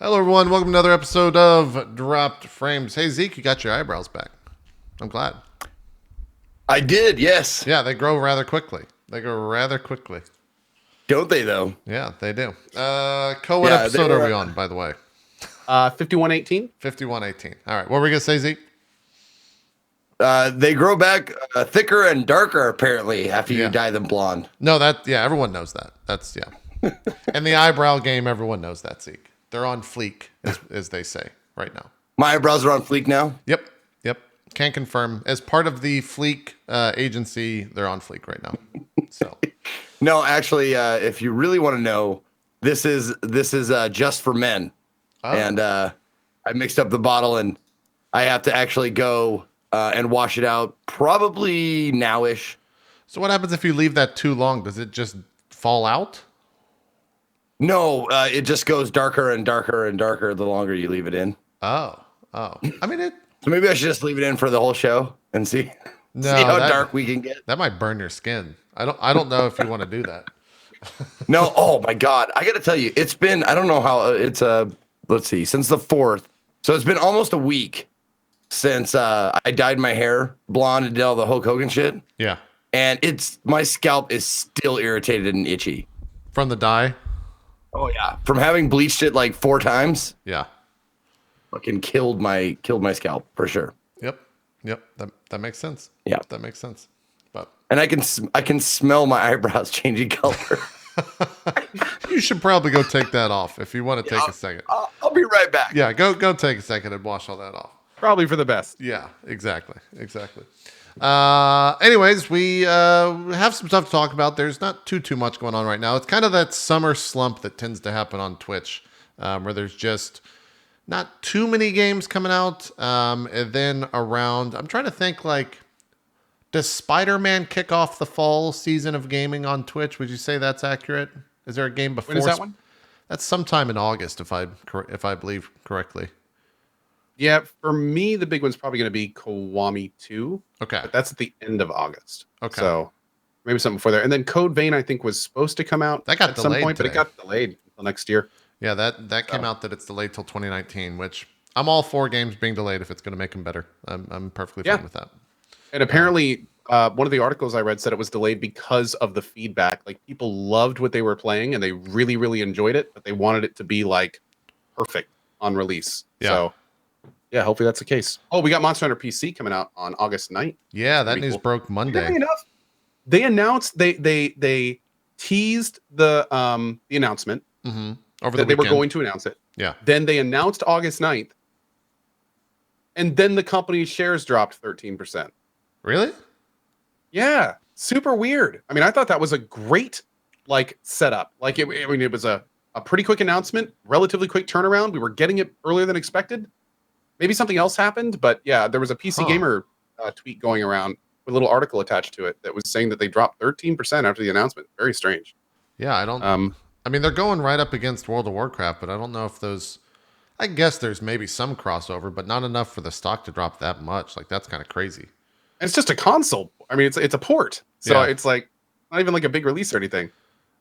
Hello, everyone. Welcome to another episode of Dropped Frames. Hey, Zeke, you got your eyebrows back. I'm glad. I did, yes. Yeah, they grow rather quickly. Don't they, though? Yeah, they do. What Yeah, episode are we on, by the way? 5118. 5118. All right, what were we going to say, Zeke? They grow back thicker and darker, apparently, after you dye them blonde. No, everyone knows that. That's, And the eyebrow game, everyone knows that, Zeke. They're on fleek, as they say right now. My eyebrows are on fleek now? Yep. Can't confirm. As part of the fleek agency, they're on fleek right now. So, No, actually, if you really want to know, this is just for men. Oh. And I mixed up the bottle, and I have to actually go and wash it out probably now-ish. So what happens if you leave that too long? Does it just fall out? No, it just goes darker and darker and darker the longer you leave it in. Oh. I mean, So maybe I should just leave it in for the whole show and see how dark we can get. That might burn your skin. I don't know if you want to do that. No, oh my God. I got to tell you, it's been, I don't know how it's, let's see, since the 4th. So it's been almost a week since I dyed my hair blonde and did all the Hulk Hogan shit. Yeah. And my scalp is still irritated and itchy. From the dye? Oh yeah. From having bleached it like 4 times. Yeah. Fucking killed my scalp for sure. Yep. That makes sense. Yeah. That makes sense. But and I can smell my eyebrows changing color. You should probably go take that off if you want to take a second. I'll be right back. Yeah, go take a second and wash all that off. Probably for the best. Yeah, exactly. Anyways, we have some stuff to talk about. There's not too much going on right now. It's kind of that summer slump that tends to happen on Twitch, where there's just not too many games coming out. And then around, I'm trying to think, like, does Spider-Man kick off the fall season of gaming on Twitch? Would you say that's accurate? Is there a game before? When is that one? That's sometime in August, if I believe correctly. Yeah, for me, the big one's probably going to be Kiwami 2. Okay. But that's at the end of August. Okay. So maybe something before there. And then Code Vein, I think, was supposed to come out at some point, but it got delayed until next year. Yeah, that came out that it's delayed till 2019, which I'm all for games being delayed if it's going to make them better. I'm perfectly fine with that. And apparently, one of the articles I read said it was delayed because of the feedback. Like, people loved what they were playing and they really, really enjoyed it, but they wanted it to be like perfect on release. Yeah. So yeah, hopefully that's the case. Oh, we got Monster Hunter PC coming out on August 9th. Yeah, that news broke Monday. Funny enough, they announced they teased the announcement over that they were going to announce it. Yeah. Then they announced August 9th, and then the company's shares dropped 13%. Really? Yeah, super weird. I mean, I thought that was a great setup. It was a pretty quick announcement, relatively quick turnaround. We were getting it earlier than expected. Maybe something else happened, but yeah, there was a PC Gamer tweet going around with a little article attached to it that was saying that they dropped 13% after the announcement. Very strange. Yeah, I don't. I mean, they're going right up against World of Warcraft, but I don't know if those. I guess there's maybe some crossover, but not enough for the stock to drop that much. Like, that's kind of crazy. And it's just a console. I mean, it's a port, so it's like not even like a big release or anything.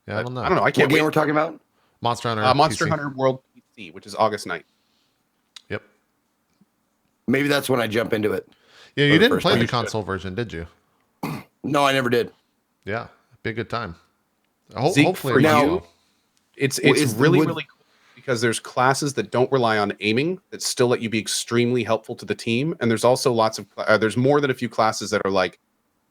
Yeah, I don't know. I can't. What game we're talking about? Monster Hunter. Monster Hunter World PC, which is August 9th. Yep. Maybe that's when I jump into it. Yeah, you didn't play the console version, did you? No, I never did. Yeah, be a good time. Zeke, Hopefully, for now you, it's really cool because there's classes that don't rely on aiming that still let you be extremely helpful to the team, and there's also lots of there's more than a few classes that are like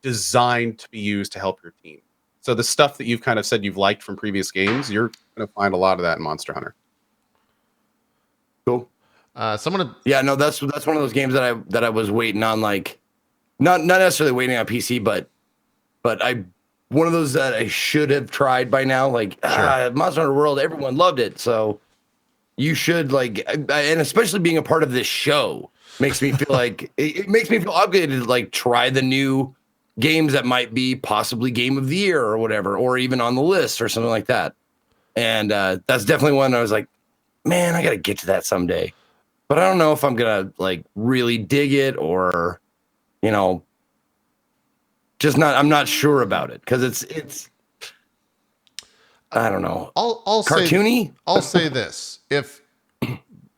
designed to be used to help your team. So the stuff that you've kind of said you've liked from previous games, you're going to find a lot of that in Monster Hunter. Cool. Yeah, no, that's one of those games that I was waiting on, like not necessarily waiting on PC, but one of those that I should have tried by now. Like Monster Hunter World, everyone loved it, so you should and especially being a part of this show makes me feel like it makes me feel obligated to like try the new games that might be possibly game of the year or whatever, or even on the list or something like that. And that's definitely one I was like, man, I got to get to that someday. But I don't know if I'm going to like really dig it or, I'm not sure about it because it's I don't know. I'll cartoony. I'll say this: if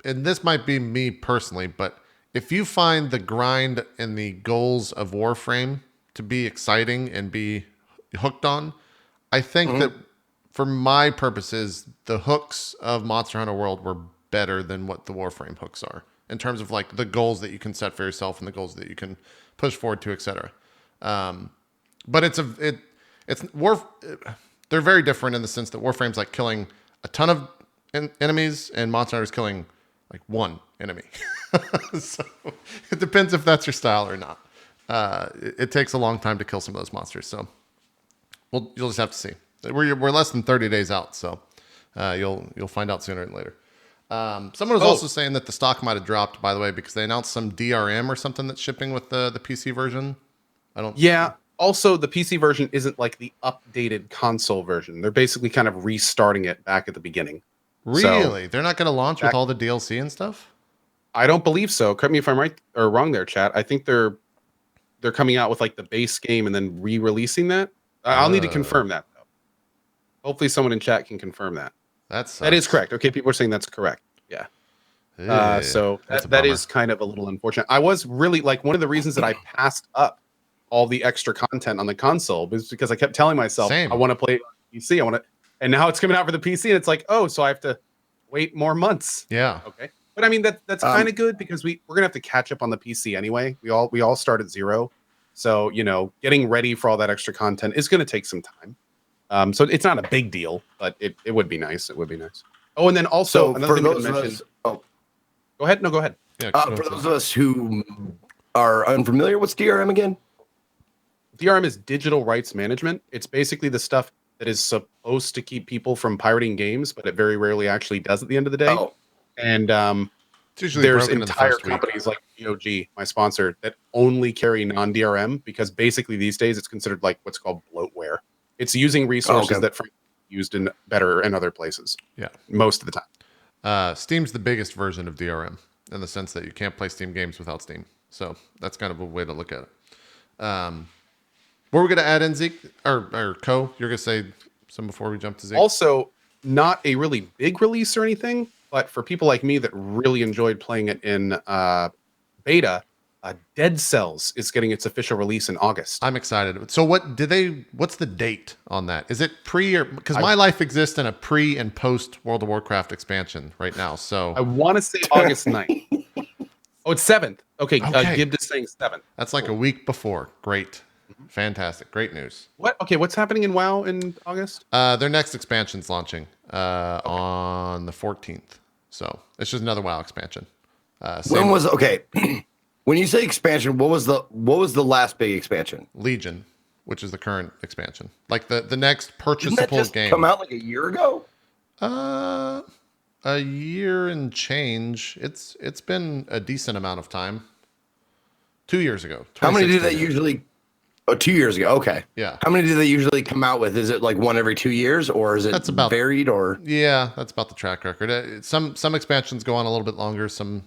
and this might be me personally, but if you find the grind and the goals of Warframe to be exciting and be hooked on, I think that for my purposes, the hooks of Monster Hunter World were better than what the Warframe hooks are in terms of like the goals that you can set for yourself and the goals that you can push forward to, etc. But they're very different in the sense that Warframe's like killing a ton of enemies and Monster Hunter's killing like one enemy. So it depends if that's your style or not. It takes a long time to kill some of those monsters, so you'll just have to see. We're less than 30 days out, so you'll find out sooner than later. Someone was also saying that the stock might have dropped, by the way, because they announced some DRM or something that's shipping with the PC version. Yeah. Also, the PC version isn't like the updated console version. They're basically kind of restarting it back at the beginning. Really? So, they're not going to launch with all the DLC and stuff? I don't believe so. Correct me if I'm right or wrong there, chat. I think they're coming out with like the base game and then re-releasing that. I'll need to confirm that though. Hopefully someone in chat can confirm that. That is correct. Okay, people are saying that's correct. Yeah. So that is kind of a little unfortunate. I was really like one of the reasons that I passed up all the extra content on the console was because I kept telling myself I want to play PC. And now it's coming out for the PC and it's like, oh, so I have to wait more months. Yeah. Okay. But I mean that's kind of good because we're gonna have to catch up on the PC anyway. We all start at 0. So, getting ready for all that extra content is gonna take some time. So it's not a big deal, but it would be nice. It would be nice. Oh, and then also another thing to mention. Go ahead. No, go ahead. Yeah, for those of us who are unfamiliar, what's DRM again? DRM is digital rights management. It's basically the stuff that is supposed to keep people from pirating games, but it very rarely actually does at the end of the day. Oh. And there's entire companies like GOG, my sponsor, that only carry non-DRM because basically these days it's considered like what's called bloatware. It's using resources that frankly used in better in other places. Yeah, most of the time. Steam's the biggest version of DRM in the sense that you can't play Steam games without Steam. So that's kind of a way to look at it. What we're going to add in, Zeke or Co? You're going to say some before we jump to Zeke. Also, not a really big release or anything. But for people like me that really enjoyed playing it in beta, Dead Cells is getting its official release in August. I'm excited. So what's the date on that? Is it pre or because my life exists in a pre and post World of Warcraft expansion right now? So I want to say August 9th. Oh, it's 7th. Okay. Gibbed is saying 7th. That's like a week before. Great. Fantastic. Great news. What's happening in WoW in August? Their next expansion's launching on the 14th. So it's just another WoW expansion. When you say expansion, what was the last big expansion? Legion, which is the current expansion. Like the next purchasable Didn't that just game. Come out like a year ago? A year and change. It's been a decent amount of time. 2 years ago. How many do they usually? Oh, 2 years ago. Okay. Yeah. How many do they usually come out with? Is it like one every 2 years, or is it varied? Or that's about the track record. Some expansions go on a little bit longer. Some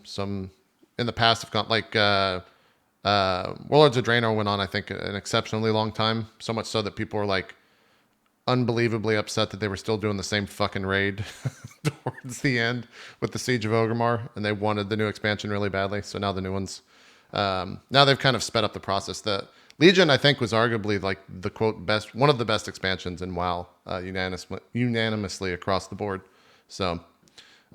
in the past have gone like Warlords of Draenor went on, I think, an exceptionally long time. So much so that people were like unbelievably upset that they were still doing the same fucking raid towards the end with the Siege of Orgrimmar, and they wanted the new expansion really badly. So now the new ones. Now they've kind of sped up the process. The Legion, I think, was arguably like the quote best, one of the best expansions in WoW, unanimously across the board. So,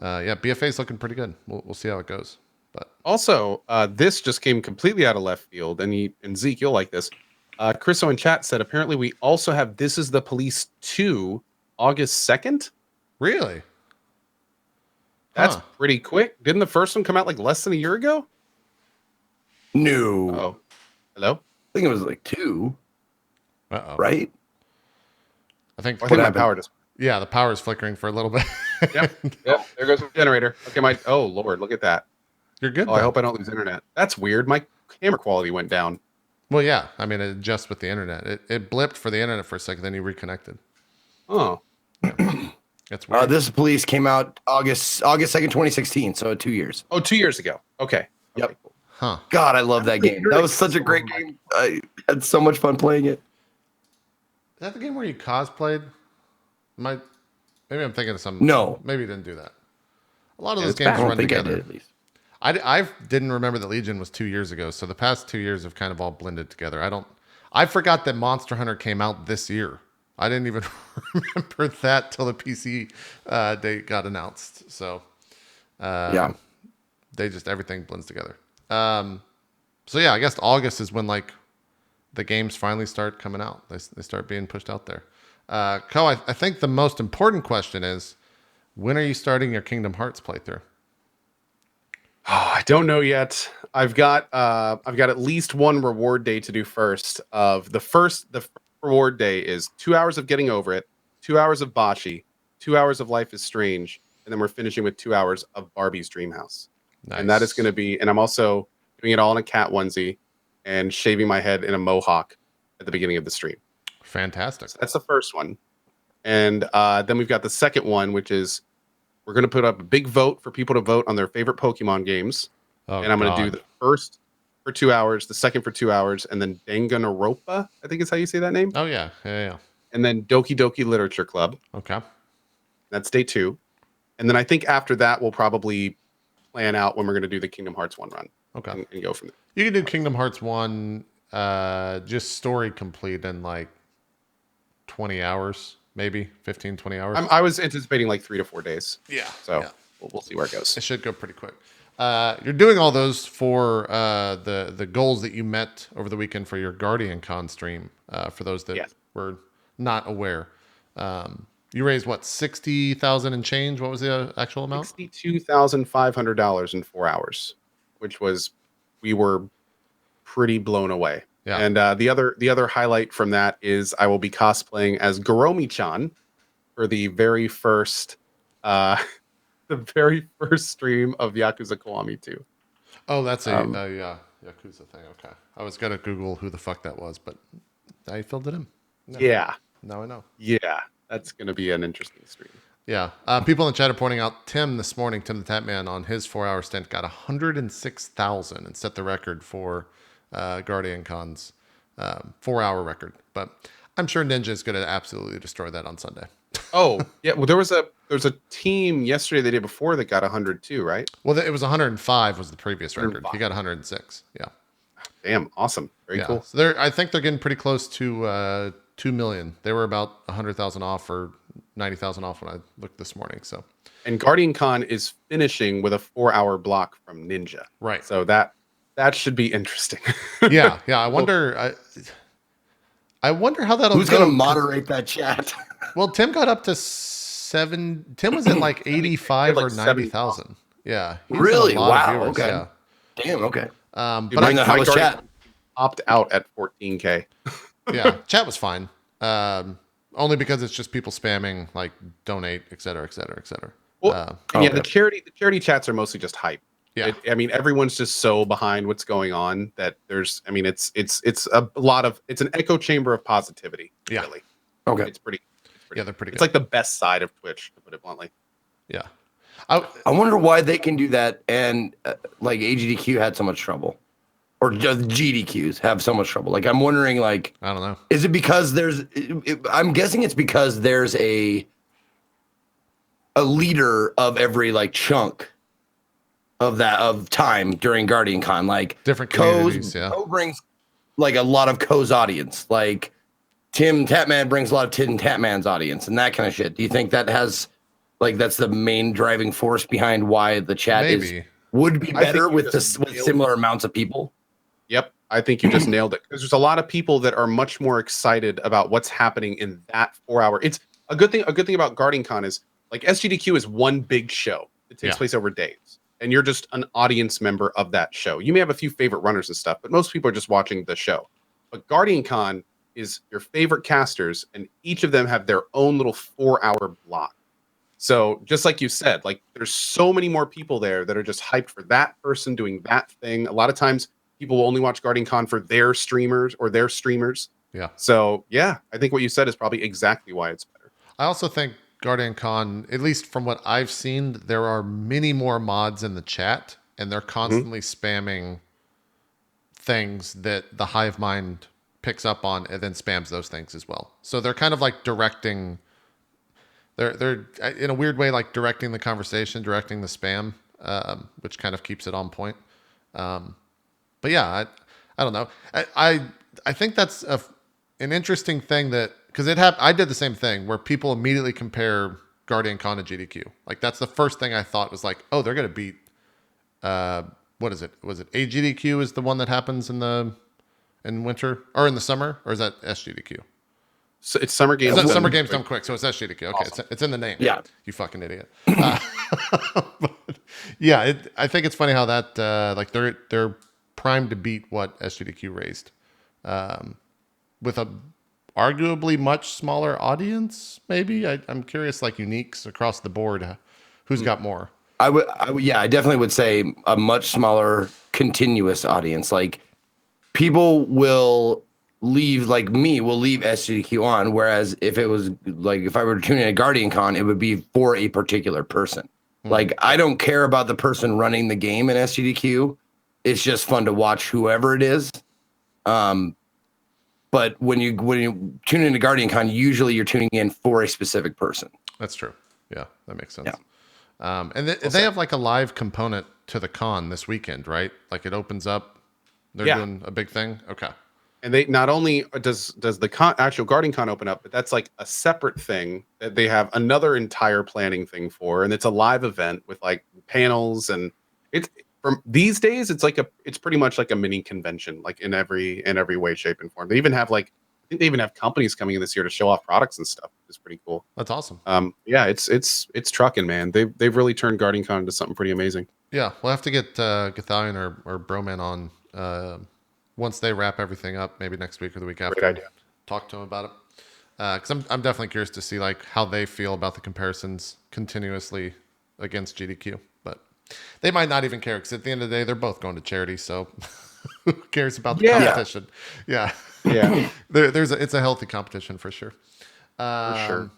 BFA is looking pretty good. We'll see how it goes. But also, this just came completely out of left field, and Zeke, you'll like this. Chriso in chat said apparently we also have This Is the Police 2 August 2nd. Really? That's pretty quick. Didn't the first one come out like less than a year ago? No. Oh, hello. I think it was like 2. Right? I think my power just. Yeah, the power is flickering for a little bit. Yep. There goes the generator. Okay, oh Lord, look at that. You're good. Oh, I hope I don't lose internet. That's weird. My camera quality went down. Well, yeah. I mean, it adjusts with the internet. It blipped for the internet for a second, then you reconnected. Oh. That's weird. This Police came out August 2nd, 2016, so 2 years. Oh, 2 years ago. Okay. Yep. Okay, cool. Huh. God, I love that game. That was such a great game. I had so much fun playing it. Is that the game where you cosplayed? Maybe I'm thinking of something. No. Maybe you didn't do that. A lot of And those it's games back. I don't run think I together. did at least. I didn't remember that Legion was 2 years ago, so the past 2 years have kind of all blended together. I forgot that Monster Hunter came out this year. I didn't even remember that till the PC date got announced. So Yeah. everything blends together. So yeah, I guess August is when like the games finally start coming out. They start being pushed out there. Co, I think the most important question is, when are you starting your Kingdom Hearts playthrough? Oh, I don't know yet. I've got at least one reward day to do first. The first reward day is 2 hours of getting over it, 2 hours of Bocce, 2 hours of Life is Strange, and then we're finishing with 2 hours of Barbie's Dreamhouse. Nice. And that is going to be. And I'm also doing it all in a cat onesie and shaving my head in a mohawk at the beginning of the stream. Fantastic. So that's the first one. And then we've got the second one, which is we're going to put up a big vote for people to vote on their favorite Pokemon games. Oh, And I'm going to do God. the first for 2 hours, the second for 2 hours, and then Danganronpa, I think is how you say that name. Oh yeah. And then Doki Doki Literature Club. Okay. That's day 2. And then I think after that, we'll probably plan out when we're going to do the Kingdom Hearts 1 run. Okay. And go from there. You can do Kingdom Hearts 1 just story complete in like 20 hours, maybe 15, 20 hours. I was anticipating like 3 to 4 days. Yeah. So yeah. we'll see where it goes. It should go pretty quick. You're doing all those for the goals that you met over the weekend for your GuardianCon stream. For those that Yes. were not aware, you raised what, 60,000 and change? What was the actual amount? $62,500 in 4 hours, which we were pretty blown away. Yeah. And the other highlight from that is I will be cosplaying as Goromi-chan for the very first stream of Yakuza Kiwami 2. Oh, that's a yeah, Yakuza thing. Okay, I was gonna Google who the fuck that was, but I filled it in. No. Yeah, Now I know. yeah, that's gonna be an interesting stream. Yeah. People in the chat are pointing out Tim this morning, Tim the Tatman, on his 4-hour stint got 106,000 and set the record for GuardianCon's 4-hour record. But I'm sure Ninja is going to absolutely destroy that on Sunday. Oh yeah, well there was a team yesterday the day before that got 102, right? Well, it was 105 was the previous record. 105. He got 106. Yeah. Damn, awesome, very Yeah. cool. So I think they're getting pretty close to 2 million. They were about 100,000 off or 90,000 off when I looked this morning. So, And GuardianCon is finishing with a 4-hour block from Ninja. right. So that should be interesting. Yeah. I wonder. I wonder how that'll Who's go. going to moderate that chat? Well, Tim got up to 7. Tim was at like 85 like or 90,000. Yeah. He's got a Really? lot of Wow. viewers, Okay. Yeah. Damn. Okay. But Bring the house chat. Opt out at 14K. yeah, chat was fine. Only because it's just people spamming like donate, et cetera, et cetera, et cetera. Well, and yeah, okay. the charity chats are mostly just hype. Yeah. Everyone's just so behind what's going on that it's an echo chamber of positivity. Yeah. Really. Okay. It's pretty. Yeah, they're pretty good. It's like the best side of Twitch, to put it bluntly. Yeah. I wonder why they can do that and like AGDQ had so much trouble, or just GDQs have so much trouble. Like I'm wondering, like, I don't know. is it because I'm guessing it's because there's a leader of every like chunk of time during GuardianCon. Like Different communities, yeah. Co brings like a lot of Co's audience. Like Tim Tatman brings a lot of Tim Tatman's audience and that kind of shit. Do you think that has like that's the main driving force behind why the chat would be better with similar amounts of people? Yep, I think you just nailed it. Because there's a lot of people that are much more excited about what's happening in that 4-hour. It's a good thing. A good thing about GuardianCon is like SGDQ is one big show. It takes place over days, and you're just an audience member of that show. You may have a few favorite runners and stuff, but most people are just watching the show. But GuardianCon is your favorite casters, and each of them have their own little 4-hour block. So just like you said, like there's so many more people there that are just hyped for that person doing that thing. A lot of times people will only watch GuardianCon for their streamers or their streamers. Yeah. So yeah, I think what you said is probably exactly why it's better. I also think GuardianCon, at least from what I've seen, there are many more mods in the chat, and they're constantly spamming things that the hive mind picks up on and then spams those things as well. So they're kind of like directing. they're in a weird way like directing the conversation, directing the spam, which kind of keeps it on point. But yeah, I don't know. I think that's an interesting thing that because I did the same thing where people immediately compare GuardianCon to GDQ. Like that's the first thing I thought was like, oh, they're gonna beat. What is it? Was it AGDQ is the one that happens in winter or in the summer, or is that SGDQ? So it's Summer Games. Is that Summer Games Done Quick? So it's SGDQ. Okay, Awesome. it's in the name. Yeah. You fucking idiot. But yeah, I think it's funny how that like they're primed to beat what SGDQ raised, with a arguably much smaller audience. Maybe I'm curious, like uniques across the board, who's got more? I would, yeah, I definitely would say a much smaller continuous audience. Like people will leave, like me, will leave SGDQ on. Whereas if it was like, if I were to tune in a GuardianCon, it would be for a particular person. Like I don't care about the person running the game in SGDQ. It's just fun to watch whoever it is. But when you tune into GuardianCon, usually you're tuning in for a specific person. That's true. Yeah, that makes sense. Yeah. And they have like a live component to the con this weekend, right? Like it opens up. They're doing a big thing. Okay. And they not only does the actual GuardianCon open up, but that's like a separate thing that they have another entire planning thing for, and it's a live event with like panels, and it's from these days it's pretty much like a mini convention, like in every way, shape, and form. They even have like I think they even have companies coming in this year to show off products and stuff. It's pretty cool. That's awesome. Yeah, it's trucking, man. They've really turned GuardianCon into something pretty amazing. Yeah, we'll have to get Gathalion or Broman on once they wrap everything up, maybe next week or the week after. Great idea. Talk to them about it. Because I'm definitely curious to see like how they feel about the comparisons continuously against GDQ. But they might not even care because at the end of the day, they're both going to charity. So who cares about the competition? Yeah. Yeah. It's a healthy competition for sure. For sure.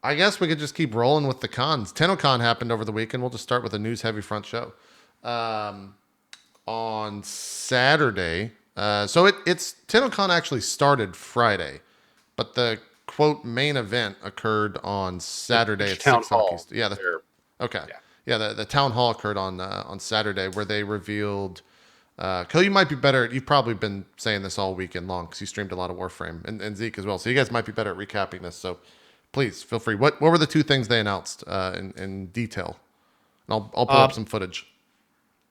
I guess we could just keep rolling with the cons. TennoCon happened over the weekend. We'll just start with a news heavy front show. On Saturday. So it's TennoCon actually started Friday, but the quote main event occurred on Saturday at Town 6 Hall. East. Yeah. Okay. Yeah. The town hall occurred on Saturday where they revealed. Cole, you might be better. You've probably been saying this all weekend long because you streamed a lot of Warframe and Zeke as well. So you guys might be better at recapping this. So please feel free. What were the two things they announced in detail? And I'll pull up some footage.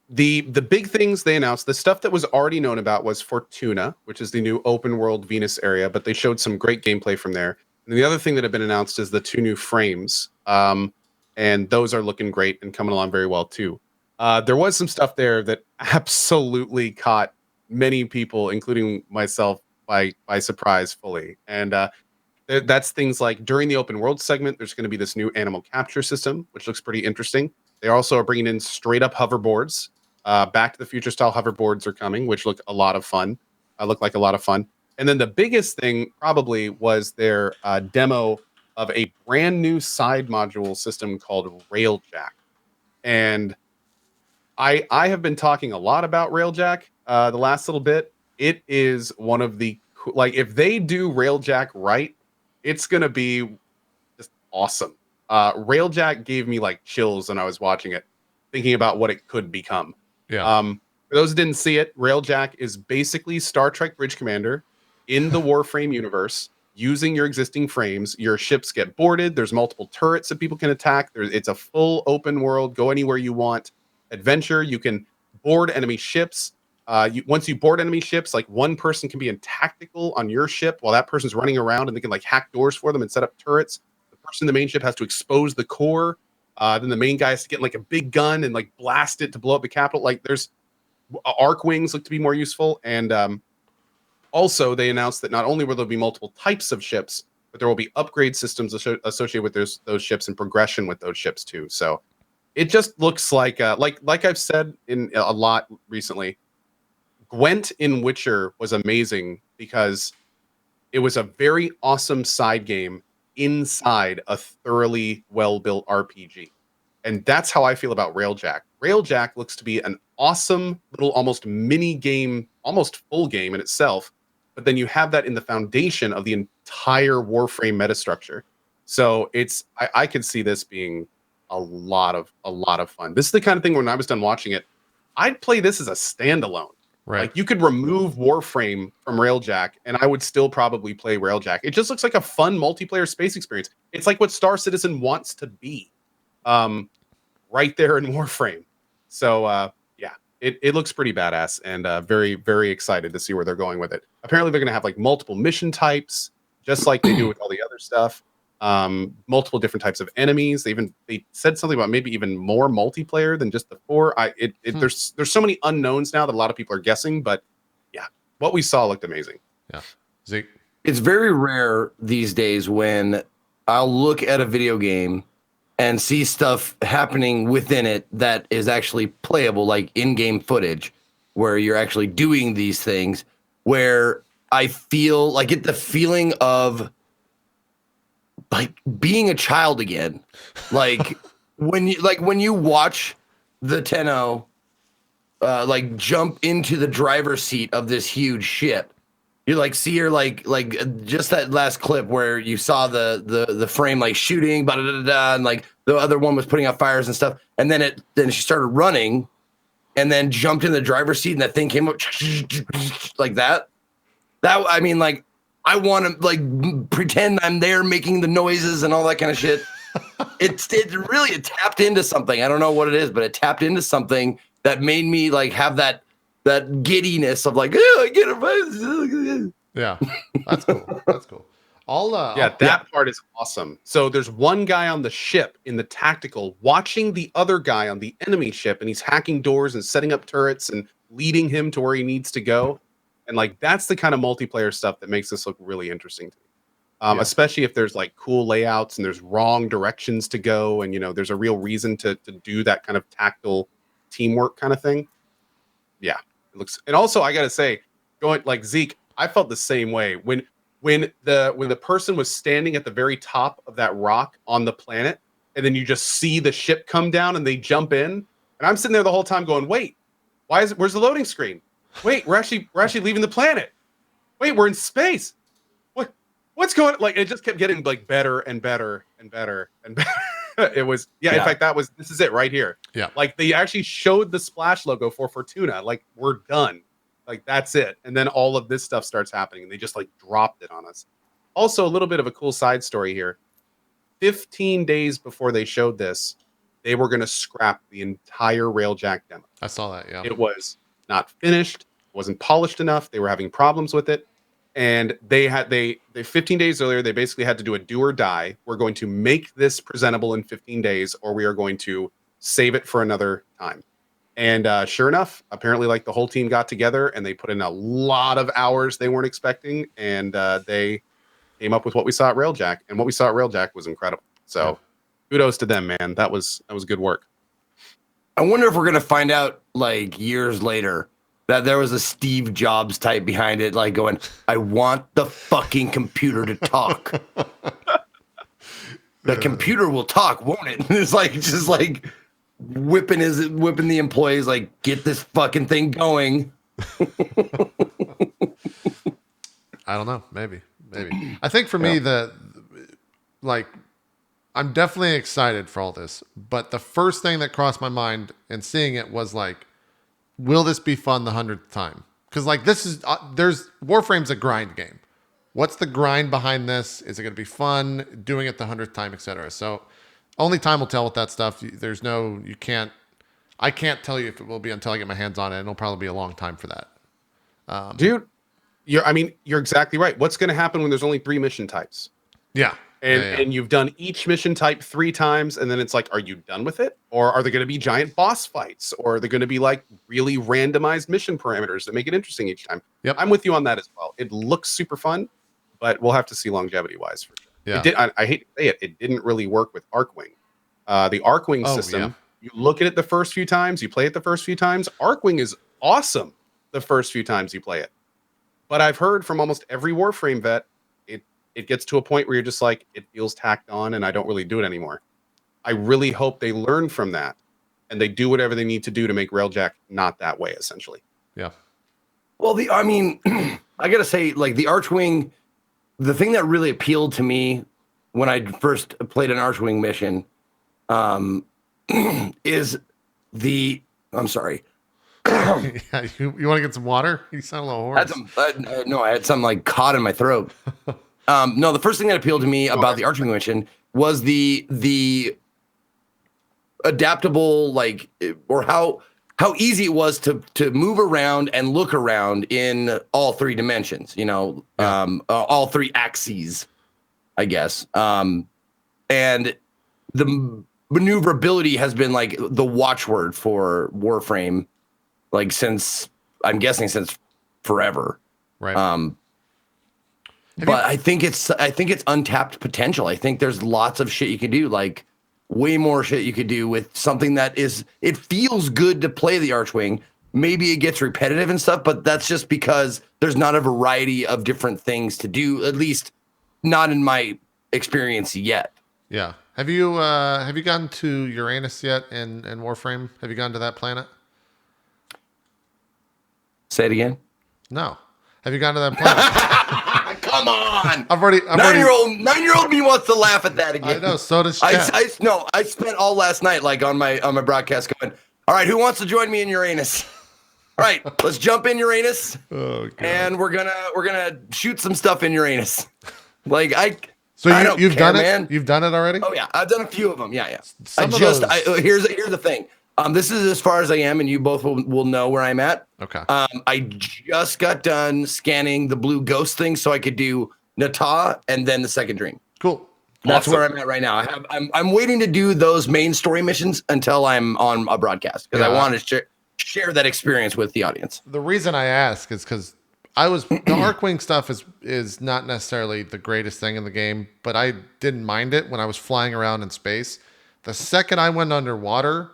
The big things they announced, the stuff that was already known about was Fortuna, which is the new open world Venus area, but they showed some great gameplay from there. And the other thing that had been announced is the 2 new frames. And those are looking great and coming along very well too. There was some stuff there that absolutely caught many people, including myself, by surprise fully. And that's things like during the open world segment, there's going to be this new animal capture system, which looks pretty interesting. They also are bringing in straight up hoverboards. Back to the Future style hoverboards are coming, which look a lot of fun. Look like a lot of fun. And then the biggest thing probably was their demo of a brand new side module system called Railjack. And I have been talking a lot about Railjack the last little bit. It is one of the like if they do Railjack right, it's gonna be just awesome. Railjack gave me like chills when I was watching it, thinking about what it could become. Yeah. For those who didn't see it, Railjack is basically Star Trek Bridge Commander in the Warframe universe. Using your existing frames, your ships get boarded. There's multiple turrets that people can attack. It's a full open world. Go anywhere you want. Adventure. You can board enemy ships. Once you board enemy ships, like one person can be in tactical on your ship while that person's running around, and they can like hack doors for them and set up turrets. The person in the main ship has to expose the core. Then the main guy has to get like a big gun and like blast it to blow up the capital. Like there's arc wings look to be more useful. And also they announced that not only will there be multiple types of ships, but there will be upgrade systems associated with those ships and progression with those ships too. So it just looks like I've said in a lot recently, Gwent in Witcher was amazing because it was a very awesome side game inside a thoroughly well-built RPG. And that's how I feel about Railjack. Railjack looks to be an awesome little almost mini game, almost full game in itself. But then you have that in the foundation of the entire Warframe metastructure. So I could see this being a lot of fun. This is the kind of thing when I was done watching it, I'd play this as a standalone. Right. Like you could remove Warframe from Railjack and I would still probably play Railjack. It just looks like a fun multiplayer space experience. It's like what Star Citizen wants to be. Right there in Warframe. So yeah, it looks pretty badass and very, very excited to see where they're going with it. Apparently they're gonna have like multiple mission types, just like they do with all the other stuff. Multiple different types of enemies. They said something about maybe even more multiplayer than just the 4. There's so many unknowns now that a lot of people are guessing, but yeah, what we saw looked amazing. Yeah. Zeke. It's very rare these days when I'll look at a video game and see stuff happening within it that is actually playable, like in-game footage, where you're actually doing these things, where I feel like get the feeling of like being a child again. Like when you watch the Tenno like jump into the driver's seat of this huge ship. You like see her like just that last clip where you saw the frame like shooting, and like the other one was putting out fires and stuff, and then she started running, and then jumped in the driver's seat, and that thing came up like that. That I mean, like I want to like pretend I'm there making the noises and all that kind of shit. It tapped into something. I don't know what it is, but it tapped into something that made me like have that giddiness of like, oh, I get it. Yeah, that's cool. That's cool. That part is awesome. So there's one guy on the ship in the tactical watching the other guy on the enemy ship, and he's hacking doors and setting up turrets and leading him to where he needs to go. And like that's the kind of multiplayer stuff that makes this look really interesting to me. Especially if there's like cool layouts and there's wrong directions to go, and there's a real reason to do that kind of tactile teamwork kind of thing. Yeah. And also I gotta say, going like Zeke, I felt the same way when the person was standing at the very top of that rock on the planet, and then you just see the ship come down and they jump in, and I'm sitting there the whole time going, wait, where's the loading screen? Wait, we're actually leaving the planet. Wait, we're in space. What's going on? Like it just kept getting like better and better and better and better. It was in fact this is it right here. Yeah. Like they actually showed the splash logo for Fortuna. Like we're done. Like that's it. And then all of this stuff starts happening and they just like dropped it on us. Also a little bit of a cool side story here. 15 days before they showed this, they were going to scrap the entire Railjack demo. I saw that. Yeah. It was not finished, wasn't polished enough. They were having problems with it. And they 15 days earlier, they basically had to do a do or die. We're going to make this presentable in 15 days, or we are going to save it for another time. And sure enough, apparently like the whole team got together and they put in a lot of hours they weren't expecting. And they came up with what we saw at Railjack. And what we saw at Railjack was incredible. So kudos to them, man. That was good work. I wonder if we're going to find out like years later that there was a Steve Jobs type behind it, like going, I want the fucking computer to talk. The computer will talk, won't it? It's like, just like whipping the employees, like, get this fucking thing going. I don't know. Maybe. I think for me, I'm definitely excited for all this, but the first thing that crossed my mind in seeing it was like, will this be fun the 100th time? Because like this is there's Warframe's a grind game. What's the grind behind this? Is it going to be fun doing it the 100th time, etc.? So only time will tell with that stuff. I can't tell you if it will be until I get my hands on it. And it'll probably be a long time for that. Dude, you're exactly right. What's going to happen when there's only 3 mission types? Yeah. And you've done each mission type 3 times, and then it's like, are you done with it? Or are there going to be giant boss fights? Or are there going to be like really randomized mission parameters that make it interesting each time? Yep. I'm with you on that as well. It looks super fun, but we'll have to see longevity wise for sure. Yeah. I hate to say it, it didn't really work with Arcwing. The Arcwing system, you look at it the first few times, you play it the first few times. Arcwing is awesome the first few times you play it. But I've heard from almost every Warframe vet, it gets to a point where you're just like, it feels tacked on and I don't really do it anymore. I really hope they learn from that and they do whatever they need to do to make Railjack not that way, essentially. Yeah. Well, I got to say, like the Archwing, the thing that really appealed to me when I first played an Archwing mission, is the I'm sorry. Yeah, you want to get some water? You sound a little hoarse. No, I had something like caught in my throat. No, the first thing that appealed to me about the Archwing mission was the adaptable, like, or how easy it was to move around and look around in all three dimensions. You know, all three axes, I guess. And the maneuverability has been like the watchword for Warframe, like since forever. Right. But I think it's untapped potential. I think there's lots of shit you can do, like way more shit you could do with something that it feels good to play the Archwing. Maybe it gets repetitive and stuff, but that's just because there's not a variety of different things to do, at least not in my experience yet. Yeah. Have you gotten to Uranus yet in Warframe? Have you gone to that planet? Say it again. No. Have you gone to that planet? Come on. I've already 9-year-old me wants to laugh at that again. I know, so does chat. I spent all last night like on my broadcast going, all right, who wants to join me in Uranus? All right, let's jump in Uranus. Oh, God. And we're gonna shoot some stuff in Uranus. Like you've done it, man. You've done it already? Oh yeah, I've done a few of them. Yeah. Here's Here's the thing. This is as far as I am, and you both will know where I'm at. Okay. I just got done scanning the blue ghost thing so I could do Nata and then the second dream. Cool. That's where I'm at right now. I'm waiting to do those main story missions until I'm on a broadcast because I want to share that experience with the audience. The reason I ask is because the Archwing stuff is not necessarily the greatest thing in the game, but I didn't mind it when I was flying around in space. The second I went underwater,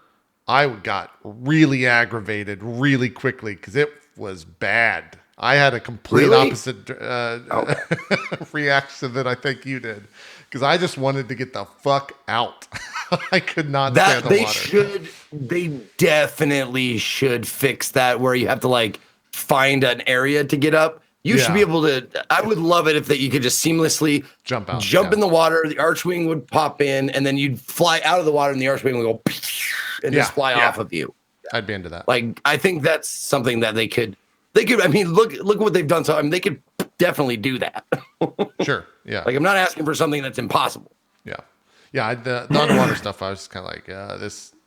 I got really aggravated really quickly because it was bad. I had a complete opposite reaction that I think you did because I just wanted to get the fuck out. I could not stand the water. They definitely should fix that where you have to like find an area to get up. You should be able to. I would love it if you could just seamlessly jump in the water. The Archwing would pop in, and then you'd fly out of the water, and the Archwing would go and just fly off of you. I'd be into that. Like I think that's something that they could. I mean, look what they've done. So I mean, they could definitely do that. Sure. Yeah. Like I'm not asking for something that's impossible. Yeah. Yeah. The underwater stuff, I was kind of like,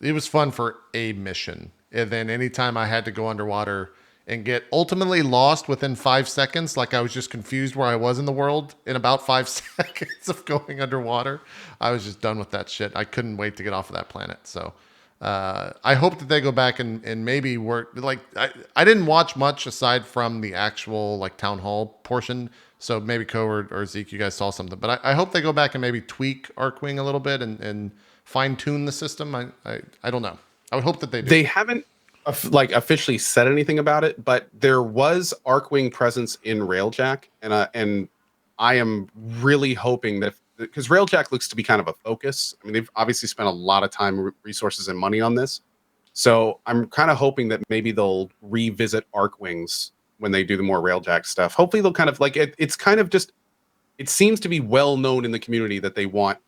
it was fun for a mission. And then anytime I had to go underwater and get ultimately lost within 5 seconds, like I was just confused where I was in the world in about 5 seconds of going underwater, I was just done with that shit. I couldn't wait to get off of that planet. So I hope that they go back and maybe work. Like I didn't watch much aside from the actual like town hall portion. So maybe Ko or Zeke, you guys saw something. But I hope they go back and maybe tweak Archwing a little bit and fine tune the system. I don't know. I would hope that they do. They haven't officially said anything about it, but there was Archwing presence in Railjack, and I am really hoping that because Railjack looks to be kind of a focus. I mean, they've obviously spent a lot of time, resources, and money on this. So I'm kind of hoping that maybe they'll revisit Archwings when they do the more Railjack stuff. Hopefully they'll kind of like it. It's kind of just, it seems to be well known in the community that they want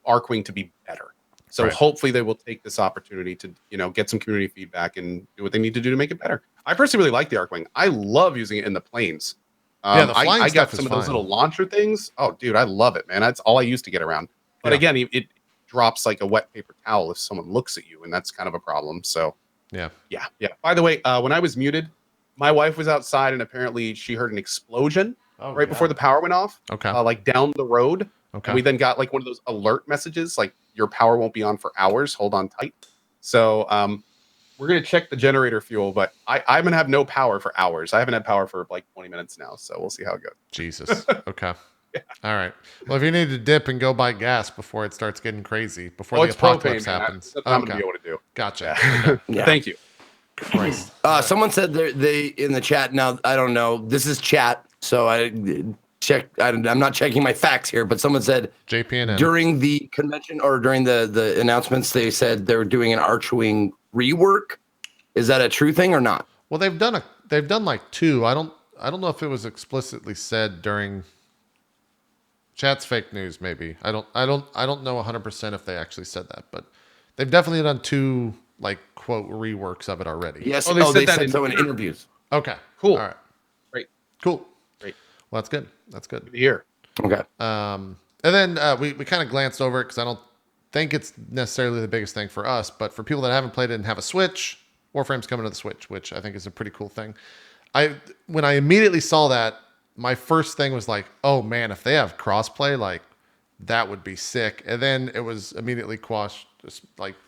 Archwing to be better. So hopefully they will take this opportunity to, get some community feedback and do what they need to do to make it better. I personally really like the Archwing. I love using it in the planes. The flying I got stuff some is of those fine. little launcher things. Oh, dude, I love it, man. That's all I used to get around. But again, it drops like a wet paper towel if someone looks at you, and that's kind of a problem. So yeah. By the way, when I was muted, my wife was outside, and apparently she heard an explosion before the power went off. Okay. Like down the road. Okay. And we then got like one of those alert messages, like your power won't be on for hours. Hold on tight. So we're gonna check the generator fuel, but I'm gonna have no power for hours. I haven't had power for like 20 minutes now, so we'll see how it goes. Jesus. Okay. All right. Well, if you need to dip and go buy gas before it starts getting crazy, before the apocalypse happens. That's what I'm gonna be able to do. Gotcha. Yeah. Thank you. Christ. Someone said they in the chat. Now I don't know. This is chat, so I'm not checking my facts here, but someone said JPN during the convention or during the announcements, they said they were doing an Archwing rework. Is that a true thing or not? Well, they've done like two. I don't know if it was explicitly said during Chat's fake news, maybe. I don't know 100% if they actually said that, but they've definitely done 2 like quote reworks of it already. Yes. Oh, Oh, they they said that said in so in interviews. Okay. Cool. All right. Great. Cool. Great. Well, that's good. That's good. Good to hear. Okay. And then we kind of glanced over it because I don't think it's necessarily the biggest thing for us, but for people that haven't played it and have a Switch, Warframe's coming to the Switch, which I think is a pretty cool thing. When I immediately saw that, my first thing was like, oh man, if they have crossplay, like that would be sick. And then it was immediately quashed,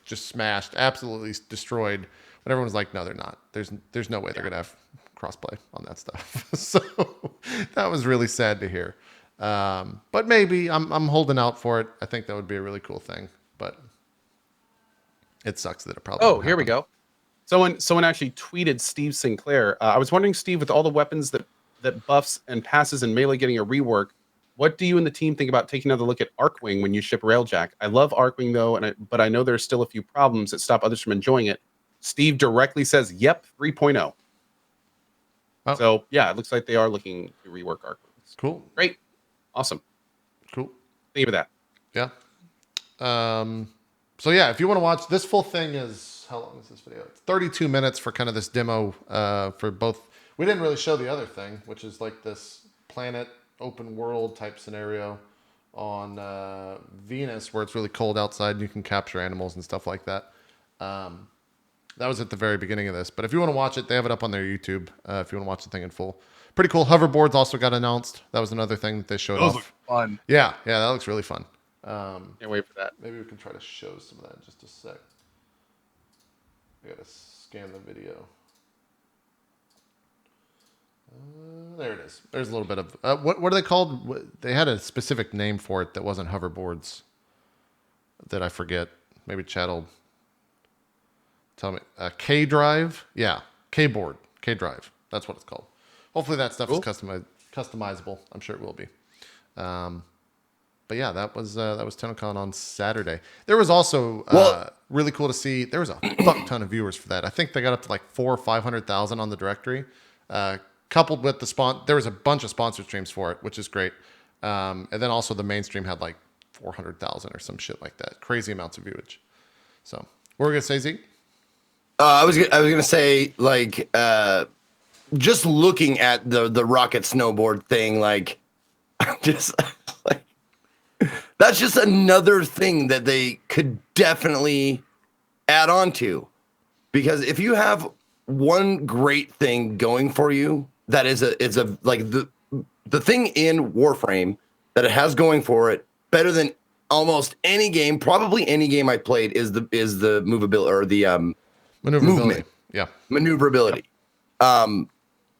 just smashed, absolutely destroyed. But everyone was like, no, they're not. There's no way they're gonna have crossplay on that stuff. So that was really sad to hear. But maybe I'm holding out for it. I think that would be a really cool thing. But it sucks that it probably. Oh, here we go. Someone actually tweeted Steve Sinclair. I was wondering, Steve, with all the weapons that buffs and passes and melee getting a rework, what do you and the team think about taking another look at Arcwing when you ship Railjack? I love Arcwing though, but I know there's still a few problems that stop others from enjoying it. Steve directly says, "Yep, 3.0." Oh. So yeah, it looks like they are looking to rework Arcwings. Cool. Great, awesome. Cool. Think of that. Yeah. So yeah, if you want to watch this full thing, is how long is this video? It's 32 minutes for kind of this demo for both. We didn't really show the other thing, which is like this planet open world type scenario on Venus, where it's really cold outside and you can capture animals and stuff like that. That was at the very beginning of this. But if you want to watch it, they have it up on their YouTube. If you want to watch the thing in full, pretty cool. Hoverboards also got announced. That was another thing that they showed off. Those look fun. Yeah, that looks really fun. Can't wait for that. Maybe we can try to show some of that in just a sec. I gotta scan the video. There it is. There's a little bit of what are they called? They had a specific name for it that wasn't hoverboards. That I forget. Maybe Chad will tell me. K drive. Yeah, K board. K drive. That's what it's called. Hopefully that stuff is customizable. I'm sure it will be. But yeah, that was TennoCon on Saturday. There was also really cool to see. There was a fuck ton of viewers for that. I think they got up to like 400,000 or 500,000 on the directory. Coupled with there was a bunch of sponsored streams for it, which is great. And then also the mainstream had like 400,000 or some shit like that. Crazy amounts of viewage. So what were we gonna say, Zeke? I was gonna say, like, just looking at the rocket snowboard thing, like, just like, that's just another thing that they could definitely add on to, because if you have one great thing going for you, that is like the thing in Warframe that it has going for it better than almost any game, probably any game I played, is the movability, or the Maneuverability. movement. Yeah. Maneuverability.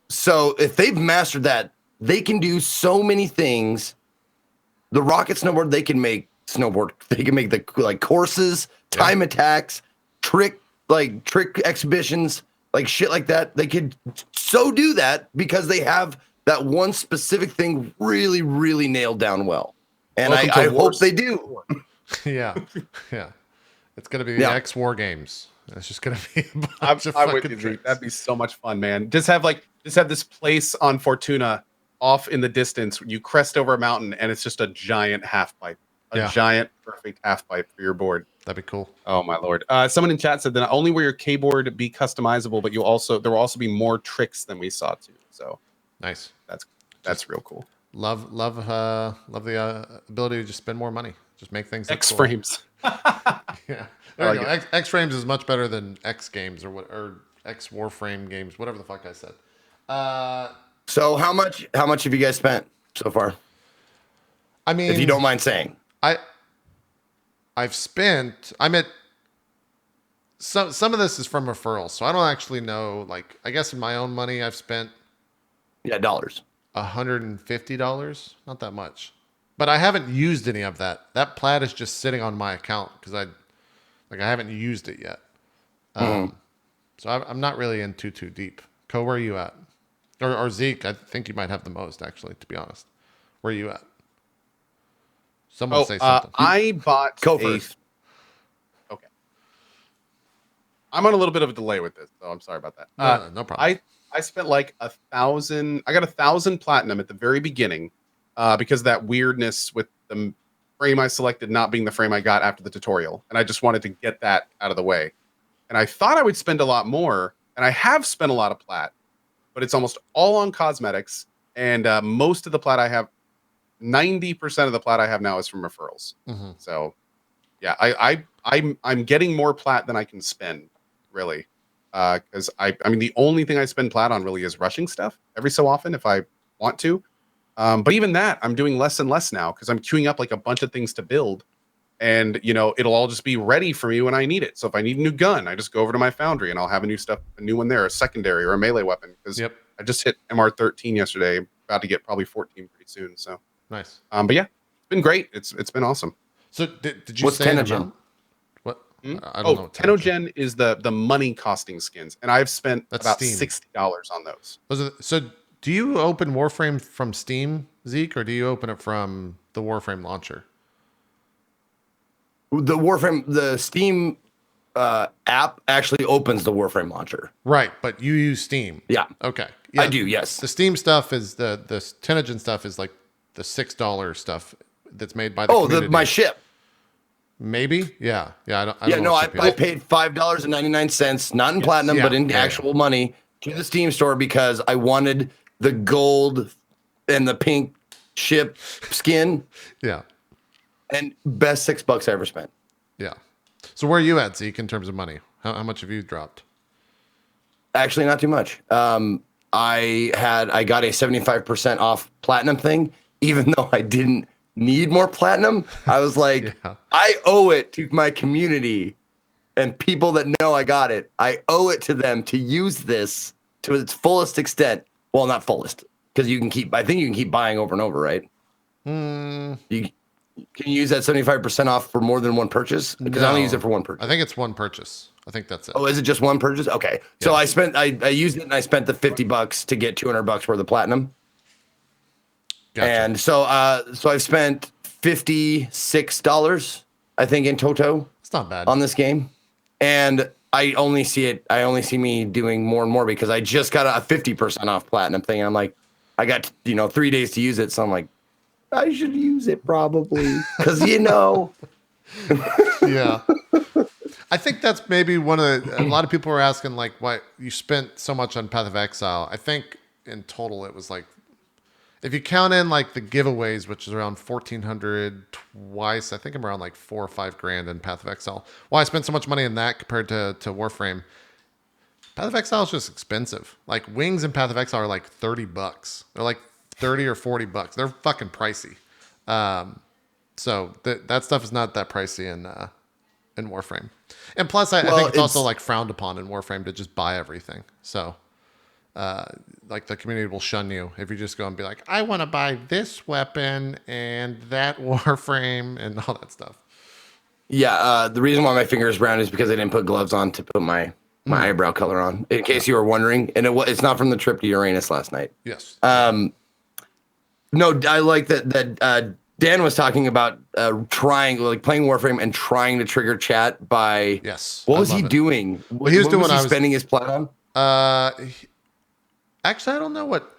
So if they've mastered that, they can do so many things. The rocket snowboard, they can make the like courses, time attacks, trick exhibitions, like shit like that. They could so do that because they have that one specific thing really, really nailed down well. And I hope they do. Yeah. It's gonna be the X War Games. It's just gonna be a bunch of I would fucking do tricks. that'd be so much fun, man. Just have this place on Fortuna off in the distance. You crest over a mountain and it's just a giant half pipe. Giant perfect half pipe for your board. That'd be cool. Oh my lord. Someone in chat said that not only will your keyboard be customizable, but there will also be more tricks than we saw too. So nice. That's real cool. Love the ability to just spend more money. Just make things look X cool. frames. Yeah. There you go. X frames is much better than X games or X Warframe games, whatever the fuck I said. So how much have you guys spent so far? I mean, if you don't mind saying. I'm at some of this is from referrals, so I don't actually know. Like, I guess in my own money, I've spent dollars. $150, not that much, but I haven't used any of that. That plat is just sitting on my account because I haven't used it yet. So I'm not really in too deep. Co, where are you at? Or Zeke, I think you might have the most, actually, to be honest. Where are you at? Someone say something. I bought Go first. Okay. I'm on a little bit of a delay with this, so I'm sorry about that. No problem. I spent like 1,000. I got 1,000 platinum at the very beginning, because of that weirdness with the frame I selected not being the frame I got after the tutorial. And I just wanted to get that out of the way. And I thought I would spend a lot more, and I have spent a lot of plat, but it's almost all on cosmetics. And most of the plat I have, 90% of the plat I have now is from referrals. Mm-hmm. So yeah, I'm getting more plat than I can spend, really. Because I mean, the only thing I spend plat on really is rushing stuff every so often if I want to. But even that, I'm doing less and less now because I'm queuing up like a bunch of things to build, and it'll all just be ready for me when I need it. So if I need a new gun, I just go over to my foundry and I'll have a new one there, a secondary or a melee weapon. Because I just hit MR13 yesterday, about to get probably 14 pretty soon. So nice. But yeah, it's been great. It's been awesome. So did you What's say TennoCon? What? I Oh, don't know. TennoCon is the money costing skins, and I've spent That's about Steam. $60 on those. So do you open Warframe from Steam, Zeke, or do you open it from the Warframe launcher? The Warframe, the Steam app actually opens the Warframe launcher. Right, but you use Steam. Yeah. Okay. Yeah, I do, yes. The Steam stuff is the TennoCon stuff is like the $6 stuff that's made by the Oh, community. my ship. Maybe? Yeah. I don't Yeah, know no, what I ship you paid $5.99, not in platinum, Yeah, but in yeah, actual money, to the Steam store because I wanted the gold and the pink ship skin. Yeah. And best $6 I ever spent. Yeah. So where are you at, Zeke, in terms of money? How much have you dropped? Actually, not too much. I got a 75% off platinum thing, even though I didn't need more platinum. I was like, I owe it to my community and people that know I got it. I owe it to them to use this to its fullest extent. Well, not fullest, because I think you can keep buying over and over, right? Can you use that 75% off for more than one purchase? Because I only use it for one purchase. I think it's one purchase. I think that's it. Oh, is it just one purchase? Okay. Yeah. So I used it and I spent the $50 to get $200 worth of platinum. Gotcha. And so I've spent $56, I think, in toto. It's not bad on this game. And I only see me doing more and more because I just got a 50% off platinum thing. And I'm like, I got 3 days to use it. So I'm like, I should use it probably because Yeah. I think that's maybe a lot of people were asking like why you spent so much on Path of Exile. I think in total it was like, if you count in like the giveaways, which is around 1,400 twice, I think I'm around like $4 or $5 grand in Path of Exile. Why I spent so much money in that compared to Warframe. Path of Exile is just expensive. Like wings in Path of Exile are like $30. They're like 30 or $40. They're fucking pricey. So that stuff is not that pricey in Warframe. And plus, I think it's also like frowned upon in Warframe to just buy everything. So, like the community will shun you if you just go and be like, I want to buy this weapon and that Warframe and all that stuff. Yeah, the reason why my finger is brown is because I didn't put gloves on to put my eyebrow color on. In case you were wondering, and it's not from the trip to Uranus last night. Yes. No, I like that Dan was talking about playing Warframe and trying to trigger chat by. Yes. What was he doing? Well, he was doing. What was he spending his plat on? Actually, I don't know what.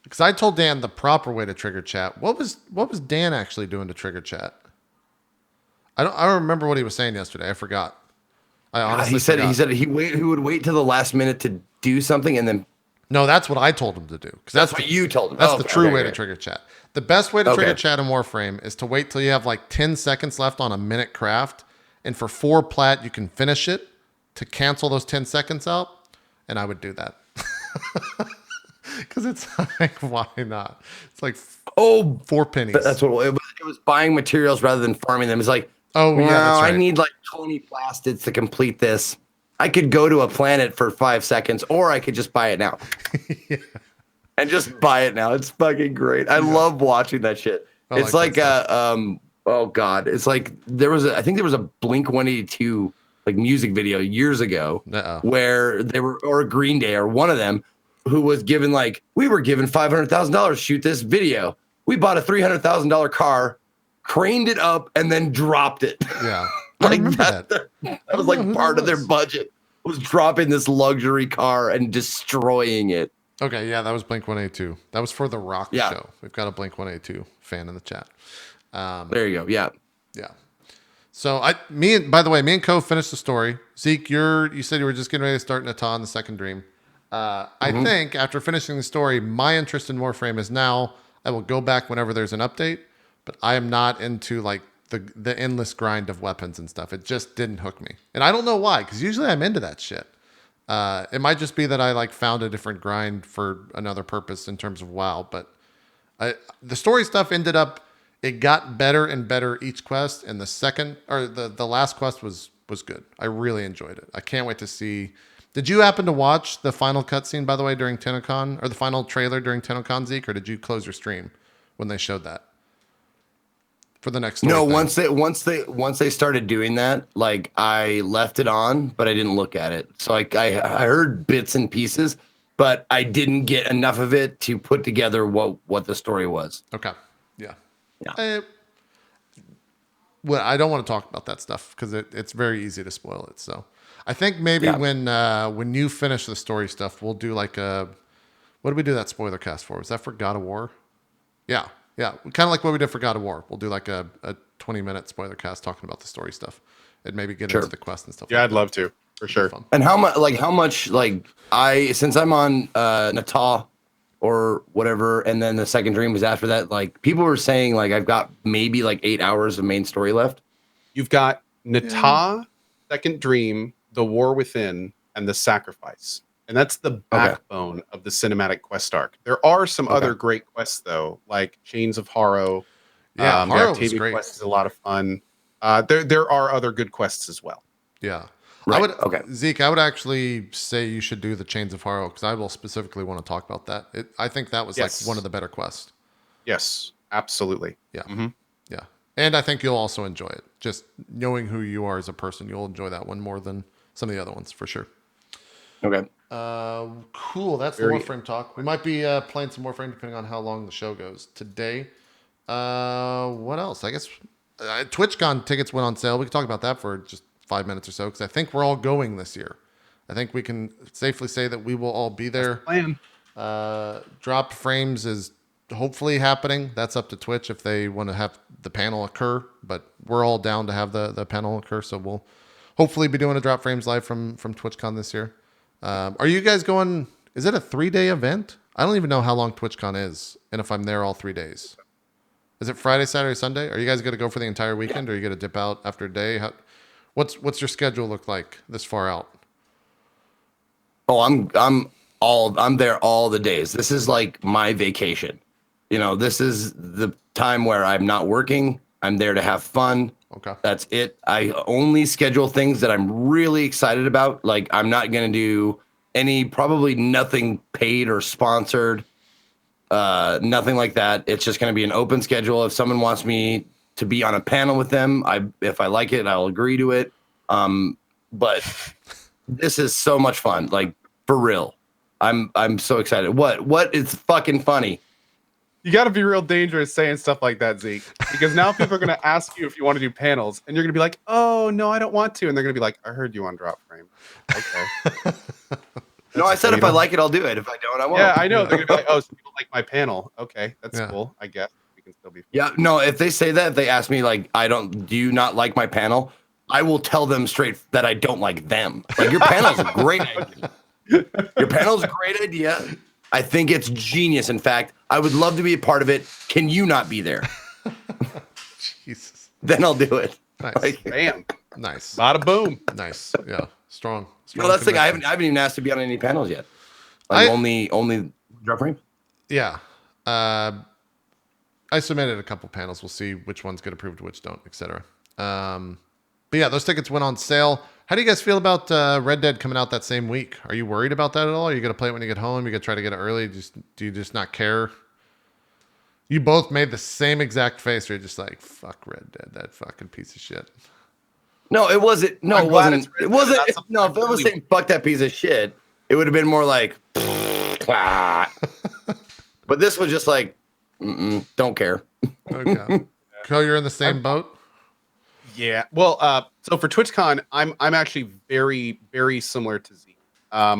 Because I told Dan the proper way to trigger chat. What was Dan actually doing to trigger chat? I don't remember what he was saying yesterday. I forgot. I honestly forgot. He said he would wait till the last minute to do something and then. No, that's what I told him to do. Because that's what you told him. That's the true way to trigger chat. The best way to trigger chat in Warframe is to wait till you have like 10 seconds left on a minute craft. And for 4 plat, you can finish it to cancel those 10 seconds out. And I would do that. Because it's like, why not? It's like 4 pennies. That's what it was buying materials rather than farming them. It's like, oh, yeah, that's right. I need like 20 plastids to complete this. I could go to a planet for 5 seconds, or I could just buy it now. Yeah. And just buy it now. It's fucking great. I love watching that shit. It's like oh god, it's like I think there was a Blink 182 like music video years ago where they were, or Green Day or one of them, who was given we were given $500,000 to shoot this video. We bought a $300,000 car, craned it up, and then dropped it. Yeah. that was part of their budget, was dropping this luxury car and destroying it. Okay, yeah, that was Blink 182. That was for the Rock Yeah. show. We've got a Blink 182 fan in the chat. There you go. Yeah. Yeah. So by the way, me and Co finished the story. Zeke, you said you were just getting ready to start Nata in the second dream. I think after finishing the story, my interest in Warframe is now I will go back whenever there's an update, but I am not into like the endless grind of weapons and stuff. It just didn't hook me. And I don't know why, because usually I'm into that shit. It might just be that I like found a different grind for another purpose in terms of WoW, but the story stuff ended up, it got better and better each quest, and the second or the last quest was good. I really enjoyed it. I can't wait to see. Did you happen to watch the final cutscene, by the way, during TennoCon, or the final trailer during TennoCon, Zeke, or did you close your stream when they showed that for the next story No, thing? once they started doing that, like I left it on, but I didn't look at it. So I heard bits and pieces, but I didn't get enough of it to put together what the story was. Okay. Yeah. Yeah. Well, I don't want to talk about that stuff because it's very easy to spoil it. So I think maybe when you finish the story stuff, we'll do like what did we do that spoiler cast for? Was that for God of War? Yeah. Yeah. Kind of like what we did for God of War. We'll do like a 20-minute spoiler cast talking about the story stuff and maybe get into the quest and stuff. Yeah, I'd love to, for sure. And how much since I'm on Nata or whatever, and then the second dream was after that, like people were saying like I've got maybe like 8 hours of main story left. You've got Nata, Second Dream, The War Within, and The Sacrifice. And that's the backbone of the cinematic quest arc. There are some other great quests, though, like Chains of Harrow. Yeah, the Harrow was Octavia great. quest is a lot of fun. There are other good quests as well. Yeah. Right. Zeke, I would actually say you should do the Chains of Harrow because I will specifically want to talk about that. I think that was like one of the better quests. Yes, absolutely. Yeah. Yeah. And I think you'll also enjoy it. Just knowing who you are as a person, you'll enjoy that one more than some of the other ones for sure. Okay. Cool. That's the Warframe talk. We might be playing some Warframe depending on how long the show goes today. What else? I guess TwitchCon tickets went on sale. We can talk about that for just 5 minutes or so because I think we're all going this year. I think we can safely say that we will all be there. That's the plan. Drop Frames is hopefully happening. That's up to Twitch if they want to have the panel occur, but we're all down to have the panel occur. So we'll hopefully be doing a Drop Frames live from TwitchCon this year. Are you guys going? Is it a 3-day event? I don't even know how long TwitchCon is, and if I'm there all 3 days. Is it Friday, Saturday, Sunday? Are you guys going to go for the entire weekend, or are you going to dip out after a day? What's your schedule look like this far out? Oh, I'm there all the days. This is like my vacation. You know, this is the time where I'm not working. I'm there to have fun. Okay. That's it. I only schedule things that I'm really excited about. Like I'm not going to do probably nothing paid or sponsored. Nothing like that. It's just going to be an open schedule. If someone wants me to be on a panel with them, if I like it, I'll agree to it. But this is so much fun. Like for real. I'm so excited. What is fucking funny? You got to be real dangerous saying stuff like that, Zeke, because now people are going to ask you if you want to do panels, and you're going to be like, "Oh no, I don't want to," and they're going to be like, "I heard you on Drop Frame." Okay. No, I said if I like it, I'll do it. If I don't, I won't. Yeah, I know. They're going to be like, "Oh, so people like my panel." Okay, that's cool. I guess we can still be. Yeah, no. If they say that, if they ask me like, do you not like my panel? I will tell them straight that I don't like them. Like your panel's a great idea. Your panel's a great idea. I think it's genius. In fact, I would love to be a part of it. Can you not be there? Jesus. Then I'll do it. Nice. Like, Bam. Nice. Bada boom. Nice. Yeah. Strong. No, that's the thing. I haven't even asked to be on any panels yet. Like only Drop Frame. Yeah. I submitted a couple panels. We'll see which ones get approved, which don't, etc. But yeah, those tickets went on sale. How do you guys feel about Red Dead coming out that same week? Are you worried about that at all? Are you going to play it when you get home? You going to try to get it early? Do you just not care? You both made the same exact face. Where you're just like, fuck Red Dead, that fucking piece of shit. No, it wasn't. No, I'm it glad wasn't. it's It wasn't. That's No, if it was saying fuck that piece of shit, it would have been more like. But this was just like, don't care. Okay. Co, you're in the same boat? Yeah. Well, so for TwitchCon, I'm actually very, very similar to Z,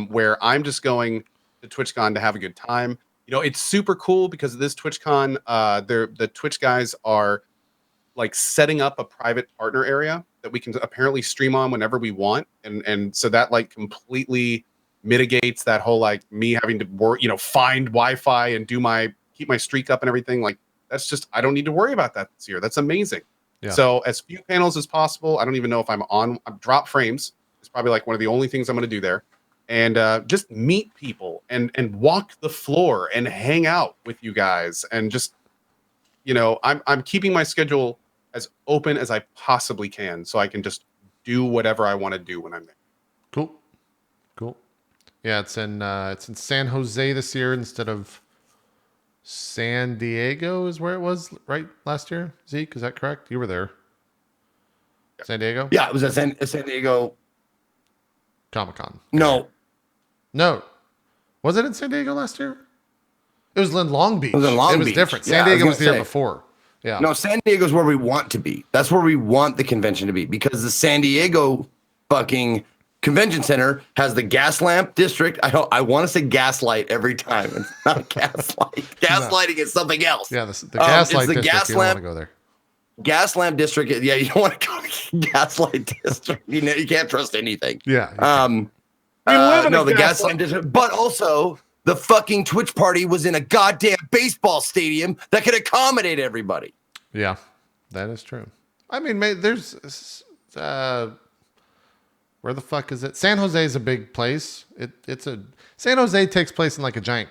where I'm just going, to TwitchCon to have a good time. You know, it's super cool because this TwitchCon, the Twitch guys are like setting up a private partner area that we can apparently stream on whenever we want, and so that like completely mitigates that whole like me having to work, find Wi-Fi and keep my streak up and everything. Like that's just, I don't need to worry about that this year. That's amazing. Yeah. So as few panels as possible. I don't even know if I'm drop frames. It's probably like one of the only things I'm going to do there, and just meet people and walk the floor and hang out with you guys, and just I'm keeping my schedule as open as I possibly can so I can just do whatever I want to do when I'm there. Cool. Yeah, it's in San Jose this year instead of San Diego is where it was, right? Last year, Zeke, is that correct? You were there. Yeah. San Diego? Yeah, it was at San Diego Comic-Con. No. Was it in San Diego last year? It was in Long Beach. It was in Long Beach. It was different. Yeah, San Diego was the year before. Yeah. No, San Diego's where we want to be. That's where we want the convention to be, because the San Diego fucking convention center has the gas lamp district. I want to say gaslight every time. It's not gaslight. Gaslighting is something else. Yeah, the gaslight the district. gas You don't want lamp, to go there. Gas lamp district. Yeah, you don't want to go to gaslight district. You can't trust anything. Yeah. The gas lamp district, but also the fucking Twitch party was in a goddamn baseball stadium that could accommodate everybody. Yeah, that is true. I mean, there's where the fuck is it? San Jose is a big place. San Jose takes place in like a giant,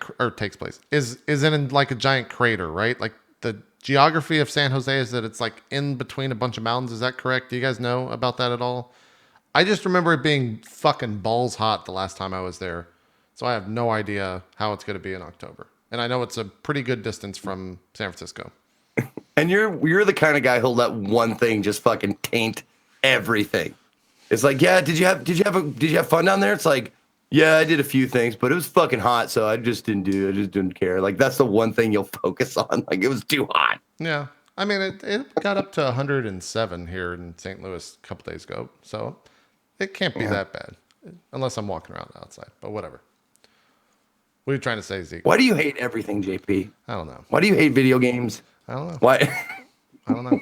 is in like a giant crater, right? Like the geography of San Jose is that it's like in between a bunch of mountains. Is that correct? Do you guys know about that at all? I just remember it being fucking balls hot the last time I was there. So I have no idea how it's going to be in October. And I know it's a pretty good distance from San Francisco. And you're the kind of guy who'll let one thing just fucking taint everything. It's like, yeah, did you have fun down there? It's like, yeah, I did a few things, but it was fucking hot, so I just didn't care. Like that's the one thing you'll focus on. Like it was too hot. Yeah. I mean, it got up to 107 here in St. Louis a couple days ago. So it can't be that bad unless I'm walking around outside, but whatever. What are you trying to say, Zeke? Why do you hate everything, JP? I don't know. Why do you hate video games? I don't know. Why? I don't know.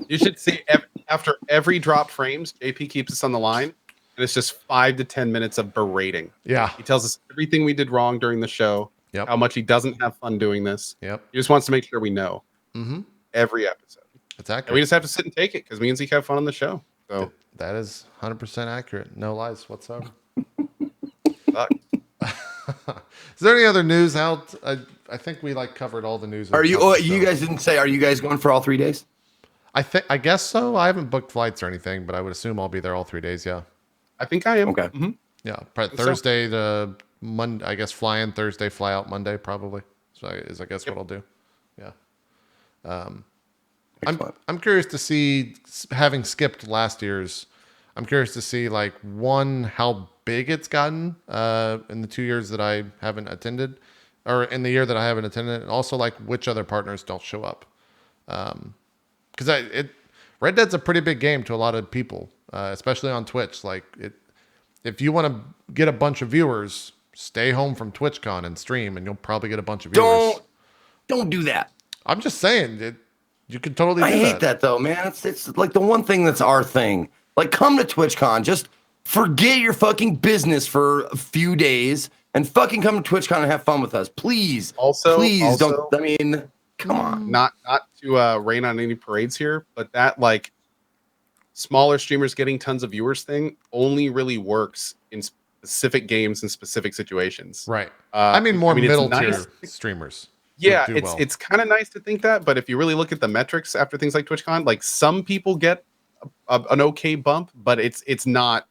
You should see after every drop frames, JP keeps us on the line, and it's just 5 to 10 minutes of berating. Yeah. He tells us everything we did wrong during the show, how much he doesn't have fun doing this. Yep. He just wants to make sure we know every episode. It's accurate. And we just have to sit and take it because me and Zeke have fun on the show. So that is 100% accurate. No lies whatsoever. fuck. Is there any other news out? I think we covered all the news. Are you? You guys didn't say. Are you guys going for all 3 days? I guess so. I haven't booked flights or anything, but I would assume I'll be there all 3 days. Yeah. I think I am. Okay. Mm-hmm. Yeah. Thursday to Monday. I guess fly in Thursday, fly out Monday, probably. So I guess what I'll do. Yeah. I'm curious to see, having skipped last year's. I'm curious to see how big it's gotten in the 2 years that I haven't attended, or in the year that I haven't attended, and also which other partners don't show up. Because Red Dead's a pretty big game to a lot of people, especially on Twitch. If you want to get a bunch of viewers, stay home from TwitchCon and stream, and you'll probably get a bunch of viewers. Don't do that. I'm just saying, you could totally. I hate that though, man. It's like the one thing that's our thing. Like, come to TwitchCon, just forget your fucking business for a few days and fucking come to TwitchCon and have fun with us, please. Please don't. I mean, come on. Not to rain on any parades here, but that smaller streamers getting tons of viewers thing only really works in specific games and specific situations. Right. I mean, middle tier streamers. Yeah, it's kind of nice to think that, but if you really look at the metrics after things like TwitchCon, some people get an okay bump, but it's not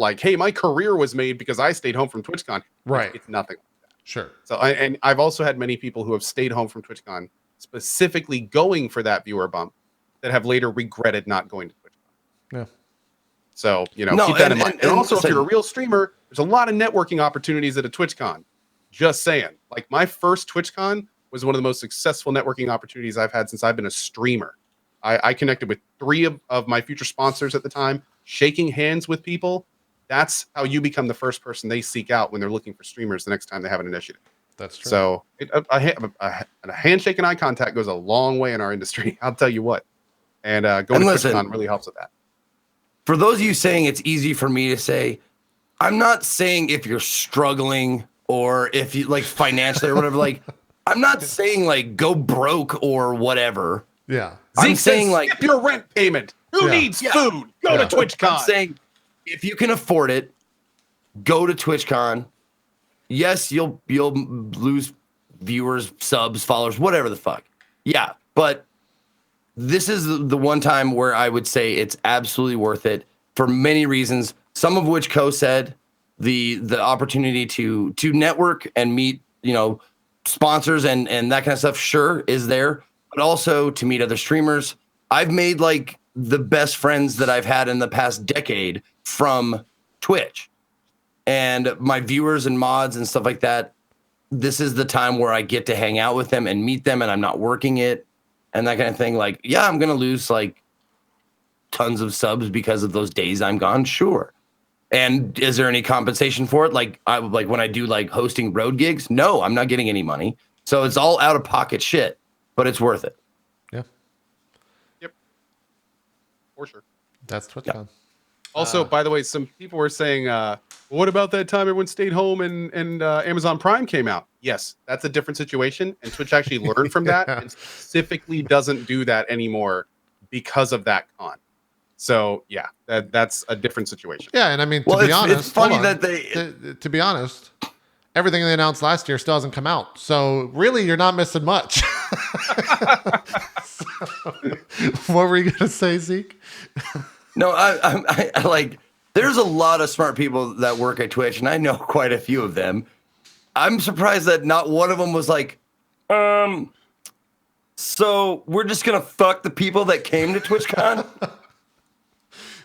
like, hey, my career was made because I stayed home from TwitchCon. Right. It's nothing like that. Sure. So I've also had many people who have stayed home from TwitchCon specifically going for that viewer bump that have later regretted not going to TwitchCon. Yeah. So, keep that in mind. And also, if you're a real streamer, there's a lot of networking opportunities at a TwitchCon. Just saying. My first TwitchCon was one of the most successful networking opportunities I've had since I've been a streamer. I connected with 3 of my future sponsors at the time, shaking hands with people that's how you become the first person they seek out when they're looking for streamers the next time they have an initiative. That's true. So a handshake and eye contact goes a long way in our industry. I'll tell you what. And going to TwitchCon really helps with that. For those of you saying it's easy for me to say, I'm not saying if you're struggling or if you like financially or whatever, like I'm not saying like go broke or whatever. Yeah. I'm Zeke saying says, like skip your rent payment. Who needs food? Go to TwitchCon. I'm saying if you can afford it, go to TwitchCon. Yes, you'll lose viewers, subs, followers, whatever the fuck. Yeah, but this is the one time where I would say it's absolutely worth it for many reasons. Some of which Ko said, the opportunity to network and meet, sponsors and that kind of stuff, sure, is there, but also to meet other streamers. I've made like the best friends that I've had in the past decade from Twitch. And my viewers and mods and stuff like that, this is the time where I get to hang out with them and meet them, and I'm not working it and that kind of thing. Like, yeah, I'm going to lose like tons of subs because of those days I'm gone. Sure. And is there any compensation for it? Like when I do like hosting road gigs, no, I'm not getting any money. So it's all out of pocket shit, but it's worth it. Yeah. Yep. For sure. That's TwitchCon. Yeah. Also, by the way, some people were saying, what about that time everyone stayed home and Amazon Prime came out? Yes, that's a different situation. And Twitch actually learned from that and specifically doesn't do that anymore because of that con. So, yeah, that's a different situation. Yeah, and I mean, to be honest, it's funny that to be honest, everything they announced last year still hasn't come out. So, really, you're not missing much. What were you going to say, Zeke? No, I like, there's a lot of smart people that work at Twitch, and I know quite a few of them. I'm surprised that not one of them was like, so we're just going to fuck the people that came to TwitchCon?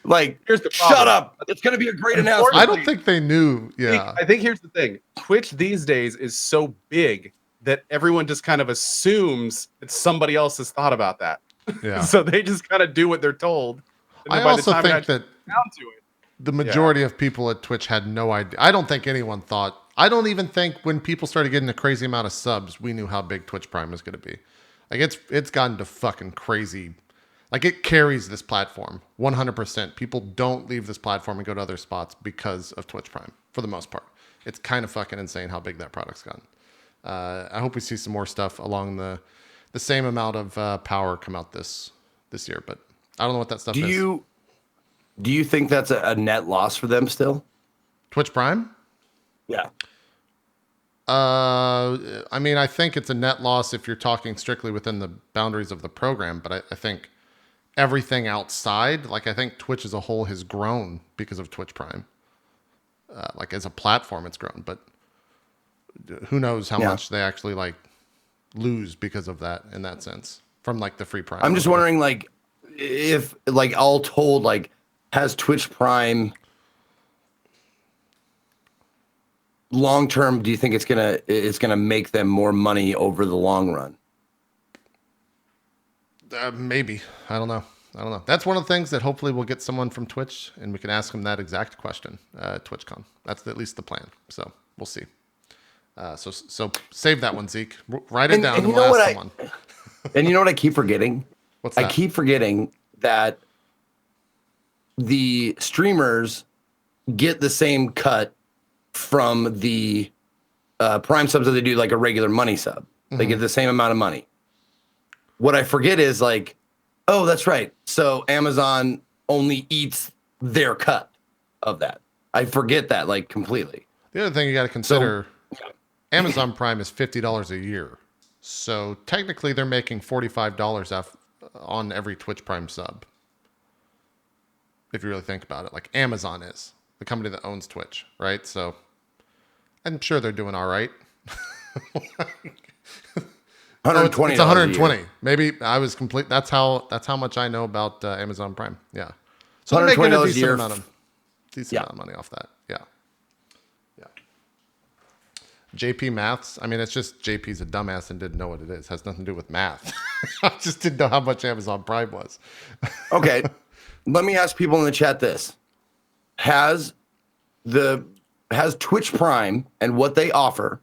Like, here's the problem. Shut up. It's going to be a great announcement. I don't think they knew. Yeah. I think here's the thing. Twitch these days is so big that everyone just kind of assumes that somebody else has thought about that. Yeah. So they just kind of do what they're told. And I by the also time it think actually that down to it, the majority of people at Twitch had no idea. I don't think anyone thought. I don't even think when people started getting a crazy amount of subs, we knew how big Twitch Prime was going to be. Like it's gotten to fucking crazy. Like it carries this platform 100%. People don't leave this platform and go to other spots because of Twitch Prime for the most part. It's kind of fucking insane how big that product's gotten. I hope we see some more stuff along the same amount of power come out this year, but I don't know what that stuff is. Do you think that's a net loss for them still? Twitch Prime? Yeah. I mean, I think it's a net loss if you're talking strictly within the boundaries of the program, but I think everything outside, like I think Twitch as a whole has grown because of Twitch Prime. Like as a platform, it's grown, but who knows how much they actually like lose because of that in that sense from like the free Prime. I'm just wondering, like, if like all told, like, has Twitch Prime long term? Do you think it's gonna make them more money over the long run? Maybe. I don't know. That's one of the things that hopefully we'll get someone from Twitch and we can ask them that exact question at TwitchCon. That's at least the plan. So we'll see. So save that one, Zeke. Write it down and we'll ask someone. And you know what I keep forgetting? What's that? I keep forgetting that the streamers get the same cut from the Prime subs that they do like a regular money sub. They get the same amount of money. What I forget is like, oh, that's right. So Amazon only eats their cut of that. I forget that like completely. The other thing you got to consider, Amazon Prime is $50 a year. So technically they're making $45 on every Twitch Prime sub. If you really think about it, like Amazon is the company that owns Twitch, right? So I'm sure they're doing all right. $120. It's 120. Maybe I was complete. That's how much I know about Amazon Prime. Yeah. So they're making a decent amount of money off that. Yeah. JP maths. I mean, it's just JP's a dumbass and didn't know what it is. It has nothing to do with math. I just didn't know how much Amazon Prime was. Okay. Let me ask people in the chat this. Has has Twitch Prime and what they offer,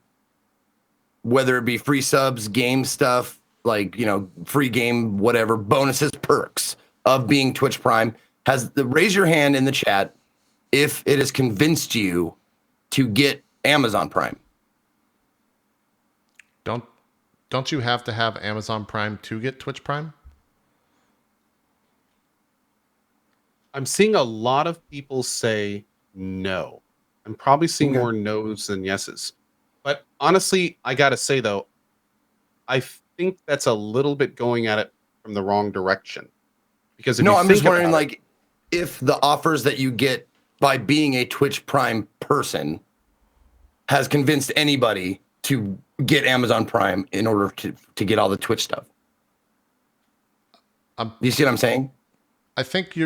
whether it be free subs, game stuff, like, you know, free game, whatever, bonuses, perks of being Twitch Prime, raise your hand in the chat if it has convinced you to get Amazon Prime. Don't you have to have Amazon Prime to get Twitch Prime? I'm seeing a lot of people say no. I'm probably seeing more no's than yeses. But honestly, I gotta say though, I think that's a little bit going at it from the wrong direction. Because if I'm just wondering, like, if the offers that you get by being a Twitch Prime person has convinced anybody to get Amazon Prime in order to get all the Twitch stuff. You see what I'm saying? I think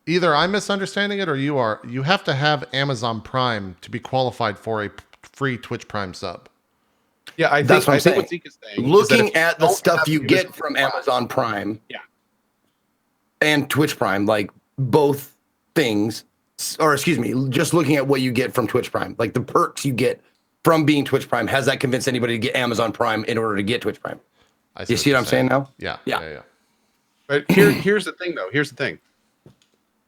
either I'm misunderstanding it or you are. You have to have Amazon Prime to be qualified for a free Twitch Prime sub. Yeah, I think what Zeke is saying. Looking at the stuff you get from Amazon Prime, and Twitch Prime, like both things, or excuse me, just looking at what you get from Twitch Prime, like the perks you get from being Twitch Prime, has that convinced anybody to get Amazon Prime in order to get Twitch Prime? You see what I'm saying now? Yeah. But here's the thing, though. Here's the thing.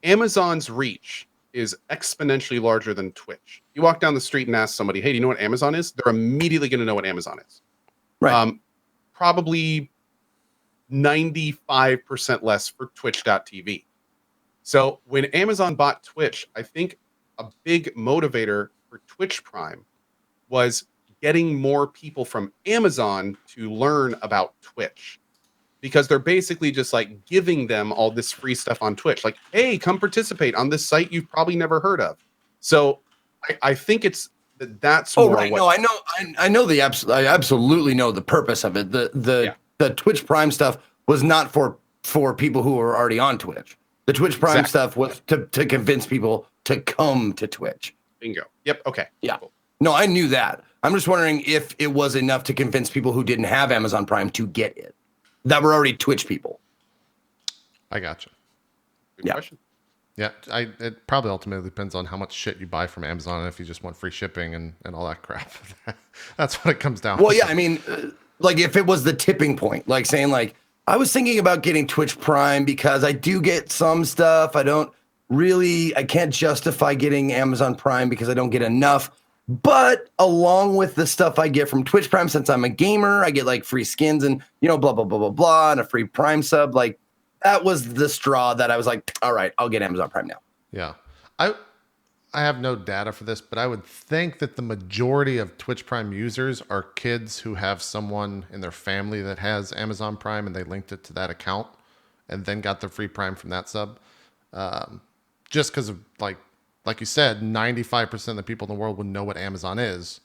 Amazon's reach is exponentially larger than Twitch. You walk down the street and ask somebody, hey, do you know what Amazon is? They're immediately going to know what Amazon is. Right. Probably 95% less for Twitch.tv. So when Amazon bought Twitch, I think a big motivator for Twitch Prime was getting more people from Amazon to learn about Twitch. Because they're basically just like giving them all this free stuff on Twitch. Like, hey, come participate on this site you've probably never heard of. So I think that's more right. No, I know I absolutely know the purpose of it. The Twitch Prime stuff was not for people who are already on Twitch. The Twitch Prime stuff was to convince people to come to Twitch. Bingo. Yep. Okay. Yeah. Cool. No, I knew that. I'm just wondering if it was enough to convince people who didn't have Amazon Prime to get it, that were already Twitch people. I gotcha. Good question. Yeah, it probably ultimately depends on how much shit you buy from Amazon and if you just want free shipping and all that crap. That's what it comes down to. Well, yeah, I mean, like if it was the tipping point, like saying like, I was thinking about getting Twitch Prime because I do get some stuff. I can't justify getting Amazon Prime because I don't get enough. But along with the stuff I get from Twitch Prime, since I'm a gamer, I get like free skins and, you know, blah, blah, blah, blah, blah, and a free Prime sub. Like that was the straw that I was like, all right, I'll get Amazon Prime now. Yeah. I have no data for this, but I would think that the majority of Twitch Prime users are kids who have someone in their family that has Amazon Prime and they linked it to that account and then got the free Prime from that sub. Just because of like you said, 95% of the people in the world would know what Amazon is,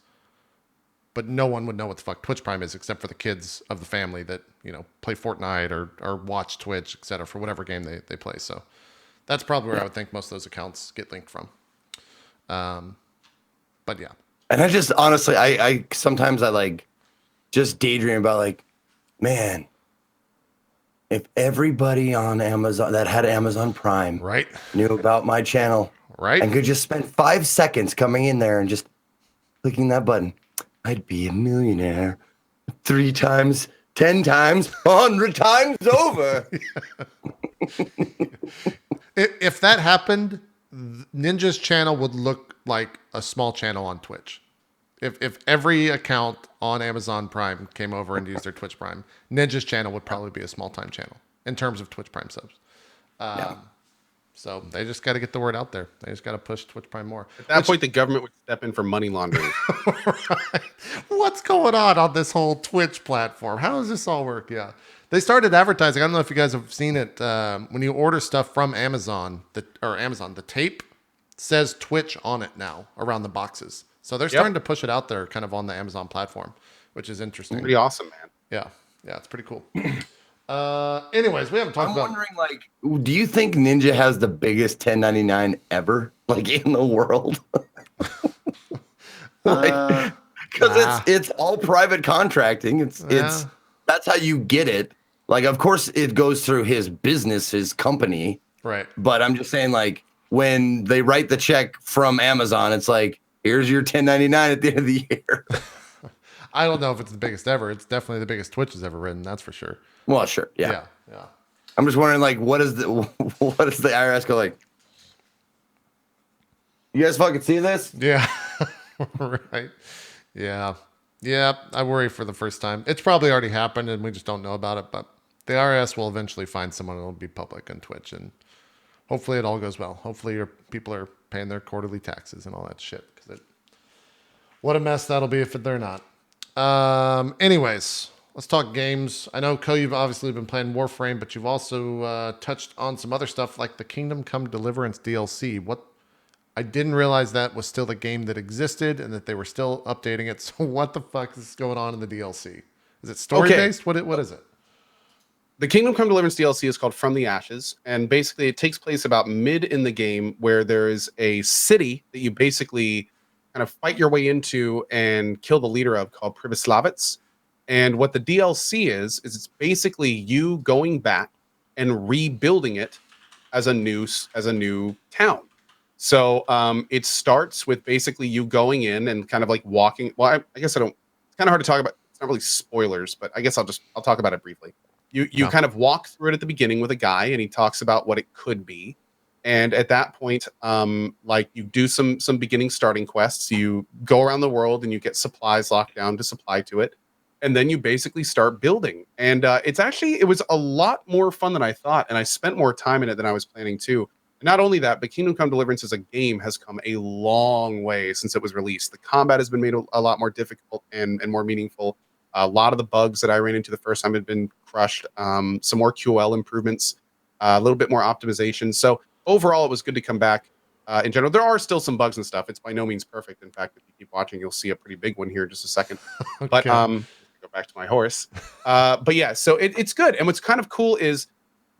but no one would know what the fuck Twitch Prime is except for the kids of the family that, you know, play Fortnite or watch Twitch, etc. for whatever game they play. So that's probably where I would think most of those accounts get linked from. But yeah. And I just honestly, I sometimes I like just daydream about like, man, if everybody on Amazon that had Amazon Prime knew about my channel, and could just spend 5 seconds coming in there and just clicking that button, I'd be a millionaire 3 times, 10 times, 100 times over. If that happened, Ninja's channel would look like a small channel on Twitch. If every account on Amazon Prime came over and used their Twitch Prime, Ninja's channel would probably be a small time channel in terms of Twitch Prime subs. So they just got to get the word out there. They just got to push Twitch Prime more. At that point, the government would step in for money laundering. Right. What's going on this whole Twitch platform? How does this all work? Yeah. They started advertising. I don't know if you guys have seen it. When you order stuff from Amazon, the tape says Twitch on it now around the boxes. So they're starting to push it out there kind of on the Amazon platform, which is interesting. Pretty awesome, man. Yeah, it's pretty cool. Anyways, we haven't talked about... I'm wondering, like, do you think Ninja has the biggest 1099 ever, like, in the world? Because it's all private contracting. It's that's how you get it. Like, of course, it goes through his business, his company. Right. But I'm just saying, like, when they write the check from Amazon. It's like, here's your $10.99 at the end of the year. I don't know if it's the biggest ever. It's definitely the biggest Twitch has ever written. That's for sure. Well, sure. Yeah. I'm just wondering, like, what is the IRS go like? You guys fucking see this? Yeah. Right. Yeah. Yeah. I worry for the first time. It's probably already happened and we just don't know about it, but the IRS will eventually find someone and it'll be public on Twitch, and hopefully it all goes well. Hopefully your people are paying their quarterly taxes and all that shit. What a mess that'll be if they're not. Anyways, let's talk games. I know, Co, you've obviously been playing Warframe, but you've also touched on some other stuff like the Kingdom Come Deliverance DLC. I didn't realize that was still a game that existed and that they were still updating it. So what the fuck is going on in the DLC? Is it story-based? What is it? The Kingdom Come Deliverance DLC is called From the Ashes, and basically it takes place about mid in the game where there is a city that you basically kind of fight your way into and kill the leader of, called Pribyslavitz. And what the DLC is it's basically you going back and rebuilding it as a new town. So it starts with basically you going in and kind of like walking. Well, I guess it's kind of hard to talk about. It's not really spoilers, but I guess I'll talk about it briefly. You kind of walk through it at the beginning with a guy, and he talks about what it could be. And at that point, like you do some beginning starting quests. You go around the world and you get supplies locked down to supply to it. And then you basically start building. And it was a lot more fun than I thought. And I spent more time in it than I was planning to. And not only that, but Kingdom Come Deliverance as a game has come a long way since it was released. The combat has been made a lot more difficult and more meaningful. A lot of the bugs that I ran into the first time had been crushed. Some more QL improvements, a little bit more optimization. So overall, it was good to come back. In general, there are still some bugs and stuff. It's by no means perfect. In fact, if you keep watching, you'll see a pretty big one here in just a second. Okay. But go back to my horse. But yeah, so it's good. And what's kind of cool is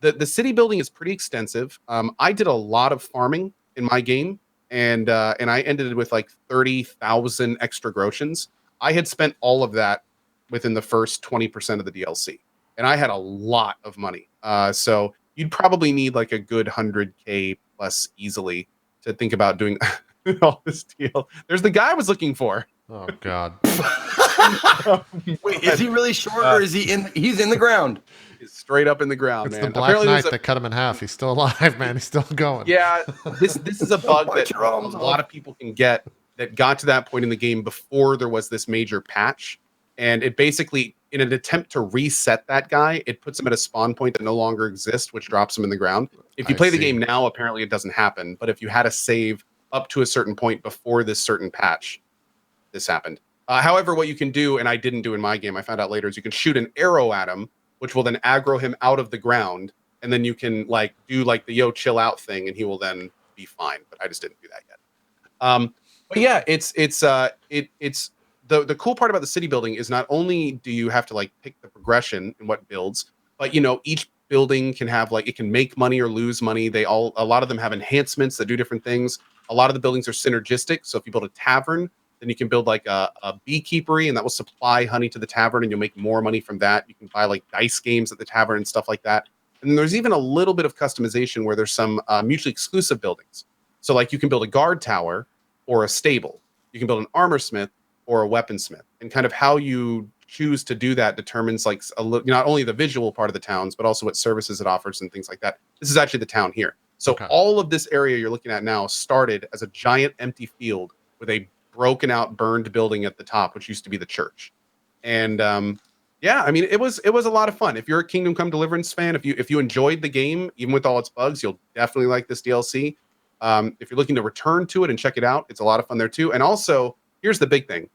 the city building is pretty extensive. I did a lot of farming in my game, and I ended with like 30,000 extra groshans. I had spent all of that within the first 20% of the DLC, and I had a lot of money. So you'd probably need like a good 100K plus easily to think about doing all this deal. There's the guy I was looking for. Oh God. Wait, is he really short or is he's in the ground? He's straight up in the ground, It's man. the Black Knight that cut him in half. He's still alive, man. He's still going. Yeah, this is a bug that a lot of people can get that got to that point in the game before there was this major patch. And it basically, in an attempt to reset that guy, it puts him at a spawn point that no longer exists, which drops him in the ground. If you play the game now, apparently it doesn't happen. But if you had a save up to a certain point before this certain patch, this happened. However, what you can do, and I didn't do in my game, I found out later, is you can shoot an arrow at him, which will then aggro him out of the ground. And then you can like do like the yo chill out thing, and he will then be fine. But I just didn't do that yet. But yeah, it's the cool part about the city building is not only do you have to like pick the progression and what builds, but each building can have like, it can make money or lose money. A lot of them have enhancements that do different things. A lot of the buildings are synergistic. So if you build a tavern, then you can build like a beekeepery, and that will supply honey to the tavern, and you'll make more money from that. You can buy like dice games at the tavern and stuff like that. And there's even a little bit of customization where there's some mutually exclusive buildings. So like you can build a guard tower or a stable. You can build an armor smith or a weaponsmith, and kind of how you choose to do that determines like not only the visual part of the towns, but also what services it offers and things like that. This is actually the town here. So all of this area you're looking at now started as a giant empty field with a broken out, burned building at the top, which used to be the church. And yeah, I mean, it was a lot of fun. If you're a Kingdom Come Deliverance fan, if you enjoyed the game, even with all its bugs, you'll definitely like this DLC. If you're looking to return to it and check it out, it's a lot of fun there too. And also, here's the big thing.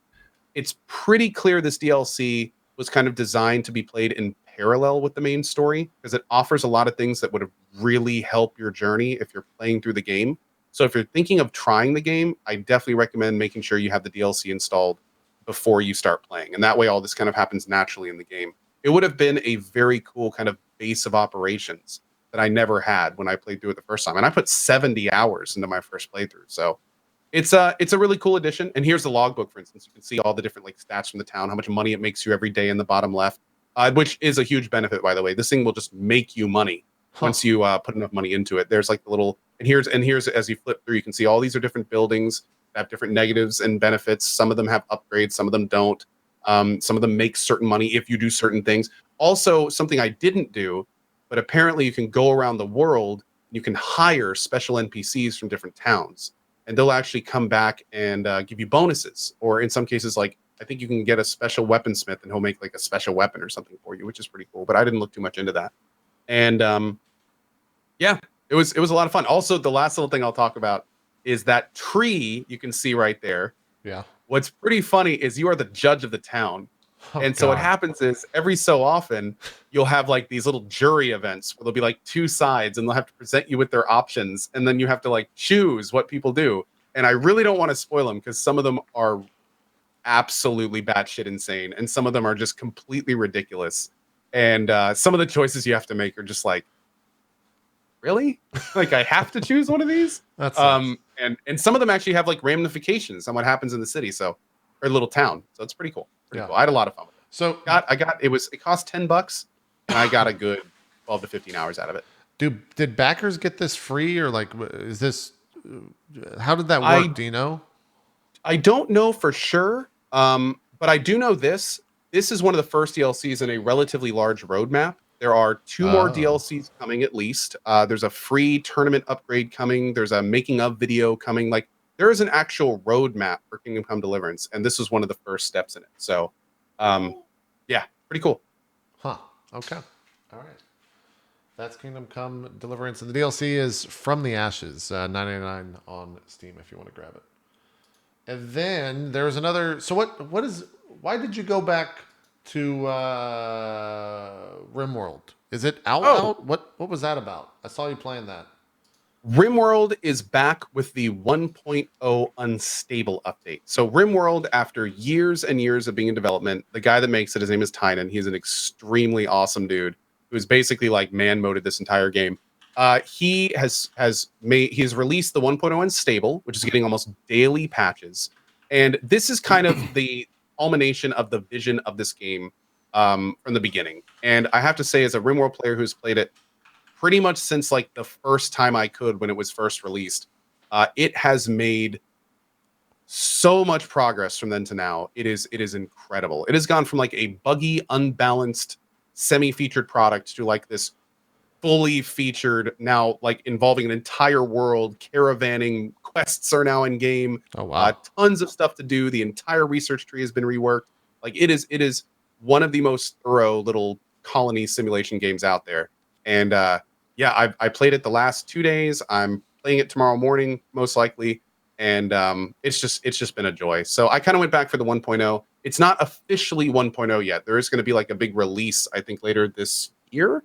It's pretty clear this DLC was kind of designed to be played in parallel with the main story, because it offers a lot of things that would really help your journey if you're playing through the game. So if you're thinking of trying the game, I definitely recommend making sure you have the DLC installed before you start playing. And that way all this kind of happens naturally in the game. It would have been a very cool kind of base of operations that I never had when I played through it the first time. And I put 70 hours into my first playthrough. So it's a really cool addition. And here's the logbook, for instance. You can see all the different like stats from the town, how much money it makes you every day in the bottom left, which is a huge benefit, by the way. This thing will just make you money once you put enough money into it. There's like the little And here's as you flip through, you can see all these are different buildings that have different negatives and benefits. Some of them have upgrades, some of them don't. Some of them make certain money if you do certain things. Also, something I didn't do, but apparently you can go around the world. You can hire special NPCs from different towns, and they'll actually come back and give you bonuses. Or in some cases, like I think you can get a special weaponsmith, and he'll make like a special weapon or something for you, which is pretty cool. But I didn't look too much into that. And yeah, it was a lot of fun. Also, the last little thing I'll talk about is that tree you can see right there. Yeah. What's pretty funny is you are the judge of the town. Oh, and so what God. happens is every so often you'll have like these little jury events where there'll be like two sides and they'll have to present you with their options. And then you have to like choose what people do. And I really don't want to spoil them because some of them are absolutely batshit insane. And some of them are just completely ridiculous. And some of the choices you have to make are just like, really? Like I have to choose one of these? That's and some of them actually have like ramifications on what happens in the city. So, or little town. So it's pretty cool. Pretty cool. I had a lot of fun with it. So it cost $10 and I got a good 12 to 15 hours out of it. did backers get this free or like, is this, how did that work? Do you know? I don't know for sure. But I do know this. This is one of the first DLCs in a relatively large roadmap. There are 2 more DLCs coming at least. There's a free tournament upgrade coming. There's a making of video coming. Like there is an actual roadmap for Kingdom Come Deliverance, and this is one of the first steps in it. So, yeah, pretty cool. Huh. Okay. All right. That's Kingdom Come Deliverance, and the DLC is From the Ashes, $9.99 on Steam if you want to grab it. And then there's another. So what is? Why did you go back to RimWorld? Is it out? What was that about? I saw you playing that. RimWorld is back with the 1.0 unstable update. So RimWorld, after years and years of being in development, the guy that makes it, his name is Tynan. He's an extremely awesome dude who's basically like man-moded this entire game. He has released the 1.0 unstable, which is getting almost daily patches. And this is kind of the culmination of the vision of this game from the beginning. And I have to say, as a RimWorld player who's played it pretty much since like the first time I could when it was first released, it has made so much progress from then to now. It is incredible. It has gone from like a buggy, unbalanced, semi-featured product to like this fully featured, now like involving an entire world, caravanning, quests are now in game. Oh wow. Tons of stuff to do. The entire research tree has been reworked. Like it is one of the most thorough little colony simulation games out there. And yeah, I played it the last 2 days. I'm playing it tomorrow morning, most likely. And it's just been a joy. So I kind of went back for the 1.0. It's not officially 1.0 yet. There is going to be like a big release, I think, later this year.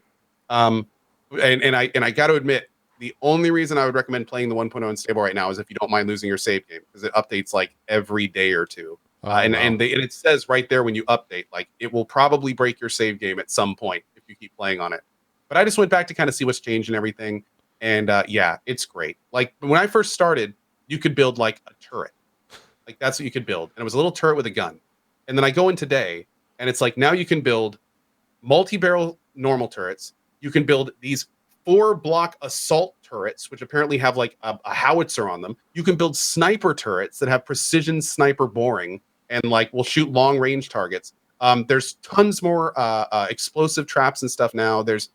And I got to admit, the only reason I would recommend playing the 1.0 unstable right now is if you don't mind losing your save game, because it updates like every day or two. And it says right there when you update, like it will probably break your save game at some point if you keep playing on it. But I just went back to kind of see what's changed and everything. And yeah, it's great. Like when I first started, you could build like a turret. Like that's what you could build. And it was a little turret with a gun. And then I go in today and it's like now you can build multi-barrel normal turrets. You can build these 4-block assault turrets, which apparently have like a howitzer on them. You can build sniper turrets that have precision sniper boring and like will shoot long range targets. There's tons more explosive traps and stuff now. There's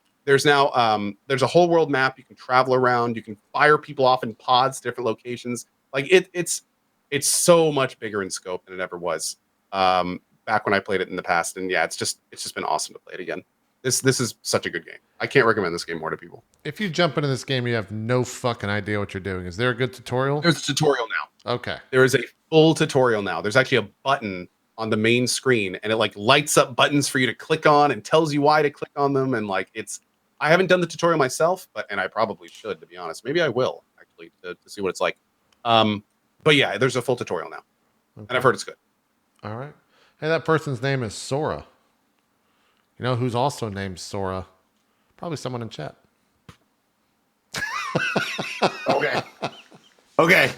now a whole world map you can travel around. You can fire people off in pods, different locations. Like it's so much bigger in scope than it ever was back when I played it in the past. And yeah, it's just been awesome to play it again. This is such a good game. I can't recommend this game more to people. If you jump into this game, you have no fucking idea what you're doing. Is there a good tutorial? There's a tutorial now. Okay. There is a full tutorial now. There's actually a button on the main screen, and it like lights up buttons for you to click on and tells you why to click on them. And like I haven't done the tutorial myself, and I probably should, to be honest. Maybe I will actually to see what it's like. But yeah, there's a full tutorial now, and I've heard it's good. All right. Hey, that person's name is Sora. You know who's also named Sora? Probably someone in chat. Okay.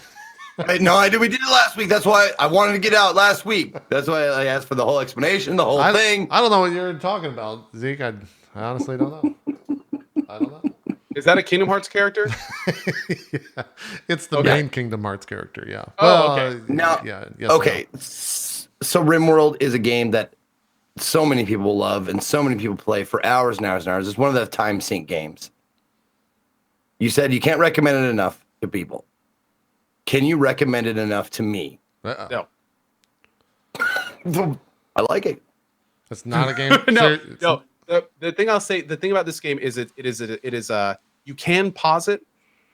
No, we did it last week. That's why I wanted to get out last week. That's why I asked for the whole explanation, the whole thing. I don't know what you're talking about, Zeke. I honestly don't know. I don't know. Is that a Kingdom Hearts character? Yeah, it's the Okay. main Kingdom Hearts character. Yeah. Oh, okay. Now, yeah. Yes and okay. So RimWorld is a game that so many people love and so many people play for hours and hours and hours. It's one of the time sink games. You said you can't recommend it enough to people. Can you recommend it enough to me? no. Uh-oh. No. I like it. It's not a game. No. The thing I'll say, the thing about this game is it is you can pause it,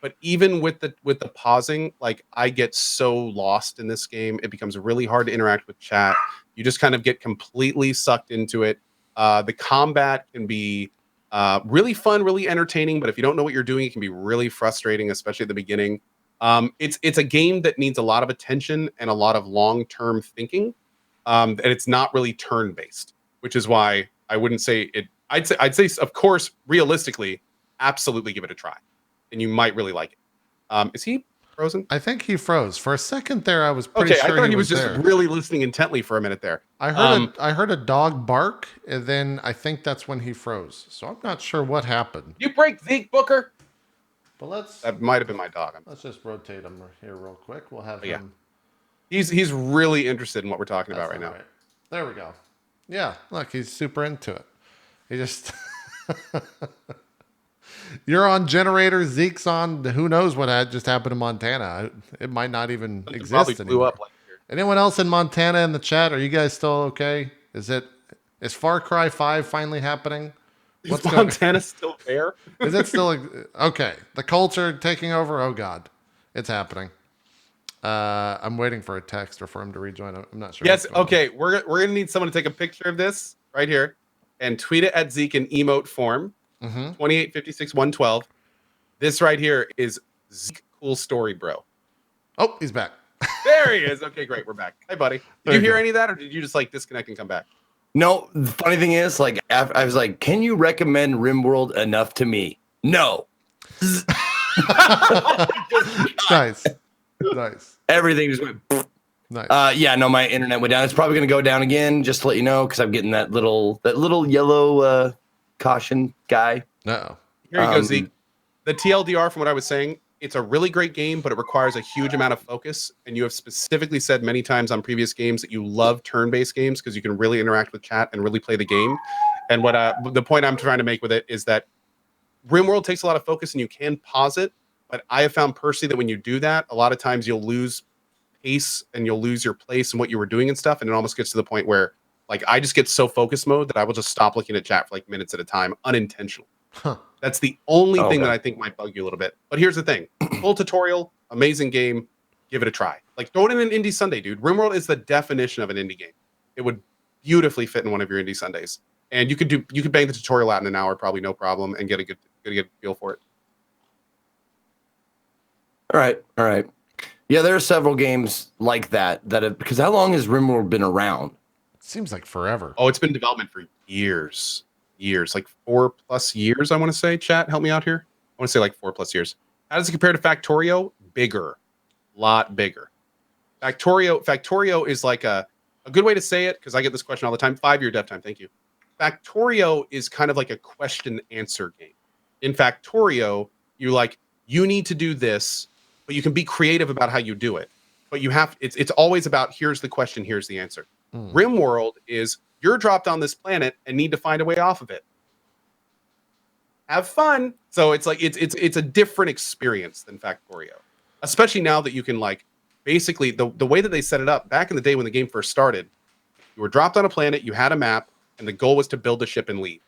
but even with the pausing, like I get so lost in this game, it becomes really hard to interact with chat. You just kind of get completely sucked into it. The combat can be really fun, really entertaining, but if you don't know what you're doing, it can be really frustrating, especially at the beginning. It's a game that needs a lot of attention and a lot of long-term thinking, and it's not really turn-based, which is why I wouldn't say it. I'd say, of course, realistically, absolutely give it a try, and you might really like it. Is he frozen? I think he froze for a second there. I was pretty Okay, sure I thought he was just there. really listening intently for a minute there. I heard a dog bark, and then I think that's when he froze. So I'm not sure what happened. You break Zeke Booker. But That might have been my dog. let's just rotate him here real quick. We'll have Yeah. him. He's really interested in what we're talking about right now. Right. There we go. Yeah, look, he's super into it. He just you're on generator, Zeke's on. Who knows what had just happened in Montana? It might not even It exist probably blew anymore. up like here. Anyone else in Montana in the chat? Are you guys still okay? Is Far Cry 5 finally happening? Is Montana still there? Is it still okay? The culture taking over. Oh God, it's happening. I'm waiting for a text or for him to rejoin. I'm not sure. Yes. Okay. We're gonna need someone to take a picture of this right here and tweet it at Zeke in emote form. 2856-112. This right here is Zeke. Cool story, bro. Oh, he's back. There he is. Okay, great. We're back. Hey, buddy. Did There you you hear go. any of that, or did you just like disconnect and come back? No, the funny thing is, like, I was like, can you recommend RimWorld enough to me? No. Nice. Nice. Everything just went. Nice. Yeah, no, my internet went down. It's probably going to go down again, just to let you know, because I'm getting that little yellow caution guy. Uh-oh. Here you go, Zeke. The TLDR, from what I was saying, it's a really great game, but it requires a huge amount of focus. And you have specifically said many times on previous games that you love turn-based games because you can really interact with chat and really play the game. And what the point I'm trying to make with it is that RimWorld takes a lot of focus and you can pause it. But I have found personally that when you do that, a lot of times you'll lose pace and you'll lose your place and what you were doing and stuff. And it almost gets to the point where, like, I just get so focus mode that I will just stop looking at chat for like minutes at a time, unintentionally. Huh. That's the only thing Okay. that I think might bug you a little bit. But here's the thing. Full tutorial, amazing game. Give it a try. Like, throw it in an indie Sunday, dude. RimWorld is the definition of an indie game. It would beautifully fit in one of your indie Sundays. And you could bang the tutorial out in an hour, probably no problem, and get a good feel for it. All right. Yeah, there are several games like that have, because how long has RimWorld been around? It seems like forever. Oh, it's been in development for years, like 4+ years. I want to say. Chat, help me out here. I want to say like 4+ years. How does it compare to Factorio? Bigger, lot bigger. Factorio is like a good way to say it, because I get this question all the time. 5-year dev time. Thank you. Factorio is kind of like a question answer game. In Factorio, you need to do this, but you can be creative about how you do it. But it's always about, here's the question, here's the answer. RimWorld is, you're dropped on this planet and need to find a way off of it. Have fun. So it's like it's a different experience than Factorio. Especially now that you can, like, basically the way that they set it up back in the day when the game first started, you were dropped on a planet, you had a map, and the goal was to build a ship and leave.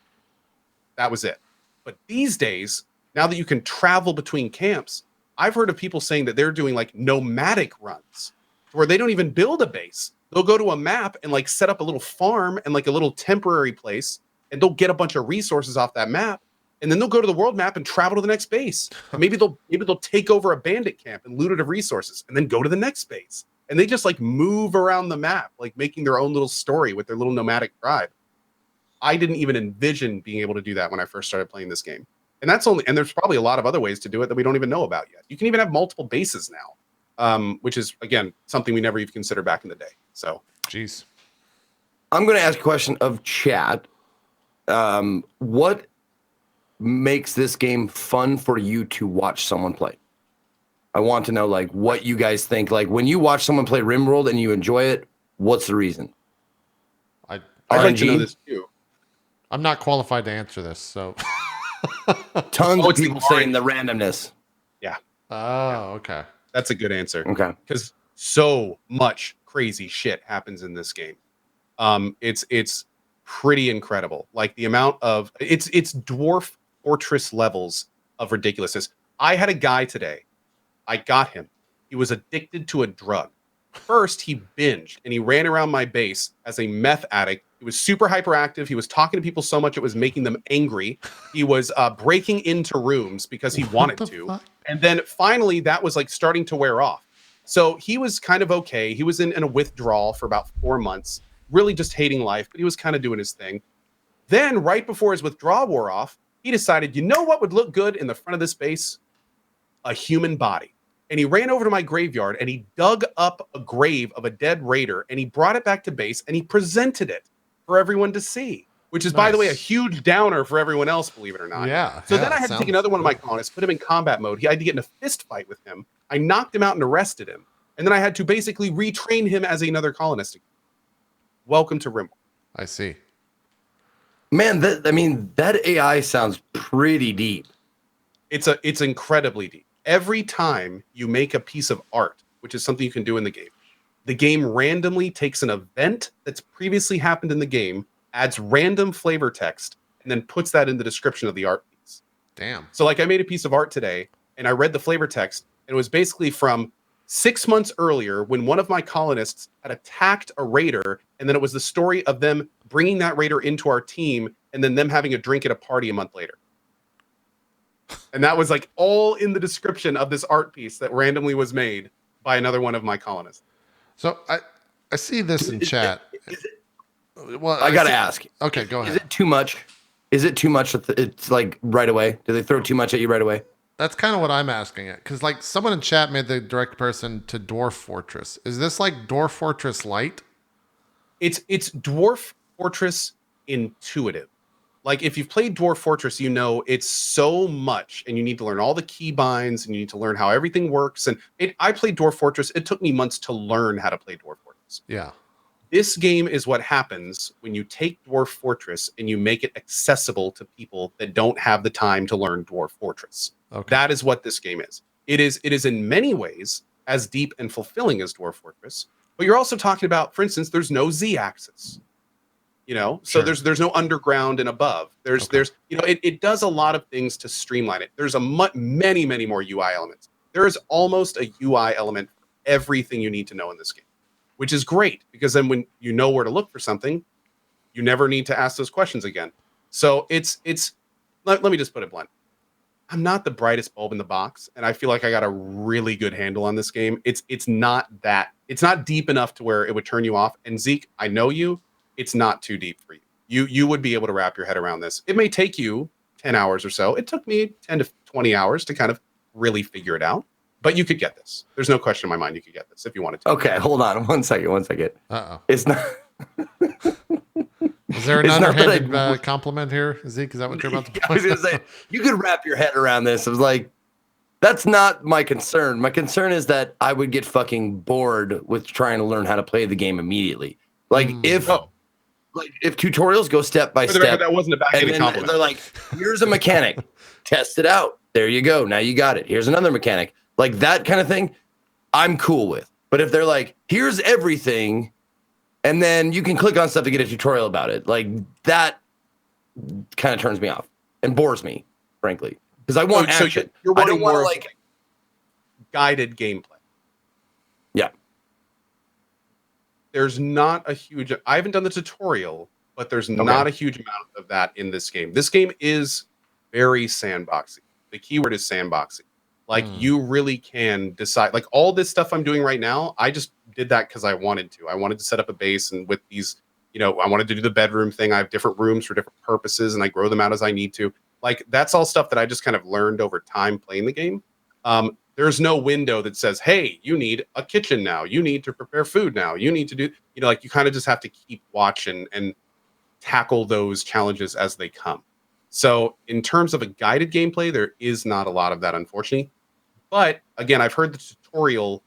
That was it. But these days, now that you can travel between camps, I've heard of people saying that they're doing like nomadic runs where they don't even build a base. They'll go to a map and like set up a little farm and like a little temporary place, and they'll get a bunch of resources off that map. And then they'll go to the world map and travel to the next base. And maybe they'll take over a bandit camp and loot it of resources and then go to the next base. And they just like move around the map, like making their own little story with their little nomadic tribe. I didn't even envision being able to do that when I first started playing this game. And there's probably a lot of other ways to do it that we don't even know about yet. You can even have multiple bases now, which is, again, something we never even considered back in the day. So, Jeez. I'm going to ask a question of chat. What makes this game fun for you to watch someone play? I want to know like what you guys think. Like when you watch someone play RimWorld and you enjoy it, what's the reason? I'd like to know RNG? this too. I'm not qualified to answer this, so. Tons of it's the people saying RNG. the randomness. Yeah, Oh, okay. that's a good answer. Okay. Because so much crazy shit happens in this game. It's pretty incredible. Like the amount of it's dwarf fortress levels of ridiculousness. I had a guy today. I got him. He was addicted to a drug. First, he binged and he ran around my base as a meth addict. He was super hyperactive. He was talking to people so much it was making them angry. He was breaking into rooms because he wanted to. Fuck? And then finally, that was like starting to wear off. So he was kind of okay. He was in a withdrawal for about 4 months, really just hating life, but he was kind of doing his thing. Then, right before his withdrawal wore off, he decided, you know what would look good in the front of this base? A human body. And he ran over to my graveyard and he dug up a grave of a dead raider and he brought it back to base and he presented it for everyone to see, which is, by the way, a Nice. huge downer for everyone else, believe it or not. Yeah. So yeah, then I had to take sounds another one of my good. colonists, put him in combat mode. I had to get in a fist fight with him. I knocked him out and arrested him. And then I had to basically retrain him as another colonist. Welcome to RimWorld. I see. Man, that AI sounds pretty deep. It's incredibly deep. Every time you make a piece of art, which is something you can do in the game randomly takes an event that's previously happened in the game, adds random flavor text, and then puts that in the description of the art piece. Damn. So like I made a piece of art today and I read the flavor text and it was basically from 6 months earlier when one of my colonists had attacked a raider, and then it was the story of them bringing that raider into our team and then them having a drink at a party a month later. And that was like all in the description of this art piece that randomly was made by another one of my colonists. So I see this in chat. Well, I gotta see- ask. Okay, go Is ahead. it too much? Is it too much? It's like right away. Do they throw too much at you right away? That's kind of what I'm asking it, because like someone in chat made the direct comparison to Dwarf Fortress. Is this like Dwarf Fortress Light? It's Dwarf Fortress intuitive. Like if you've played Dwarf Fortress, you know it's so much, and you need to learn all the key binds, and you need to learn how everything works. And I played Dwarf Fortress. It took me months to learn how to play Dwarf Fortress. Yeah. This game is what happens when you take Dwarf Fortress and you make it accessible to people that don't have the time to learn Dwarf Fortress. Okay. That is what this game is. It is in many ways as deep and fulfilling as Dwarf Fortress, but you're also talking about, for instance, there's no Z-axis. So Sure. there's no underground and above. There's it does a lot of things to streamline it. There's many more UI elements. There is almost a UI element for everything you need to know in this game, which is great because then when you know where to look for something, you never need to ask those questions again. So let me just put it blunt. I'm not the brightest bulb in the box, and I feel like I got a really good handle on this game. It's not deep enough to where it would turn you off. And Zeke, I know you. It's not too deep for you. You would be able to wrap your head around this. It may take you 10 hours or so. It took me 10 to 20 hours to kind of really figure it out. But you could get this. There's no question in my mind you could get this if you wanted to. Okay, hold on one second. Uh-oh. It's not. Is there an It's not that underhanded compliment here, Zeke? Is that what you're about to I was point gonna out? say you could wrap your head around this. I was like, that's not my concern. My concern is that I would get fucking bored with trying to learn how to play the game immediately. Like if tutorials go step by For the record, step, that wasn't a and backhanded then compliment. they're like, here's a mechanic, test it out. There you go. Now you got it. Here's another mechanic. Like that kind of thing, I'm cool with. But if they're like, here's everything, and then you can click on stuff to get a tutorial about it, like that kind of turns me off and bores me, frankly. Because I want So action. you're I wanting don't want more to of like. guided gameplay. Yeah. There's not a huge. I haven't done the tutorial, but there's not a huge amount of that in this game. This game is very sandboxy. The keyword is sandboxy. Like you really can decide. Like all this stuff I'm doing right now, I just did that because I wanted to. I wanted to set up a base, and with these, I wanted to do the bedroom thing. I have different rooms for different purposes, and I grow them out as I need to. Like that's all stuff that I just kind of learned over time playing the game. There's no window that says, hey, you need a kitchen now. You need to prepare food now. You need to do, like you kind of just have to keep watching and tackle those challenges as they come. So in terms of a guided gameplay, there is not a lot of that, unfortunately. But again, I've heard the tutorial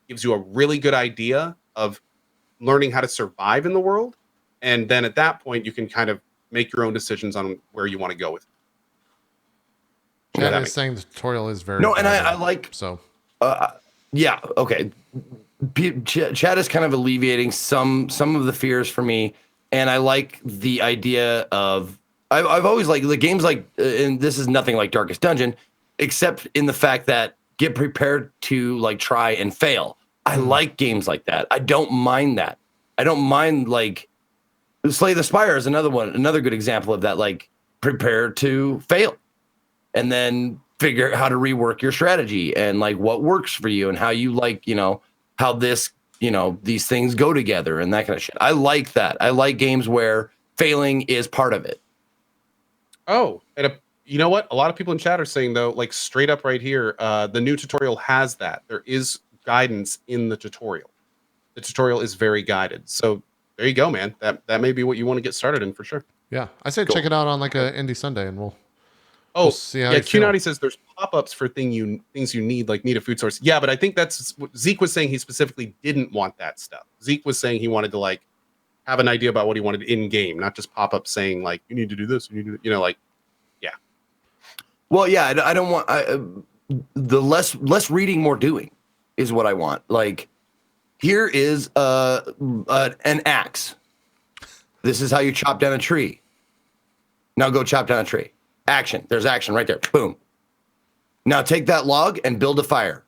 gives you a really good idea of learning how to survive in the world. And then at that point, you can kind of make your own decisions on where you want to go with it. Chad is saying the tutorial is very No, and I guided, like. so. Yeah. Okay. Chad is kind of alleviating some of the fears for me, and I like the idea of. I've always liked the games like, and this is nothing like Darkest Dungeon, except in the fact that get prepared to like try and fail. I like games like that. I don't mind that. I don't mind like Slay the Spire is another good example of that. Like prepare to fail, and then figure out how to rework your strategy and like what works for you and how you like, how this, these things go together and that kind of shit. I like that. I like games where failing is part of it. Oh, and you know what? A lot of people in chat are saying though, like straight up right here, the new tutorial has that. There is guidance in the tutorial. The tutorial is very guided. So there you go, man. That may be what you want to get started in for sure. Yeah, I say check it out on like a indie Sunday, and we'll see how yeah, you feel. Q90 says there's pop-ups for things you need, like need a food source. Yeah, but I think that's what Zeke was saying. He specifically didn't want that stuff. Zeke was saying he wanted to like have an idea about what he wanted in game, not just pop-ups saying like you need to do this, you need to, like, yeah. Well, yeah, I don't want the less reading, more doing is what I want. Like, here is an axe. This is how you chop down a tree. Now go chop down a tree. Action. There's action right there. Boom. Now take that log and build a fire.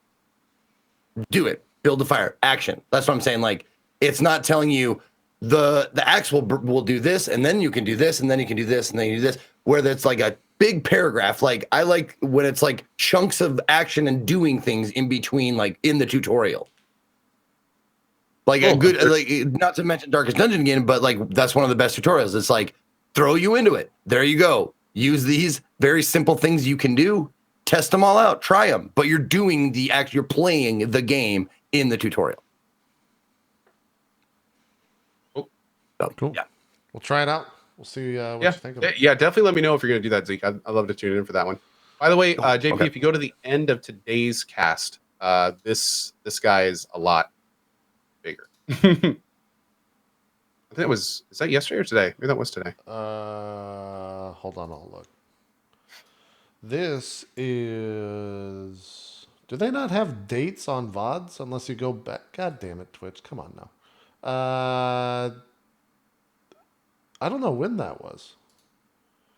Do it. Build a fire. Action. That's what I'm saying. Like, it's not telling you the axe will do this, and then you can do this, and then you can do this, and then you do this. Where it's like a big paragraph. Like, I like when it's like chunks of action and doing things in between, like in the tutorial. Like a good, like, not to mention Darkest Dungeon again, but like that's one of the best tutorials. It's like throw you into it. There you go. Use these very simple things you can do. Test them all out. Try them. But you're doing you're playing the game in the tutorial. Oh, cool. Yeah, we'll try it out. We'll see what you think of it. Yeah, definitely let me know if you're going to do that, Zeke. I'd love to tune in for that one. By the way, JP, if you go to the end of today's cast, this guy is a lot bigger. I think it was. Is that yesterday or today? Maybe that was today. Hold on, I'll look. This is. Do they not have dates on VODs unless you go back? God damn it, Twitch! Come on now. I don't know when that was.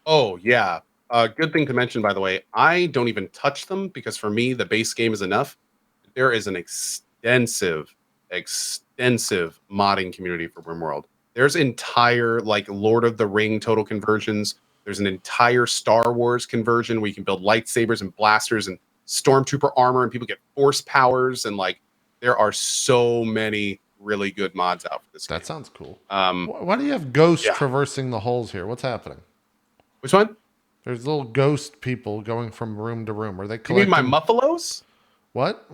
Oh yeah. Good thing to mention, by the way. I don't even touch them because for me the base game is enough. There is an extensive modding community for RimWorld. There's entire like Lord of the Ring total conversions. There's an entire Star Wars conversion where you can build lightsabers and blasters and stormtrooper armor, and people get force powers, and like there are so many really good mods out for this game. That sounds cool. Why do you have ghosts Yeah. traversing the holes here? What's happening? Which one? There's little ghost people going from room to room. Are they You collecting? mean my muffalos? What?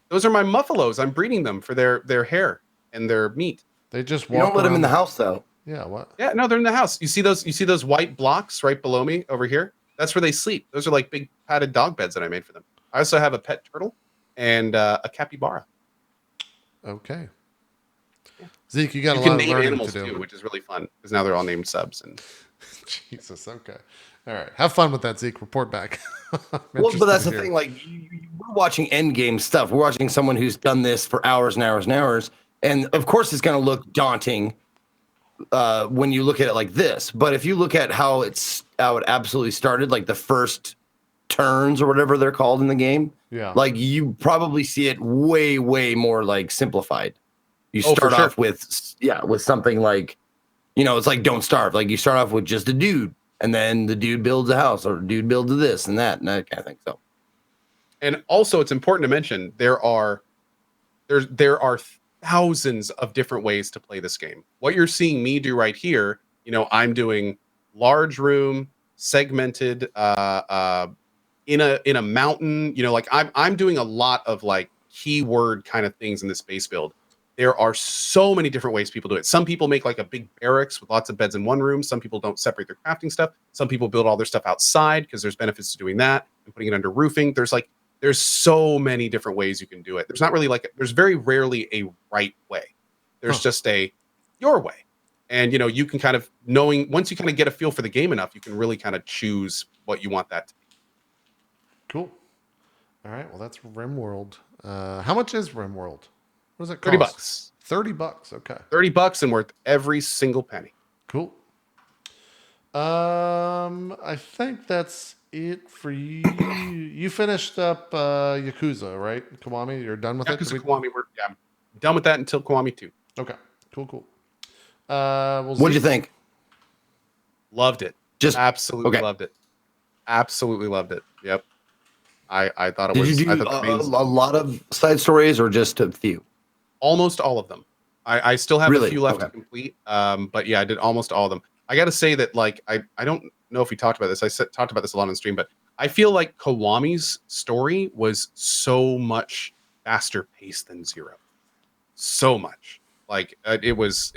Those are my muffalos. I'm breeding them for their hair and their meat. They just you walk don't let them in the house though. Yeah, what? Yeah, no, they're in the house. You see those white blocks right below me over here? That's where they sleep. Those are like big padded dog beds that I made for them. I also have a pet turtle and a capybara. Okay. Zeke, you got You a can lot of name learning animals to do. too, which is really fun because now they're all named subs. And Jesus, okay. All right. Have fun with that, Zeke. Report back. Well, but that's the thing. Like, we're watching endgame stuff. We're watching someone who's done this for hours and hours and hours. And of course, it's going to look daunting when you look at it like this. But if you look at how it absolutely started, like the first turns or whatever they're called in the game, yeah, like you probably see it way, way more like simplified. You start off with something like, it's like Don't Starve. Like you start off with just a dude, and then the dude builds a house, or the dude builds this and that kind of thing. So, and also it's important to mention there are thousands of different ways to play this game. What you're seeing me do right here, I'm doing large room, segmented, in a mountain. Like I'm doing a lot of like keyword kind of things in this base build. there are so many different ways people do it. Some people make like a big barracks with lots of beds in one room. Some people don't separate their crafting stuff. Some people build all their stuff outside because there's benefits to doing that and putting it under roofing. There's so many different ways you can do it. There's very rarely a right way. There's just your way. And, you can kind of once you kind of get a feel for the game enough, you can really kind of choose what you want that to be. Cool. All right. Well, that's RimWorld. How much is RimWorld? What does it cost? $30. Okay. $30 and worth every single penny. Cool. I think that's it for you. You finished up Yakuza, right? Kiwami, you're done with Yakuza it? Kiwami, I'm done with that until Kiwami 2. Okay. Cool. What'd you think? Loved it. Just absolutely loved it. Absolutely loved it. Yep. I thought it was. Did you do a lot of side stories or just a few? Almost all of them. I still have a few left Okay. to complete. But yeah, I did almost all of them. I got to say that I don't know if we talked about this. Talked about this a lot on stream, but I feel like Kiwami's story was so much faster paced than Zero. So much. It was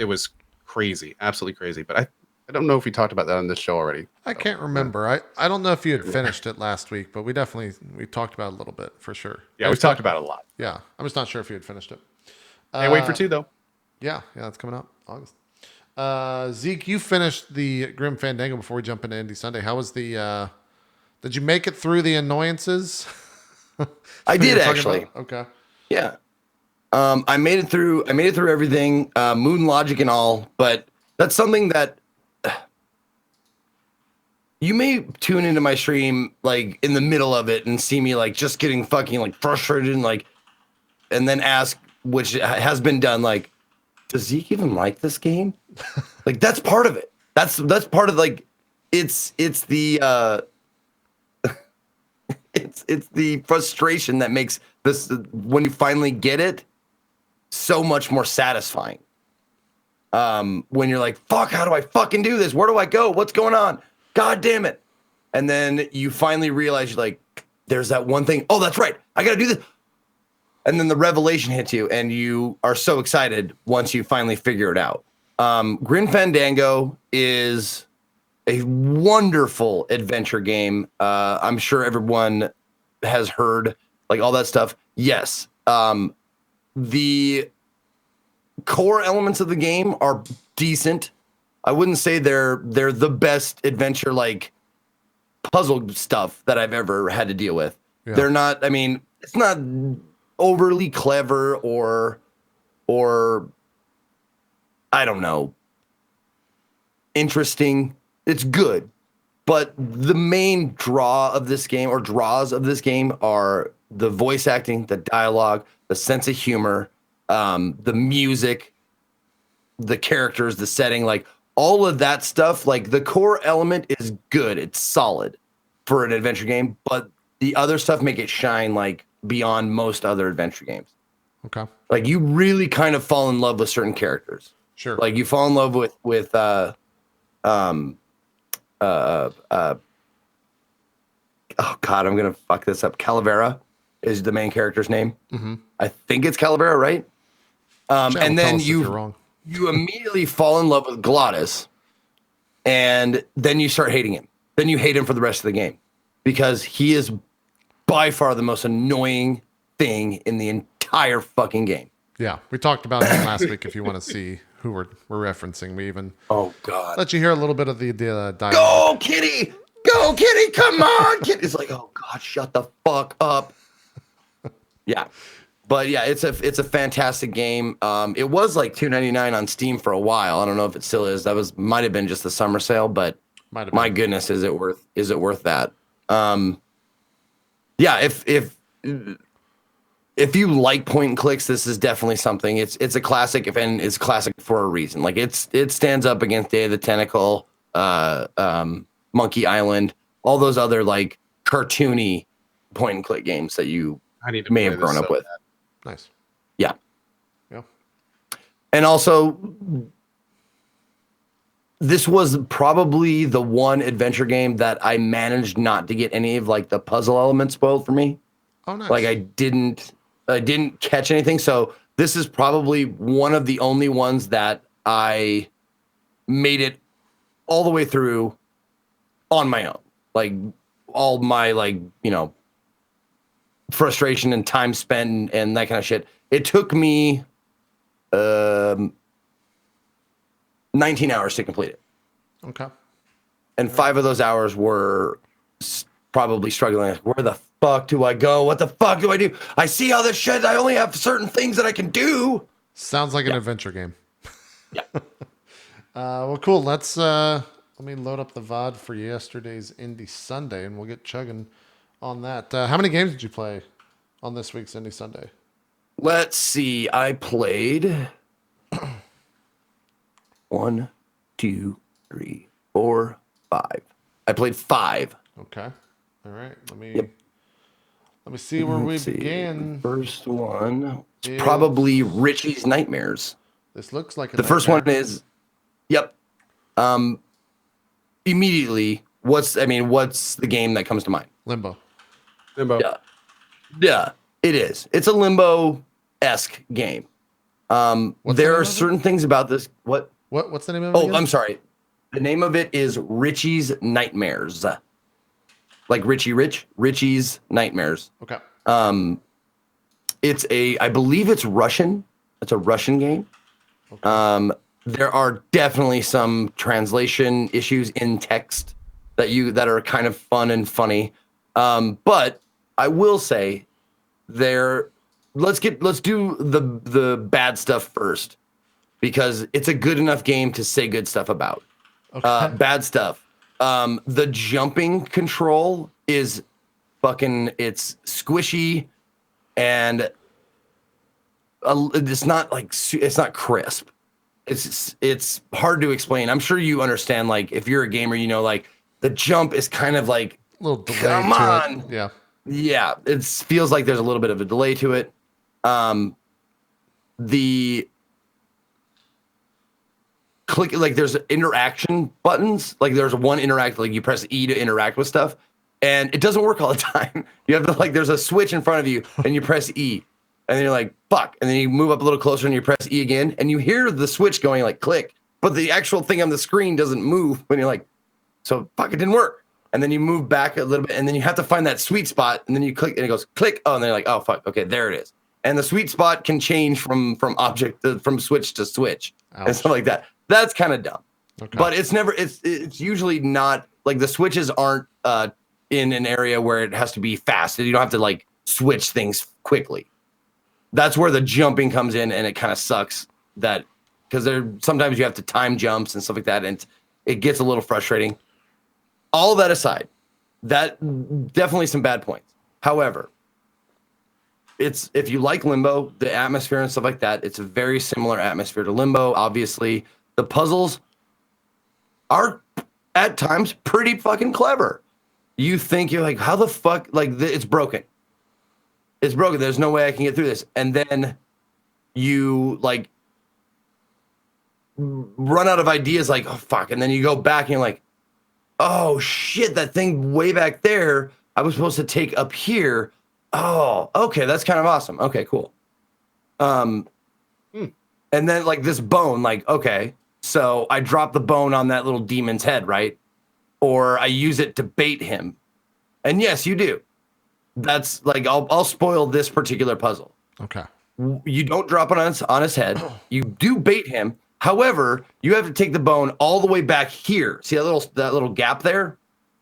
crazy, absolutely crazy. But I don't know if we talked about that on this show already. I can't remember. I don't know if you had finished it last week, but we talked about it a little bit for sure. Yeah, we've talked about it a lot. Yeah, I'm just not sure if you had finished it. Can't wait for 2 though. Yeah, that's coming up August. Zeke, you finished the Grim Fandango before we jump into Indie Sunday. How was the? Did you make it through the annoyances? I did actually. Okay. Yeah. I made it through everything, moon logic and all, but that's something that you may tune into my stream like in the middle of it and see me like just getting fucking like frustrated and then ask, which has been done, like, does Zeke even like this game? Like that's part of it. That's part of like it's the it's the frustration that makes this, when you finally get it, so much more satisfying. When you're like, fuck, how do I fucking do this? Where do I go? What's going on? God damn it. And then you finally realize you're like, there's that one thing. Oh, that's right. I got to do this. And then the revelation hits you and you are so excited once you finally figure it out. Grim Fandango is a wonderful adventure game. I'm sure everyone has heard like all that stuff. Yes. The core elements of the game are decent. I wouldn't say they're the best adventure like puzzle stuff that I've ever had to deal with. Yeah. They're not, I mean, it's not overly clever or I don't know, interesting. It's good. But the main draws of this game are the voice acting, the dialogue, the sense of humor, the music, the characters, the setting, like all of that stuff. Like the core element is good. It's solid for an adventure game, but the other stuff make it shine like beyond most other adventure games. Okay. Like you really kind of fall in love with certain characters. Sure. Like you fall in love with oh God, I'm gonna fuck this up. Calavera is the main character's name. Mm-hmm. I think it's Calavera, right? And then you immediately fall in love with Glottis, and then you start hating him. Then you hate him for the rest of the game because he is by far the most annoying thing in the entire fucking game. Yeah, we talked about him last week. If you want to see who we're referencing, we even let you hear a little bit of the dialogue. Go, Kitty! Go, Kitty! Come on, Kitty! It's like, oh God, shut the fuck up. Yeah, but yeah, it's a fantastic game. It was like $2.99 on Steam for a while. I don't know if it still is. Might have been just the summer sale, but my goodness, is it worth that? Yeah, if you like point and clicks, this is definitely something. It's a classic, and it's classic for a reason. Like it stands up against Day of the Tentacle, Monkey Island, all those other like cartoony point and click games that you may have grown up with. Nice. Yeah. Yeah. And also, this was probably the one adventure game that I managed not to get any of like the puzzle elements spoiled for me. Oh, nice. Like I didn't catch anything. So this is probably one of the only ones that I made it all the way through on my own. Like all my frustration and time spent and that kind of shit. It took me 19 hours to complete it. Okay. And 5 of those hours were probably struggling. Like, where the fuck do I go? What the fuck do I do? I see all this shit. I only have certain things that I can do. Sounds like an adventure game. Yeah. Well, cool. Let me load up the VOD for yesterday's Indie Sunday, and we'll get chugging on that. How many games did you play on this week's Indie Sunday? Let's see. I played 1, 2, 3, 4, 5. I played 5. Okay. All right. Let me see where we began. First one, probably Richie's Nightmares. This looks like the first one is, yep. Immediately, what's the game that comes to mind? Limbo. Yeah, it is. It's a Limbo-esque game. There are certain things about this. What's the name of it? Oh, I'm sorry. The name of it is Richie's Nightmares. Like Richie's Nightmares. Okay. I believe it's Russian. It's a Russian game. Okay. There are definitely some translation issues in text that are kind of fun and funny. But I will say let's do the bad stuff first, because it's a good enough game to say good stuff about. Okay. Bad stuff. The jumping control is it's squishy, and it's not crisp. It's hard to explain. I'm sure you understand. Like, if you're a gamer, like the jump is kind of like a little delay. Come on. Yeah. It feels like there's a little bit of a delay to it. The click, like there's interaction buttons. Like there's one interact, like you press E to interact with stuff, and it doesn't work all the time. You have to there's a switch in front of you, and you press E. And then you're like, fuck. And then you move up a little closer and you press E again. And you hear the switch going like click. But the actual thing on the screen doesn't move. When you're like, so fuck, it didn't work. And then you move back a little bit. And then you have to find that sweet spot. And then you click and it goes click. Oh, and then you're like, oh, fuck. Okay, there it is. And the sweet spot can change from switch to switch. Ouch. And stuff like that. That's kind of dumb. Okay. But it's usually not, like, the switches aren't in an area where it has to be fast. You don't have to switch things quickly. That's where the jumping comes in, and it kind of sucks because sometimes you have to time jumps and stuff like that, and it gets a little frustrating. All that aside, that definitely some bad points. However, if you like Limbo, the atmosphere and stuff like that, it's a very similar atmosphere to Limbo. Obviously, the puzzles are at times pretty fucking clever. You think, you're like, how the fuck, it's broken. It's broken. There's no way I can get through this. And then you run out of ideas, like, oh fuck. And then you go back and you're like, oh shit, that thing way back there, I was supposed to take up here. Oh, okay, that's kind of awesome. Okay, cool. And then this bone, okay, so I drop the bone on that little demon's head, right? Or I use it to bait him. And yes, you do. That's I'll spoil this particular puzzle. Okay. You don't drop it on his head. You do bait him. However, you have to take the bone all the way back here. See that little gap there?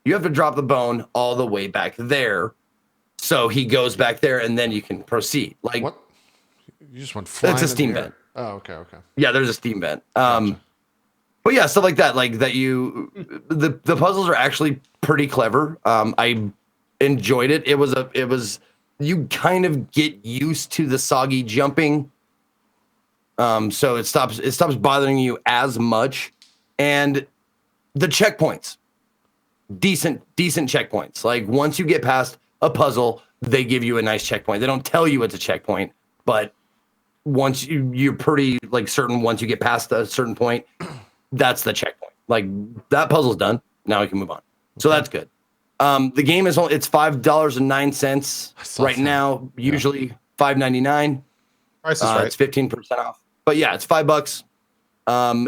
You have to drop the bone all the way back there, so he goes back there, and then you can proceed. What? You just went flying. It's a steam vent. Oh, okay. Yeah, there's a steam vent. Gotcha. But yeah, stuff like that. The puzzles are actually pretty clever. I enjoyed it. It was you kind of get used to the soggy jumping, so it stops bothering you as much. And the checkpoints, decent checkpoints. Once you get past a puzzle, they give you a nice checkpoint. They don't tell you it's a checkpoint, but once you're pretty certain, once you get past a certain point, that's the checkpoint. That puzzle's done. Now we can move on. So that's good. The game it's $5.09 right now, usually $5.99. Price is right. It's 15% off. But yeah, it's $5.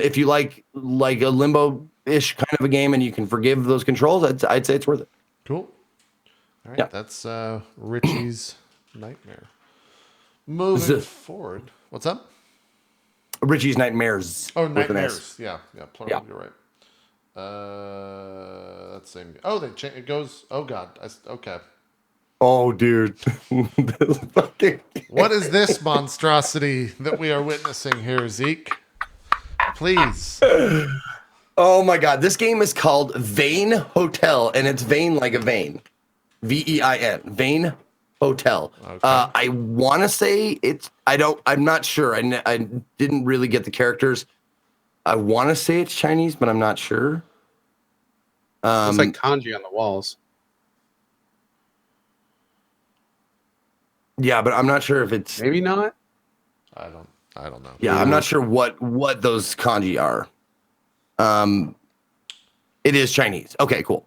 If you like a limbo-ish kind of a game and you can forgive those controls, I'd say it's worth it. Cool. All right, Yeah. that's Richie's Nightmare. Moving forward, what's up? Richie's Nightmares. Oh, with an Nightmares. S. Yeah, plural. Yeah. You're right. That's same. Oh, it goes. Oh God. Okay. Oh, dude. What is this monstrosity that we are witnessing here, Zeke? Please. Oh my God. This game is called Vein Hotel, and it's vein like a vein. Vein. Vein Hotel. Okay. I want to say I'm not sure. I didn't really get the characters. I want to say it's Chinese, but I'm not sure. Looks like kanji on the walls. Yeah, but I'm not sure if it's. Maybe not. I don't know. Yeah, I'm not sure what those kanji are. It is Chinese. Okay, cool.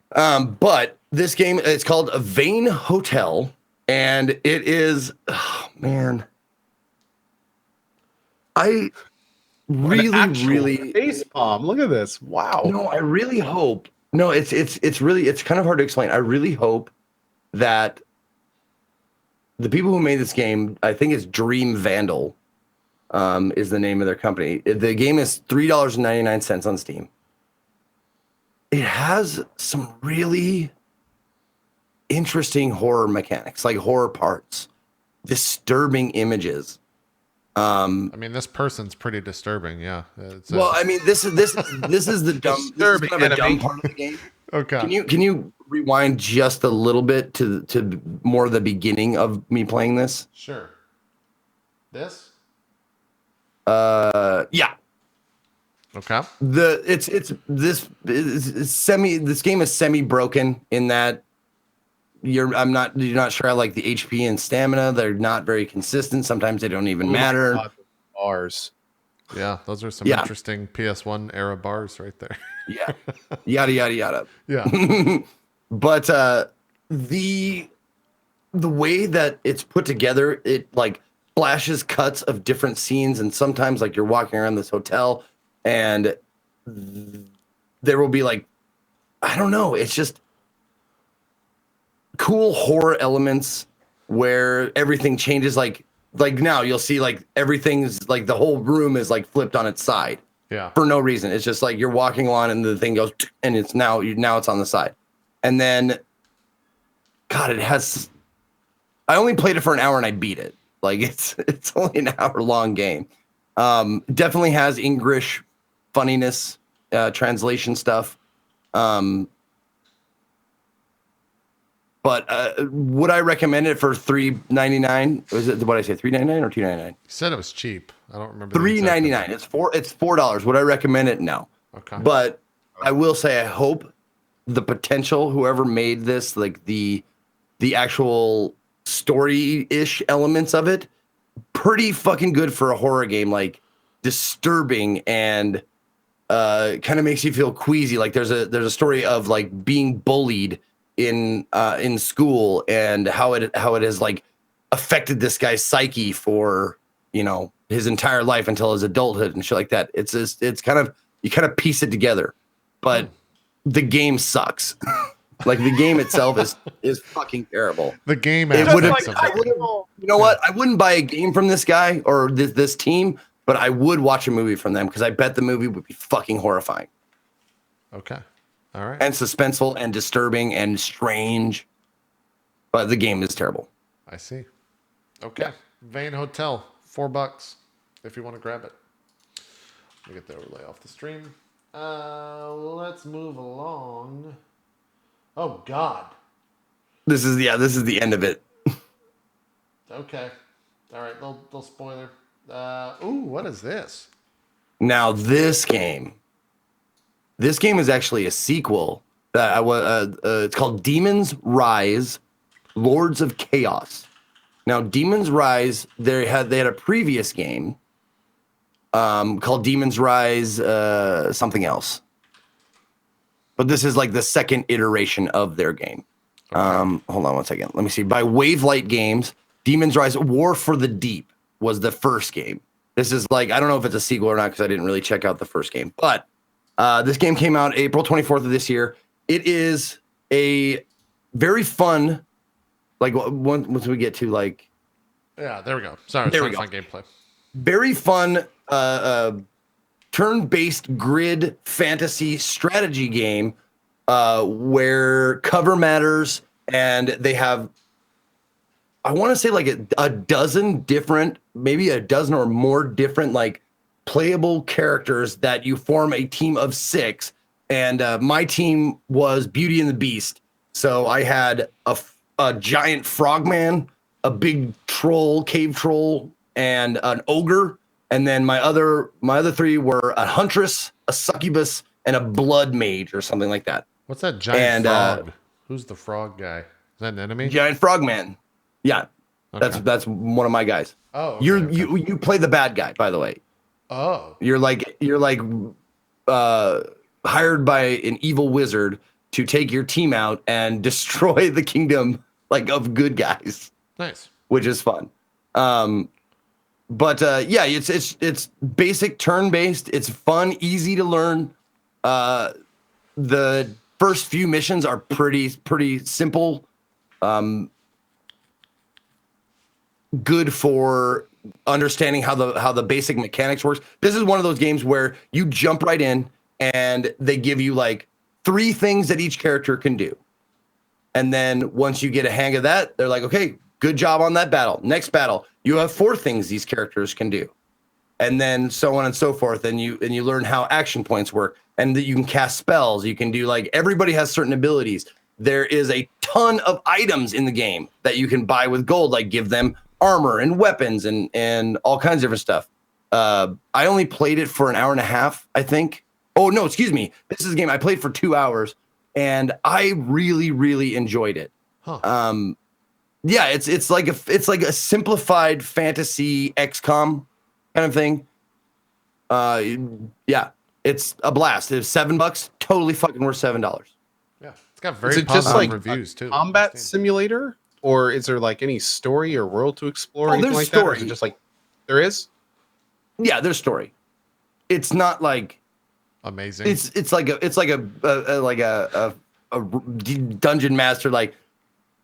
But this game, it's called a Vein Hotel, and it is, oh, man. I really face palm. Look at this. Wow. No, I really hope. No, it's kind of hard to explain. I really hope that the people who made this game, I think it's Dream Vandal, is the name of their company. The game is $3.99 on Steam. It has some really interesting horror mechanics, like horror parts, disturbing images. I mean, this person's pretty disturbing. Yeah. Well, I mean, this is the dumb, this is kind of a dumb part of the game. Okay. Can you rewind just a little bit to more the beginning of me playing this? Sure. This? Yeah. Okay. This game is semi broken in that you're not sure how like the HP and stamina, they're not very consistent. Sometimes they don't even matter. God, bars. Yeah, those are some interesting PS1 era bars right there. Yeah. Yada yada yada. Yeah. But the way that it's put together, it like flashes cuts of different scenes, and sometimes like you're walking around this hotel and there will be like, I don't know, it's just cool horror elements where everything changes. Like now you'll see like everything's like the whole room is like flipped on its side. Yeah. For no reason. It's just like you're walking along and the thing goes and it's now it's on the side. And then God, I only played it for an hour and I beat it. Like it's only an hour long game. Definitely has English funniness, translation stuff. But would I recommend it for $3.99? Was it, what did I say, $3.99 or $2.99? You said it was cheap. I don't remember. $3.99. It's $4. Would I recommend it? No. Okay. But I will say I hope the potential, whoever made this, like the actual story-ish elements of it, pretty fucking good for a horror game, like disturbing and kind of makes you feel queasy. Like there's a story of like being bullied in school and how it has like affected this guy's psyche for, you know, his entire life until his adulthood and shit like that. It's kind of, you kind of piece it together, but the game sucks. Like the game itself is fucking terrible. The game. You know Hmm. what? I wouldn't buy a game from this guy or this team, but I would watch a movie from them because I bet the movie would be fucking horrifying. Okay. All right. And suspenseful and disturbing and strange. But the game is terrible. I see. Okay. Vein Hotel, $4 if you want to grab it. Let me get the overlay off the stream. Let's move along. Oh God. This is the end of it. Okay. All right. Little spoiler. Ooh, what is this? Now this game is actually a sequel. It's called Demons Rise, Lords of Chaos. Now Demons Rise, they had a previous game called Demons Rise something else. But this is like the second iteration of their game. Okay. Hold on one second. Let me see. By Wavelight Games. Demon's Rise War for the Deep was the first game. This is like, I don't know if it's a sequel or not because I didn't really check out the first game. But this game came out April 24th of this year. It is a very fun, like once we get to like... Yeah, there we go. Sorry, there trying we to go. find gameplay. Very fun turn-based grid fantasy strategy game where cover matters, and they have, I want to say like a dozen different, maybe a dozen or more different like playable characters that you form a team of 6. And my team was Beauty and the Beast. So I had a giant frogman, a big troll, cave troll, and an ogre. And then my other 3 were a huntress, a succubus, and a blood mage or something like that. What's that giant frog? Who's the frog guy? Is that an enemy? Giant frogman. Yeah, Okay. that's one of my guys. Oh, okay, you play the bad guy, by the way. Oh, You're hired by an evil wizard to take your team out and destroy the kingdom like of good guys, nice. which is fun. But yeah, it's basic turn-based. It's fun, easy to learn. The first few missions are pretty simple. Good for understanding how the basic mechanics works. This is one of those games where you jump right in and they give you like 3 things that each character can do. And then once you get a hang of that, they're like, okay, good job on that battle. Next battle, you have 4 things these characters can do. And then so on and so forth. And you learn how action points work, and that you can cast spells. You can do like, everybody has certain abilities. There is a ton of items in the game that you can buy with gold, like give them armor and weapons and all kinds of different stuff. I only played it for an hour and a half, I think. Oh no, excuse me. This is a game I played for 2 hours, and I really, really enjoyed it. Huh. Yeah, it's like a simplified fantasy XCOM kind of thing. Yeah, it's a blast. It's $7, totally fucking worth $7. Yeah, it's got very Is it positive just like reviews too. combat simulator, or is there like any story or world to explore? Oh, Anything there's like that? Or is story. it just like there is? Yeah, there's story. It's not like Amazing. it's like a dungeon master like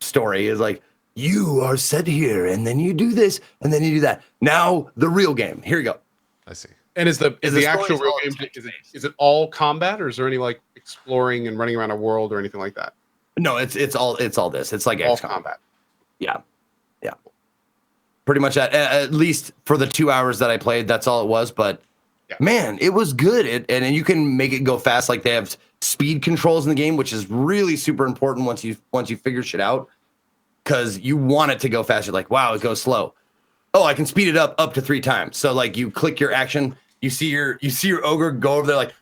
story is like, you are set here and then you do this and then you do that. Now the real game. Here you go. I see. And is the story actual is real all game? text Is it all combat, or is there any like exploring and running around a world or anything like that? No, it's all this. It's like All XCOM. combat. Yeah. Pretty much at least for the 2 hours that I played, that's all it was. But Yeah. man, it was good. And you can make it go fast. Like they have speed controls in the game, which is really super important once you figure shit out, because you want it to go fast. You're like, wow, it goes slow. Oh, I can speed it up to 3 times. So like you click your action, you see your ogre go over there like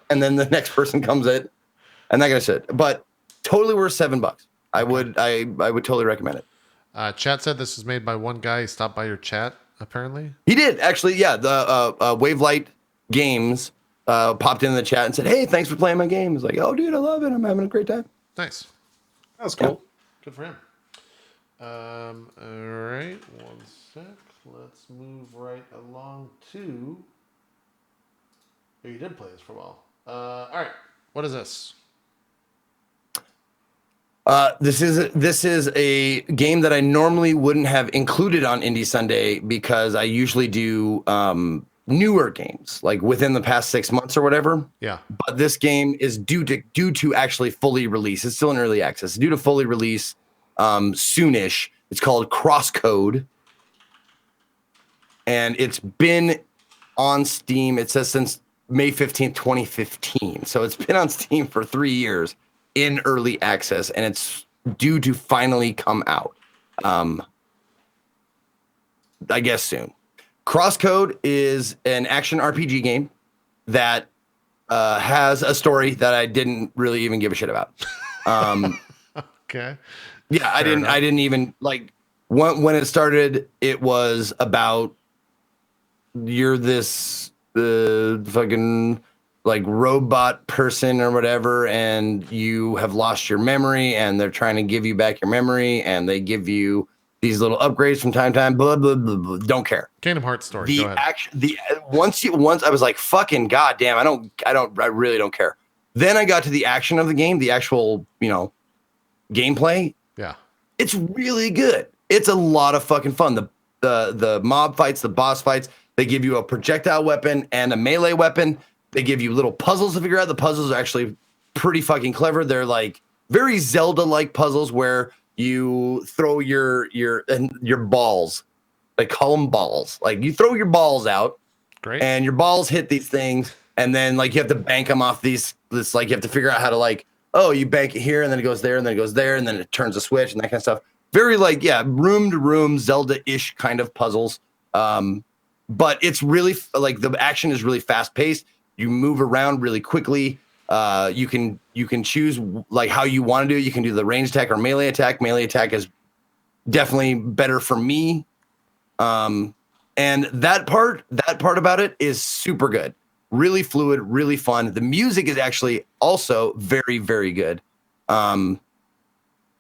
and then the next person comes in and that kind of shit. But totally worth $7. I would totally recommend it. Chat said this was made by one guy. He stopped by your chat, apparently. He did actually. Yeah, the Wavelight Games popped in the chat and said, "Hey, thanks for playing my game." He's like, "Oh, dude, I love it. I'm having a great time." Nice. That was cool. Good for him. All right. One sec. Let's move right along to... Oh, you did play this for a while. All right. What is this? This is a game that I normally wouldn't have included on Indie Sunday because I usually do newer games, like within the past 6 months or whatever. Yeah. But this game is due to actually fully release. It's still in early access. Due to fully release soonish. It's called Crosscode, and it's been on Steam. It says since May 15th, 2015. So it's been on Steam for 3 years in early access, and it's due to finally come out. I guess soon. Crosscode is an action RPG game that has a story that I didn't really even give a shit about. Okay. Yeah, I didn't even like when it started. It was about you're this fucking like robot person or whatever, and you have lost your memory, and they're trying to give you back your memory, and they give you these little upgrades from time to time. Blah blah blah blah. Don't care. Kingdom Hearts story. The Go ahead. action, once I was like, fucking goddamn, I really don't care. Then I got to the action of the game, the actual, gameplay. Yeah. It's really good. It's a lot of fucking fun. The mob fights, the boss fights, they give you a projectile weapon and a melee weapon. They give you little puzzles to figure out. The puzzles are actually pretty fucking clever. They're like very Zelda-like puzzles where you throw your balls. They call them balls. Like you throw your balls out, Great. and your balls hit these things, and then like you have to bank them off this like you have to figure out how to like, oh, you bank it here, and then it goes there, and then it goes there, and then it turns a switch and that kind of stuff. Very like, yeah, room to room Zelda-ish kind of puzzles. But it's really like the action is really fast paced. You move around really quickly. You can choose like how you want to do it. You can do the range attack or melee attack. Melee attack is definitely better for me. And that part about it is super good. Really fluid, really fun. The music is actually also very, very good. And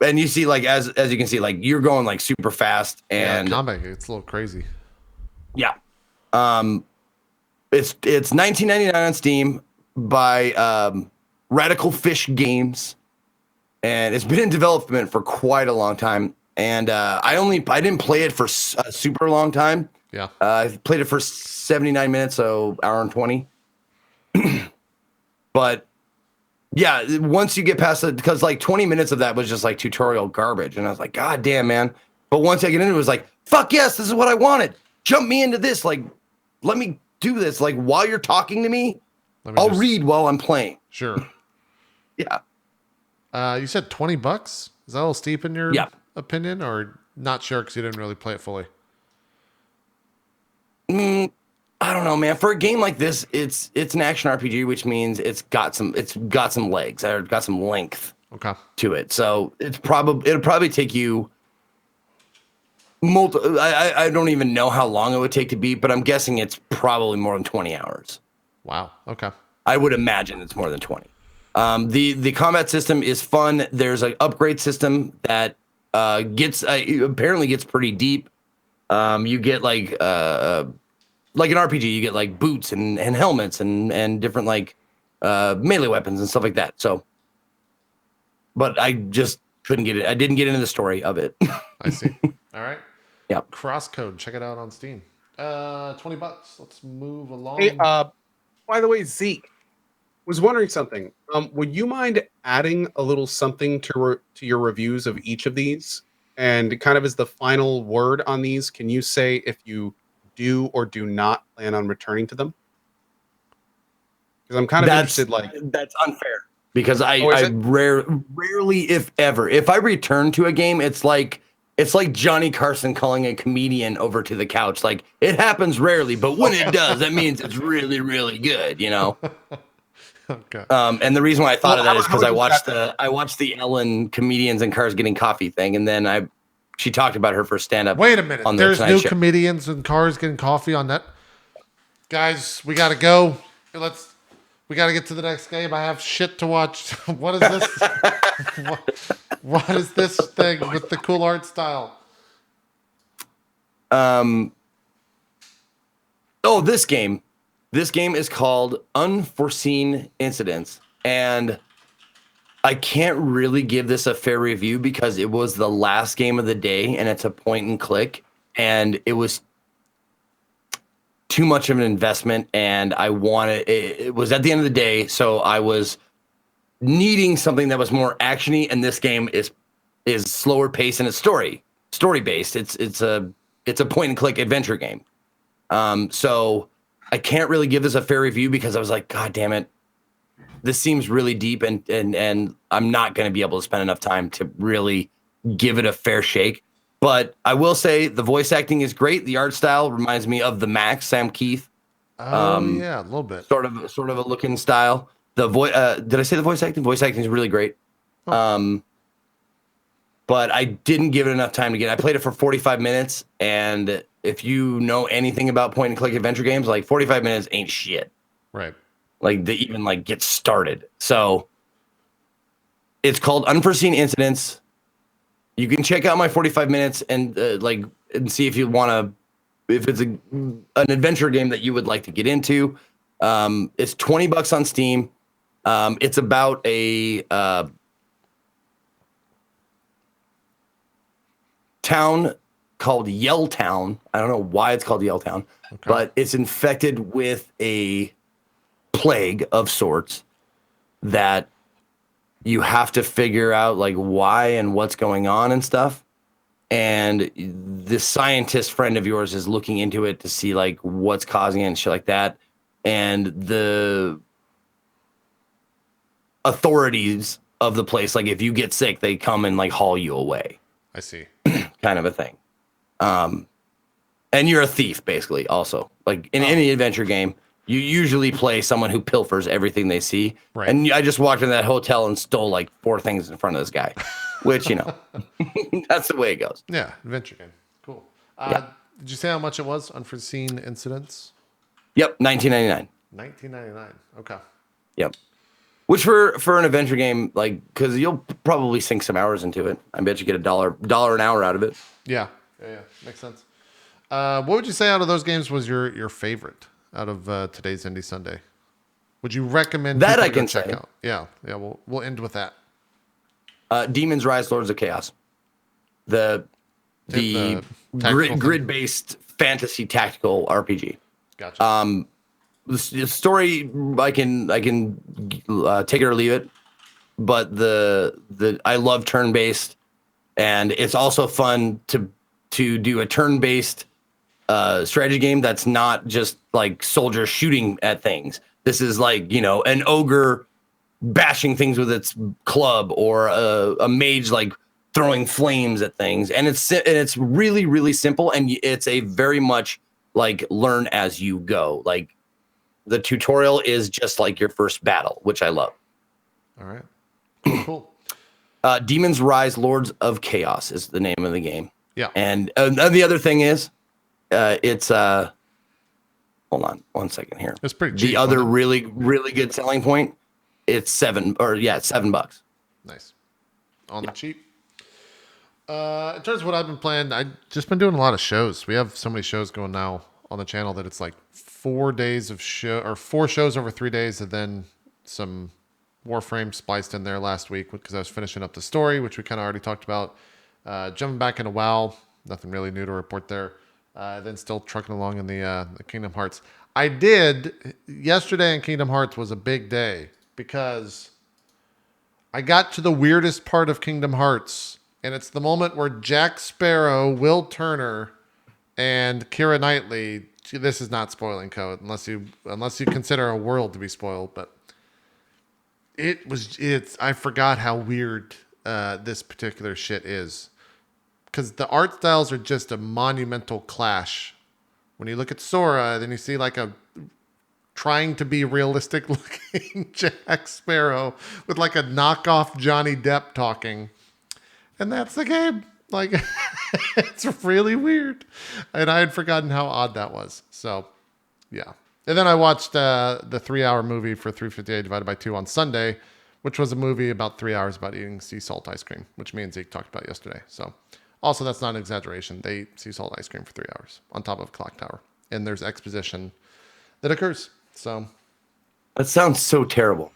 you see, like as you can see, like you're going like super fast, and combat, it's a little crazy. yeah. It's $19.99 on Steam by Radical Fish Games, and it's been in development for quite a long time. And I didn't play it for a super long time. Yeah. I played it for 79 minutes, so hour and 20. But yeah, once you get past it, because like 20 minutes of that was just like tutorial garbage, and I was like, God damn, man. But once I get into it, it was like, fuck yes, this is what I wanted. Jump me into this. Like, let me do this. Like, while you're talking to me, I'll read while I'm playing. Sure. Yeah. You said $20? Is that a little steep in your opinion, or not sure because you didn't really play it fully? I don't know, man. For a game like this, it's an action RPG, which means it's got some legs. It's got some length to it. So it'll probably take you I don't even know how long it would take to beat, but I'm guessing it's probably more than 20 hours. Wow. Okay. I would imagine it's more than 20. The combat system is fun. There's an upgrade system that apparently gets pretty deep. You get like an RPG, you get like boots and helmets and different like melee weapons and stuff like that. So, but I just couldn't get it. I didn't get into the story of it. I see. All right. Yeah. Crosscode. Check it out on Steam. $20. Let's move along. Hey, by the way, Zeke, was wondering something. Would you mind adding a little something to your reviews of each of these? And kind of as the final word on these, can you say if you do or do not plan on returning to them? Because I'm kind of interested. Like, that's unfair because I rarely, if ever, if I return to a game, it's like Johnny Carson calling a comedian over to the couch. Like, it happens rarely, but when it does, that means it's really, really good, you know? Okay. And the reason why I thought of that is because I watched the Ellen comedians and cars getting coffee thing, and then she talked about her first stand-up. Wait a minute. There's new comedians and cars getting coffee on that. Guys, we gotta go. We gotta get to the next game. I have shit to watch. What is this? What is this thing with the cool art style? This game. This game is called Unforeseen Incidents, and I can't really give this a fair review because it was the last game of the day, and it's a point and click, and it was too much of an investment, and I wanted it was at the end of the day, so I was needing something that was more actiony, and this game is slower paced and it's story based. It's a point and click adventure game. So I can't really give this a fair review because I was like, God damn it, this seems really deep, and I'm not going to be able to spend enough time to really give it a fair shake. But I will say the voice acting is great. The art style reminds me of the Max, Sam Keith. Yeah, a little bit. Sort of a looking style. The voice. Did I say the voice acting? Voice acting is really great. Oh. But I didn't give it enough time to get. I played it for 45 minutes, and if you know anything about point and click adventure games, like 45 minutes ain't shit. Right. like to even like get started. So it's called Unforeseen Incidents. You can check out my 45 minutes and and see if you want to, if it's an adventure game that you would like to get into. It's $20 on Steam. It's about a town called Yelltown. I don't know why it's called Yelltown, but it's infected with a plague of sorts that you have to figure out like why and what's going on and stuff. And the scientist friend of yours is looking into it to see like what's causing it and shit like that. And the authorities of the place, like if you get sick, they come and like haul you away. I see. Kind of a thing. And you're a thief basically also. Like in any adventure game, you usually play someone who pilfers everything they see. Right. And I just walked in that hotel and stole like 4 things in front of this guy, which, you know, that's the way it goes. Yeah, adventure game. Cool. Yeah. Did you say how much it was? Unforeseen Incidents? Yep, $19.99. $19.99. Okay. Yep. Which for an adventure game, like, because you'll probably sink some hours into it. I bet you get $1 an hour out of it. Yeah. Makes sense. What would you say out of those games was your favorite out of today's Indie Sunday? Would you recommend that people I go can check say. out? Yeah. We'll end with that. Demons Rise, Lords of Chaos. The grid-based fantasy tactical RPG. Gotcha. The story I can take it or leave it, but the I love turn-based, and it's also fun to do a turn-based strategy game that's not just like soldiers shooting at things. This is like, you know, an ogre bashing things with its club, or a mage like throwing flames at things, and it's really, really simple, and it's a very much like learn as you go. Like the tutorial is just like your first battle, which I love. All right. Cool. Demons Rise, Lords of Chaos is the name of the game. Yeah. And the other thing is, it's hold on one second here. It's pretty cheap. The other really, really good selling point, it's $7. Nice. On the cheap. In terms of what I've been playing, I've just been doing a lot of shows. We have so many shows going now on the channel that it's like 4 days of show, or 4 shows over 3 days, and then some Warframe spliced in there last week because I was finishing up the story, which we kind of already talked about. Jumping back into WoW, nothing really new to report there. Then still trucking along in the Kingdom Hearts. I did yesterday in Kingdom Hearts was a big day because I got to the weirdest part of Kingdom Hearts, and it's the moment where Jack Sparrow, Will Turner, and Keira Knightley. This is not spoiling code unless you consider a world to be spoiled, but I forgot how weird this particular shit is, because the art styles are just a monumental clash. When you look at Sora, then you see like a trying to be realistic looking Jack Sparrow with like a knockoff Johnny Depp talking, and that's the game. Like, it's really weird, and I had forgotten how odd that was. So, yeah. And then I watched the 3-hour movie for 358 divided by 2 on Sunday, which was a movie about 3 hours about eating sea salt ice cream, which me and Zeke talked about yesterday. So, also, that's not an exaggeration. They eat sea salt ice cream for 3 hours on top of a clock tower, and there's exposition that occurs. So, that sounds so terrible.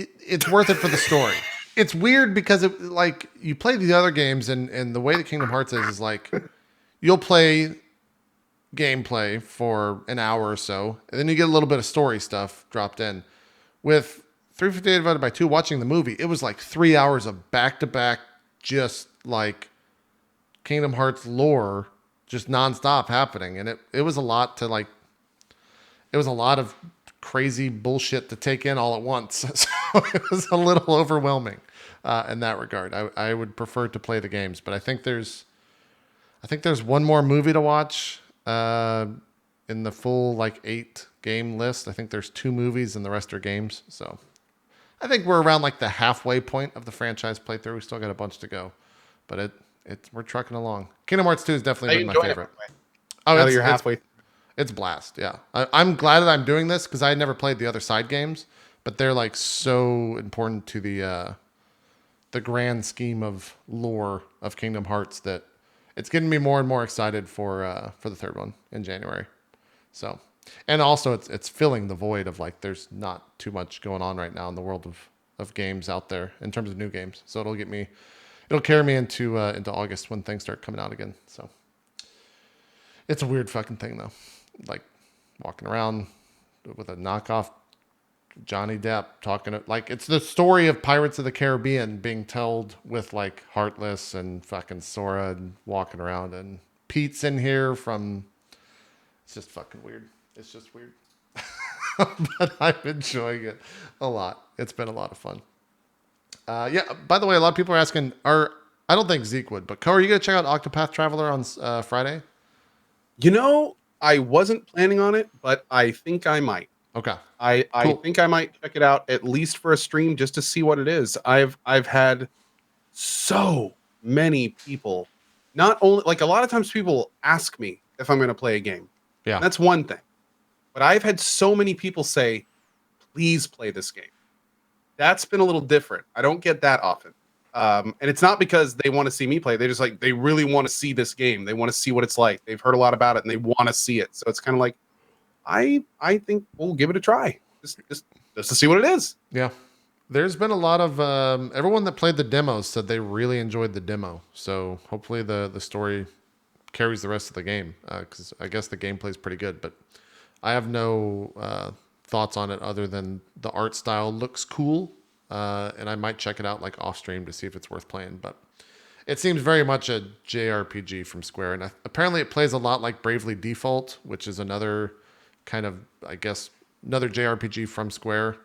It's worth it for the story. It's weird because like you play the other games, and the way that Kingdom Hearts is like you'll play gameplay for an hour or so, and then you get a little bit of story stuff dropped in. With 358 divided by 2, watching the movie, it was like 3 hours of back-to-back, just like Kingdom Hearts lore, just nonstop happening. And it was a lot to like, it was a lot of crazy bullshit to take in all at once. So it was a little overwhelming in that regard. I would prefer to play the games, but I think there's one more movie to watch in the full like 8 game list. I think there's 2 movies and the rest are games. So I think we're around like the halfway point of the franchise playthrough. We still got a bunch to go, but we're trucking along. Kingdom Hearts 2 has definitely been my favorite. Oh, now that you're halfway. It's blast. Yeah, I'm glad that I'm doing this because I had never played the other side games, but they're like so important to the grand scheme of lore of Kingdom Hearts that it's getting me more and more excited for the third one in January. So, and also it's filling the void of like there's not too much going on right now in the world of games out there in terms of new games. So it'll carry me into August when things start coming out again. So it's a weird fucking thing though, like walking around with a knockoff Johnny Depp talking like it's the story of Pirates of the Caribbean being told with like Heartless and fucking Sora and walking around and Pete's in here from. It's just fucking weird. It's just weird. But I'm enjoying it a lot. It's been a lot of fun. Yeah, by the way, a lot of people are asking, I don't think Zeke would, but Co, are you going to check out Octopath Traveler on Friday? You know, I wasn't planning on it, but I think I might. Okay. I Cool. think I might check it out at least for a stream just to see what it is. I've had so many people, not only like a lot of times people ask me if I'm going to play a game. Yeah. And that's one thing. But I've had so many people say, please play this game. That's been a little different. I don't get that often. And it's not because they want to see me play. They just like, they really want to see this game. They want to see what it's like. They've heard a lot about it and they want to see it. So it's kind of like, I think we'll give it a try. Just to see what it is. Yeah. There's been a lot of everyone that played the demos said they really enjoyed the demo. So hopefully the story carries the rest of the game because I guess the gameplay is pretty good. But I have no thoughts on it other than the art style looks cool, and I might check it out like off stream to see if it's worth playing. But it seems very much a JRPG from Square, and apparently it plays a lot like Bravely Default, which is another kind of, I guess, another JRPG from Square,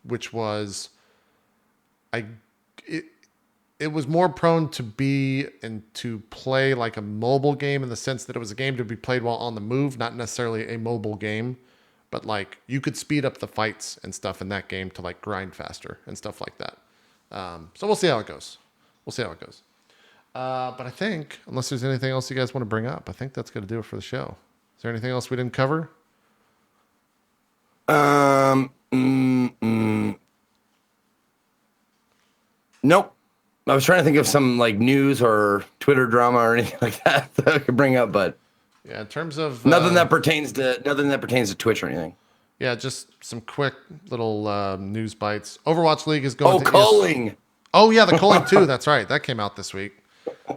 which was it was more prone to be and to play like a mobile game in the sense that it was a game to be played while on the move, not necessarily a mobile game, but like you could speed up the fights and stuff in that game to like grind faster and stuff like that. So we'll see how it goes. But I think, unless there's anything else you guys want to bring up, I think that's going to do it for the show. Is there anything else we didn't cover? Nope. I was trying to think of some like news or Twitter drama or anything like that I could bring up, but yeah, in terms of nothing that pertains to Twitch or anything. Yeah, just some quick little news bites. Overwatch League is going. Culling. Oh yeah, the Culling 2. That's right. That came out this week.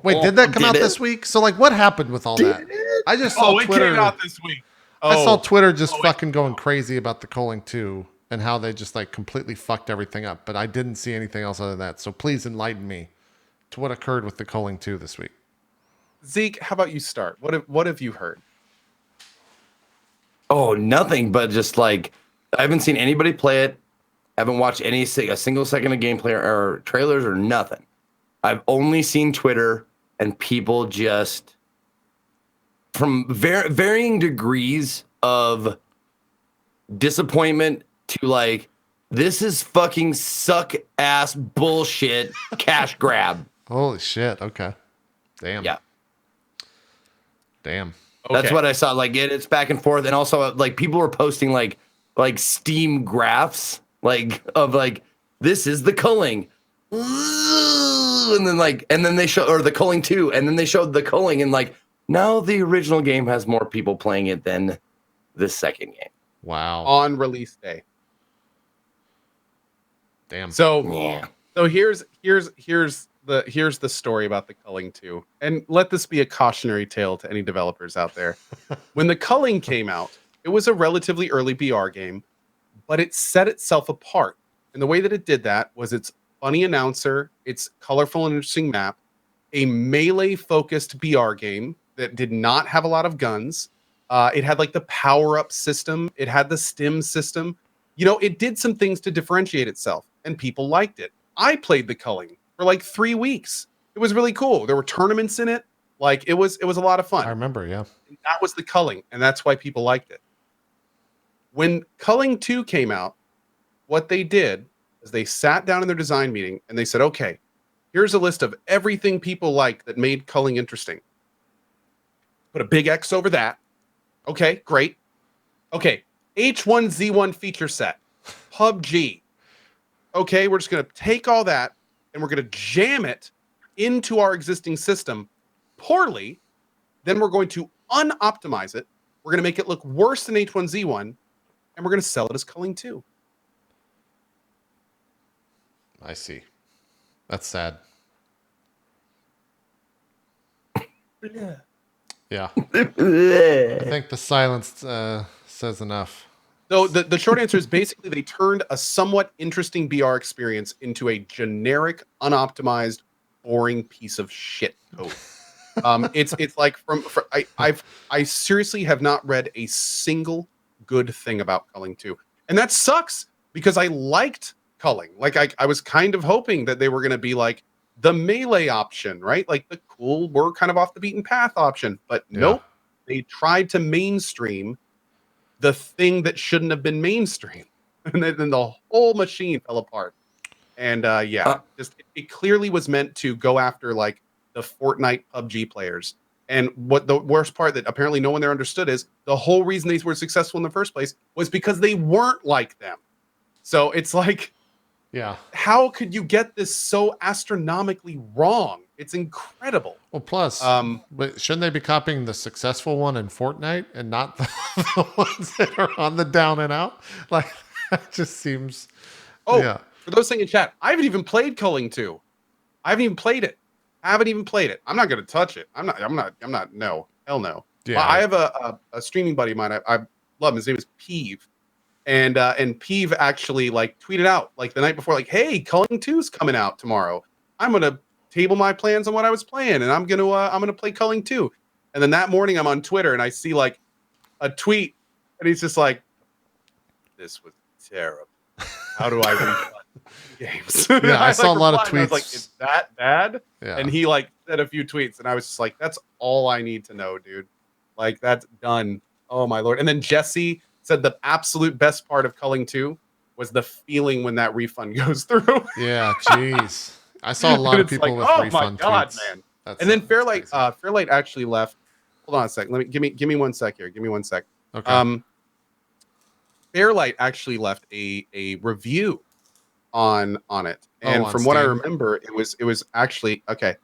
Wait, did that come out this week? So like, what happened with all that? I just saw Twitter. It came out this week. I saw Twitter just fucking going crazy about the Culling 2 and how they just like completely fucked everything up. But I didn't see anything else other than that. So please enlighten me to what occurred with the Culling 2 this week. Zeke, how about you start? What have you heard? Oh, nothing but just like I haven't seen anybody play it. Haven't watched a single second of gameplay or trailers or nothing. I've only seen Twitter and people just from varying degrees of disappointment to like, this is fucking suck ass bullshit cash grab. Holy shit. Okay. Damn. Yeah. Damn. Okay. That's what I saw. Like it's back and forth. And also like people were posting like Steam graphs, like of like, this is the Culling. And then they show, or the Culling 2. And then they showed the Culling and like, now the original game has more people playing it than the second game. Wow. On release day. Damn. So Yeah. So here's the story about the Culling 2. And let this be a cautionary tale to any developers out there. When the Culling came out, it was a relatively early BR game, but it set itself apart. And the way that it did that was its funny announcer, its colorful and interesting map, a melee-focused BR game that did not have a lot of guns. It had like the power-up system. It had the stim system. You know, it did some things to differentiate itself, and people liked it. I played the Culling for like 3 weeks. It was really cool. There were tournaments in it. Like it was a lot of fun. I remember, yeah. And that was the Culling, and that's why people liked it. When Culling 2 came out, what they did is they sat down in their design meeting and they said, okay, here's a list of everything people liked that made Culling interesting. Put a big X over that. Okay, great. Okay, H1Z1 feature set. PUBG. Okay, we're just going to take all that and we're going to jam it into our existing system poorly. Then we're going to unoptimize it. We're going to make it look worse than H1Z1, and we're going to sell it as Culling 2. I see. That's sad. Yeah. I think the silence says enough. So the short answer is basically they turned a somewhat interesting BR experience into a generic, unoptimized, boring piece of shit code. It's like I seriously have not read a single good thing about Culling 2. And that sucks because I liked Culling. Like I was kind of hoping that they were gonna be like the melee option, right? Like the cool, we're kind of off the beaten path option. But nope, they tried to mainstream the thing that shouldn't have been mainstream. And then the whole machine fell apart. And just it clearly was meant to go after like the Fortnite PUBG players. And what the worst part that apparently no one there understood is the whole reason they were successful in the first place was because they weren't like them. So it's like, yeah, how could you get this so astronomically wrong? It's incredible. Well, plus, but shouldn't they be copying the successful one in Fortnite and not the ones that are on the down and out? Like, that just seems. Oh, yeah. For those saying in chat, I haven't even played Culling 2. I haven't even played it. I'm not going to touch it. I'm not. No, hell no. Yeah. Well, I have a streaming buddy of mine. I love him. His name is Peeve. And Peeve actually like tweeted out like the night before, like, hey, Culling 2's coming out tomorrow. I'm going to table my plans on what I was playing, and I'm gonna play Culling 2. And then that morning I'm on Twitter and I see like a tweet, and he's just like, "This was terrible. How do I refund games?" Yeah, I saw a lot of tweets. I was like, "Is that bad?" Yeah. And he like said a few tweets, and I was just like, "That's all I need to know, dude. Like that's done." Oh my lord! And then Jesse said the absolute best part of Culling 2 was the feeling when that refund goes through. Yeah, jeez. I saw a lot of people with refund tweets. Man. And then Fairlight actually left. Hold on a sec. Give me 1 sec here. Give me 1 sec. Okay. Fairlight actually left a review on it. And from what I remember, it was actually okay.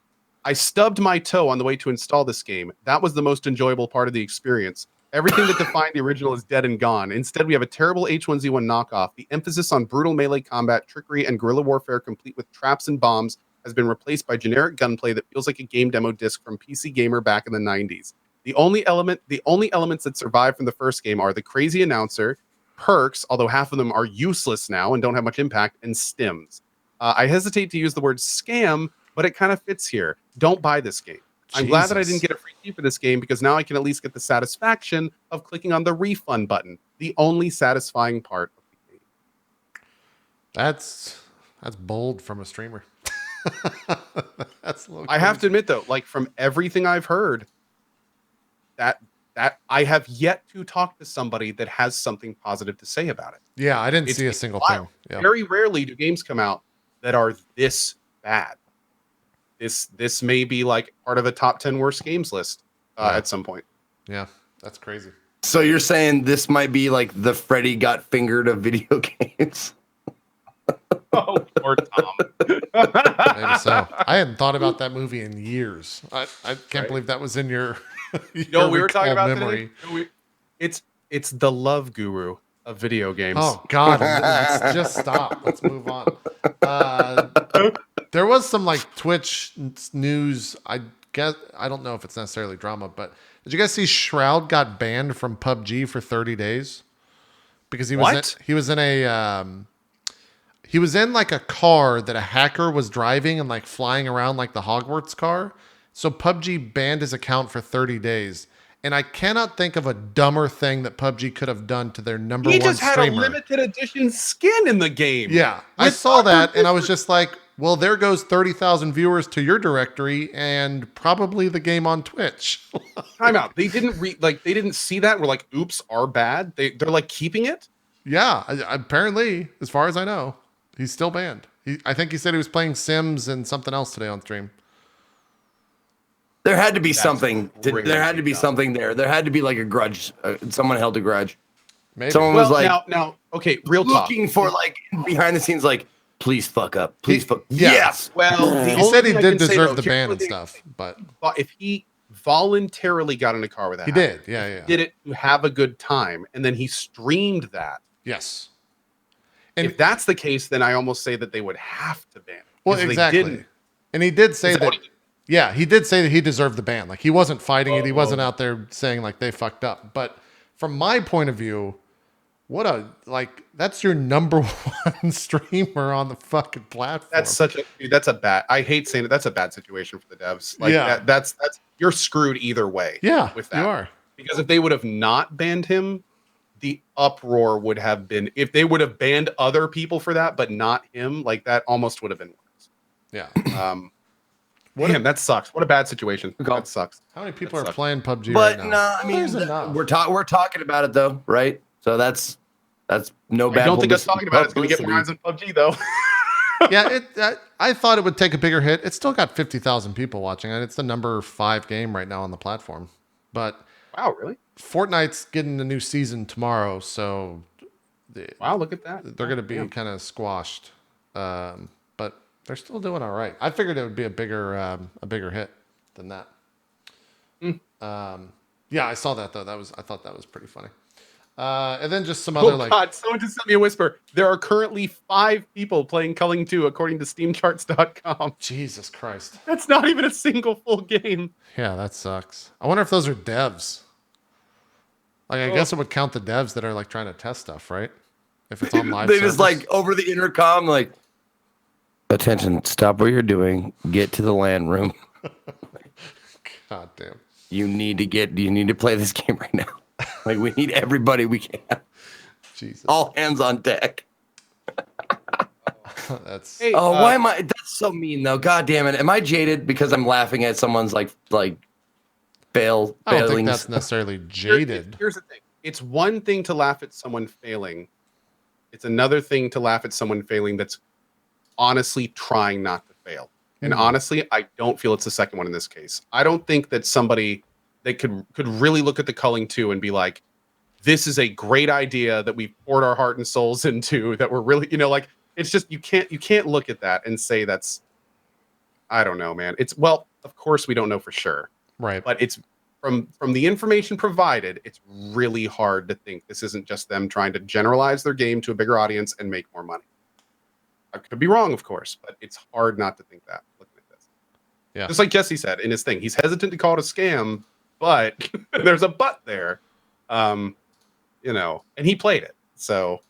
I stubbed my toe on the way to install this game. That was the most enjoyable part of the experience. Everything that defined the original is dead and gone. Instead, we have a terrible H1Z1 knockoff. The emphasis on brutal melee combat, trickery, and guerrilla warfare, complete with traps and bombs, has been replaced by generic gunplay that feels like a game demo disc from PC Gamer back in the 90s. The only elements that survive from the first game are the crazy announcer, perks, although half of them are useless now and don't have much impact, and stims. I hesitate to use the word scam, but it kind of fits here. Don't buy this game. I'm glad that I didn't get a free key for this game because now I can at least get the satisfaction of clicking on the refund button, the only satisfying part of the game. That's bold from a streamer. I have to admit though, like from everything I've heard, that I have yet to talk to somebody that has something positive to say about it. Yeah, I didn't see a single thing. Yeah. Very rarely do games come out that are this bad. This may be like part of a top 10 worst games list at some point. Yeah, that's crazy. So you're saying this might be like the Freddy got fingered of video games? Oh, poor Tom. Maybe so. I hadn't thought about that movie in years. I can't believe that was in your. No, we were talking about memory. Today. It's the love guru of video games. Oh God, let's just stop. Let's move on. There was some like Twitch news. I guess I don't know if it's necessarily drama, but did you guys see Shroud got banned from PUBG for 30 days because he was in like a car that a hacker was driving and like flying around like the Hogwarts car. So PUBG banned his account for 30 days. And I cannot think of a dumber thing that PUBG could have done to their number one streamer. He just had a limited edition skin in the game. Yeah, I saw that and I was just like, well, there goes 30,000 viewers to your directory and probably the game on Twitch. Time out. They didn't see that. We're like, oops, our bad. They're like keeping it. Yeah, apparently, as far as I know, he's still banned. I think he said he was playing Sims and something else today on stream. There had to be That's something. crazy There had to be tough. something there. There had to be like a grudge. Someone held a grudge. Maybe. Someone was like, now, okay, real talk. looking for like behind the scenes, like, please fuck up, please fuck. yeah. Yes. Well, the He only said he thing I did can say, deserve though, the here's ban the and thing. stuff, but If he voluntarily got in a car with that, he did. Yeah. did it to have a good time, and then he streamed that. Yes. If that's the case, then I almost say that they would have to ban him. Well, because exactly. They didn't. And he did say Is that that. what he did? Yeah, he did say that he deserved the ban. Like he wasn't fighting it. He wasn't out there saying like they fucked up. But from my point of view, that's your number one streamer on the fucking platform. That's a bad. I hate saying it. That's a bad situation for the devs. Like that's you're screwed either way. Yeah, with that. you are. Because if they would have not banned him, the uproar would have been. If they would have banned other people for that, but not him, like that almost would have been worse. Yeah. Man, that sucks. What a bad situation. That sucks. How many people are playing PUBG But right now? no, I mean, we're talking about it though, right? So that's no bad. I don't think us talking about it's going to get more eyes on PUBG though. Yeah, I thought it would take a bigger hit. It's still got 50,000 people watching it. It's the number 5 game right now on the platform. But wow, really? Fortnite's getting a new season tomorrow, so wow, look at that. They're going to be kind of squashed. But they're still doing all right. I figured it would be a bigger hit than that. Yeah, I saw that though. I thought that was pretty funny. And then just some other God, someone just sent me a whisper. There are currently 5 people playing Culling 2 according to SteamCharts.com. Jesus Christ. That's not even a single full game. Yeah, that sucks. I wonder if those are devs. Like I guess it would count the devs that are like trying to test stuff, right? If it's on live they service. just like over the intercom, like, attention, stop what you're doing, get to the LAN room. God damn. You need to play this game right now. Like we need everybody we can. Jesus. All hands on deck. That's why am I? That's so mean though. God damn it. Am I jaded because I'm laughing at someone's like failings? I don't think that's necessarily jaded. Here's the thing. It's one thing to laugh at someone failing. It's another thing to laugh at someone failing that's honestly trying not to fail. And honestly, I don't feel it's the second one in this case. I don't think that somebody that could really look at the Culling 2 and be like, this is a great idea that we've poured our heart and souls into, that we're really, like, it's just, you can't look at that and say that's, I don't know, man. It's, well, of course we don't know for sure. Right. But it's from the information provided, it's really hard to think this isn't just them trying to generalize their game to a bigger audience and make more money. I could be wrong, of course, but it's hard not to think that looking at this. Yeah. Just like Jesse said in his thing, he's hesitant to call it a scam, but there's a but there. And he played it. So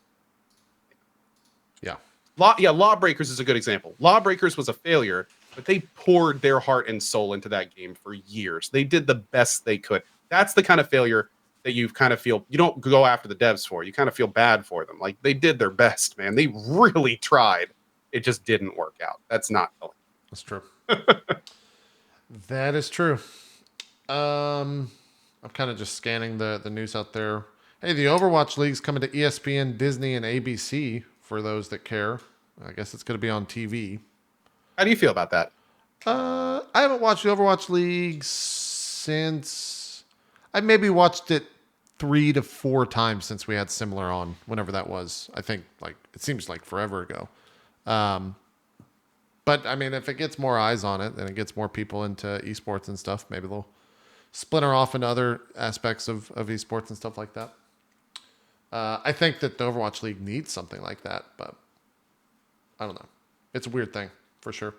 yeah. Lawbreakers is a good example. Lawbreakers was a failure, but they poured their heart and soul into that game for years. They did the best they could. That's the kind of failure that you kind of feel you don't go after the devs for. You kind of feel bad for them. Like they did their best, man. They really tried. It just didn't work out. That's not Culling. That's true. That is true. I'm kind of just scanning the news out there. Hey, the Overwatch League's coming to ESPN, Disney, and ABC for those that care. I guess it's going to be on TV. How do you feel about that? I haven't watched the Overwatch League since... I maybe watched it 3 to 4 times since we had Similar on, whenever that was. I think, it seems like forever ago. But, I mean, if it gets more eyes on it and it gets more people into esports and stuff, maybe they'll splinter off into other aspects of esports and stuff like that. I think that the Overwatch League needs something like that, but I don't know. It's a weird thing, for sure.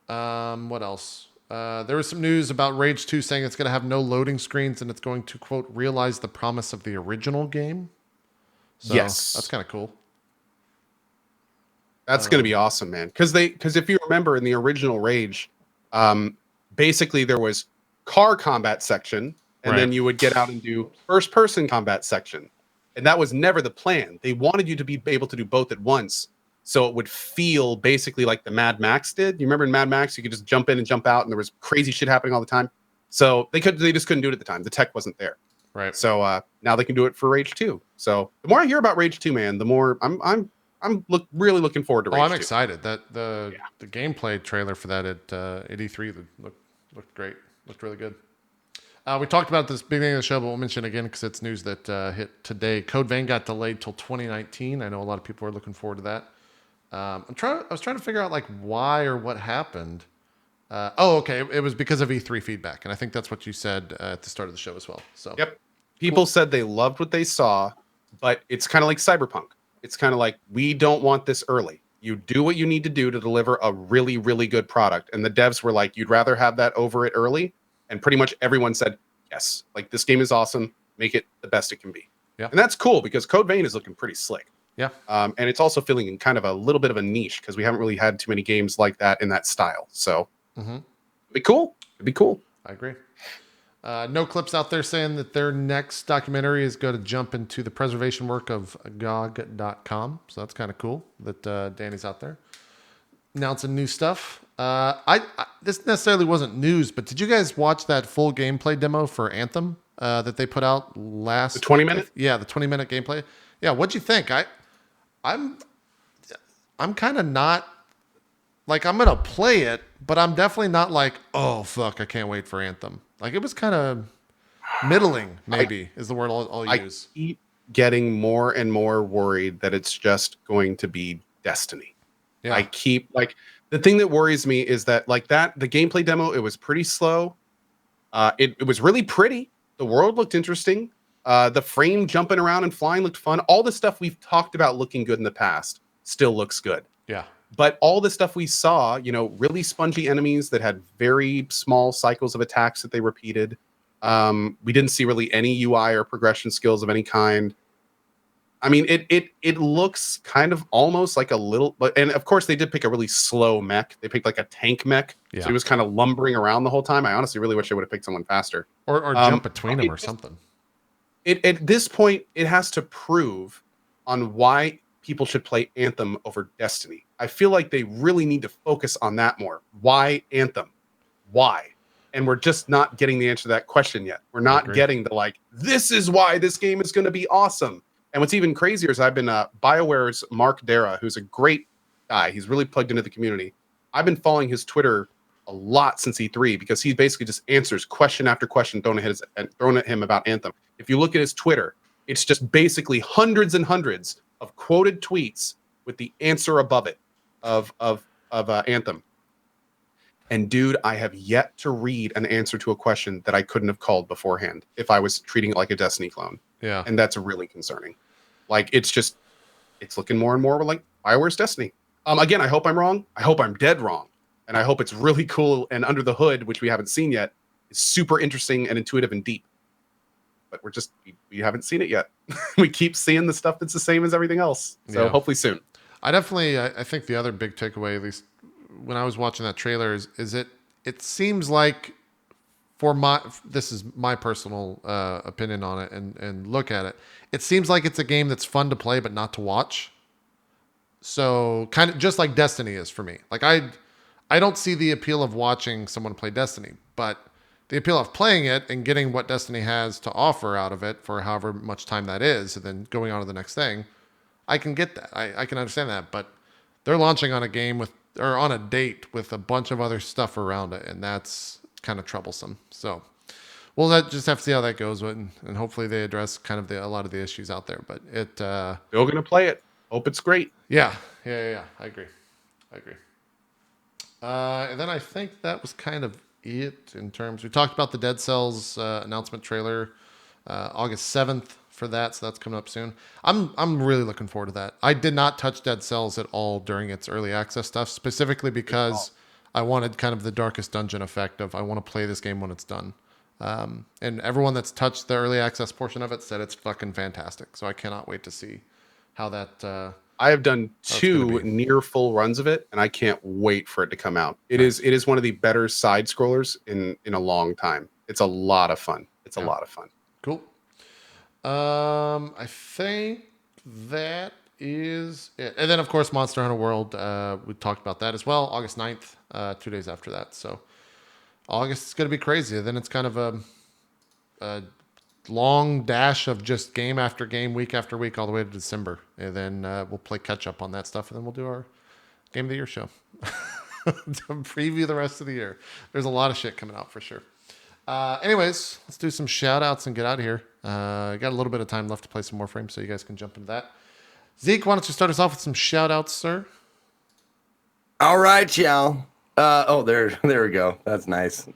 What else? There was some news about Rage 2 saying it's going to have no loading screens and it's going to, quote, realize the promise of the original game. So yes. That's kind of cool. That's going to be awesome, man. Because if you remember in the original Rage, basically there was car combat section, and then you would get out and do first-person combat section. And that was never the plan. They wanted you to be able to do both at once, so it would feel basically like the Mad Max did. You remember in Mad Max, you could just jump in and jump out, and there was crazy shit happening all the time. So they just couldn't do it at the time. The tech wasn't there. Right. So now they can do it for Rage 2. So the more I hear about Rage 2, man, the more I'm really looking forward to Rage 2. I'm excited. That the gameplay trailer for that at E3 looked Looked great. Looked really good. We talked about this beginning of the show, but we'll mention it again because it's news that hit today. Code Vein got delayed till 2019. I know a lot of people are looking forward to that. I was trying to figure out like why or what happened. Okay. It was because of E3 feedback, and I think that's what you said at the start of the show as well. So Yep. People said they loved what they saw, but it's kind of like Cyberpunk. It's kind of like, we don't want this early. You do what you need to do to deliver a really, really good product. And the devs were like, you'd rather have that over it early. And pretty much everyone said, yes, like this game is awesome. Make it the best it can be. Yeah. And that's cool because Code Vein is looking pretty slick. Yeah. And it's also filling in kind of a little bit of a niche because we haven't really had too many games like that in that style. So it'd be cool. It'd be cool. I agree. No clips out there saying that their next documentary is going to jump into the preservation work of GOG.com. So that's kind of cool that Danny's out there announcing new stuff. This necessarily wasn't news, but did you guys watch that full gameplay demo for Anthem that they put out last? The 20-minute? Yeah, the 20-minute gameplay. Yeah, what'd you think? I'm kind of not like, I'm gonna play it, but I'm definitely not like, oh fuck, I can't wait for Anthem. Like, it was kind of middling, maybe is the word I'll use. I keep getting more and more worried that it's just going to be Destiny. Yeah. I keep like, the thing that worries me is that like that the gameplay demo, it was pretty slow. It was really pretty. The world looked interesting. The frame jumping around and flying looked fun. All the stuff we've talked about looking good in the past still looks good. Yeah. But all the stuff we saw, really spongy enemies that had very small cycles of attacks that they repeated. We didn't see really any UI or progression skills of any kind. I mean, it looks kind of almost like a little, and of course they did pick a really slow mech. They picked like a tank mech, Yeah. so he was kind of lumbering around the whole time. I honestly really wish they would have picked someone faster. Or jump between them or something. At this point, it has to prove on why people should play Anthem over Destiny. I feel like they really need to focus on that more. Why Anthem? Why? And we're just not getting the answer to that question yet. We're not getting the like, this is why this game is going to be awesome. And what's even crazier is I've been BioWare's Mark Dara, who's a great guy. He's really plugged into the community. I've been following his Twitter a lot since E3 because he basically just answers question after question thrown at him about Anthem. If you look at his Twitter, it's just basically hundreds and hundreds of quoted tweets with the answer above it of Anthem. And dude, I have yet to read an answer to a question that I couldn't have called beforehand if I was treating it like a Destiny clone. Yeah. And that's really concerning. Like, it's looking more and more like BioWare's Destiny. Again, I hope I'm wrong. I hope I'm dead wrong. And I hope it's really cool and under the hood, which we haven't seen yet, is super interesting and intuitive and deep. But we haven't seen it yet. We keep seeing the stuff that's the same as everything else. So hopefully soon. I think the other big takeaway, at least when I was watching that trailer, is it seems like, this is my personal opinion on it and look at it. It seems like it's a game that's fun to play but not to watch. So kind of just like Destiny is for me. Like I don't see the appeal of watching someone play Destiny, but the appeal of playing it and getting what Destiny has to offer out of it for however much time that is, and then going on to the next thing, I can get that. I can understand that, but they're launching on a date with a bunch of other stuff around it, and that's kind of troublesome. So we'll just have to see how that goes, and hopefully they address kind of a lot of the issues out there. But Still gonna play it. Hope it's great. Yeah. I agree. And then I think that was kind of it in terms. We talked about the Dead Cells announcement trailer, August 7th for that, so that's coming up soon. I'm really looking forward to that. I did not touch Dead Cells at all during its early access stuff, specifically because I wanted kind of the Darkest Dungeon effect of I want to play this game when it's done. And everyone that's touched the early access portion of it said it's fucking fantastic. So I cannot wait to see how that. I have done 2 near full runs of it, and I can't wait for it to come out. It is one of the better side scrollers in a long time. It's a lot of fun. It's a lot of fun. Cool. I think that is it. And then of course Monster Hunter World. We talked about that as well. August 9th, 2 days after that. So August is going to be crazy. Then it's kind of a long dash of just game after game, week after week, all the way to December. And then we'll play catch up on that stuff, and then we'll do our Game of the Year show. to preview the rest of the year. There's a lot of shit coming out for sure. Anyways, let's do some shout outs and get out of here. Got a little bit of time left to play some Warframe, so you guys can jump into that. Zeke, why don't you start us off with some shout outs, sir? All right, y'all. There we go. That's nice.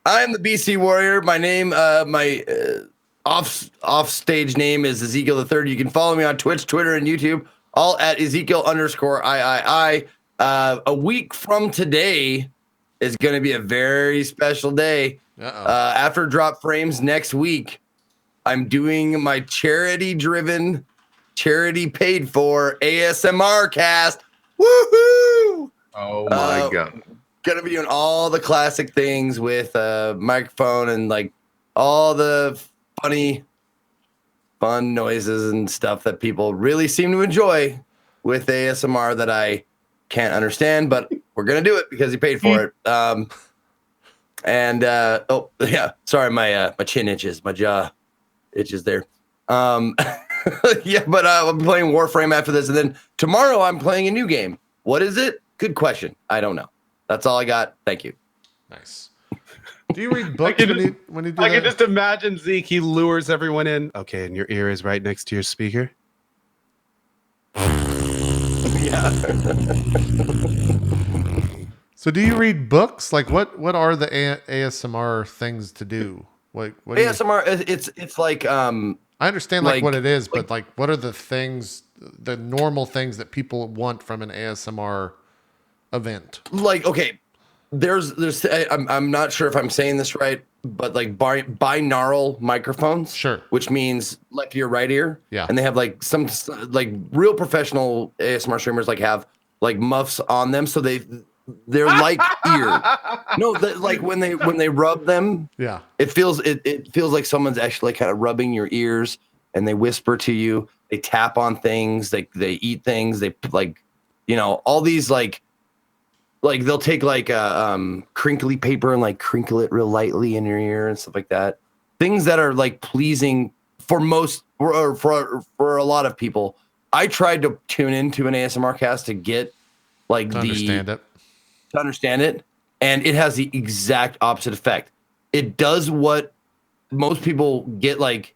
I am the BC Warrior. My name, off stage name is Ezekiel the Third. You can follow me on Twitch, Twitter, and YouTube, all at Ezekiel_III. A week from today is going to be a very special day. After Drop Frames next week, I'm doing my charity-driven, charity-paid-for ASMR cast. Woohoo! Oh my god! Gonna be doing all the classic things with a microphone and like all the fun noises and stuff that people really seem to enjoy with ASMR that I can't understand, but we're gonna do it because he paid for it. Sorry, my chin itches, my jaw itches there. Yeah, but I'll be playing Warframe after this, and then tomorrow I'm playing a new game. What is it? Good question. I don't know. That's all I got. Thank you. Nice. Do you read books when you do that? I can just imagine Zeke. He lures everyone in. Okay, and your ear is right next to your speaker. Yeah. So do you read books? Like what are the ASMR things to do? What ASMR? It's like I understand like what it is, but like what are the things, the normal things that people want from an ASMR event? Like, okay, there's I'm not sure if I'm saying this right, but like binaural microphones, sure, which means left ear, right ear, yeah, and they have like some like real professional ASMR streamers like have like muffs on them, so they're like ear. No, like when they rub them, yeah, it feels like someone's actually kind of rubbing your ears, and they whisper to you. They tap on things. They eat things. They like, all these like they'll take like crinkly paper and like crinkle it real lightly in your ear and stuff like that. Things that are like pleasing for most or for a lot of people. I tried to tune into an ASMR cast to get like to understand it, and it has the exact opposite effect. It does what most people get, like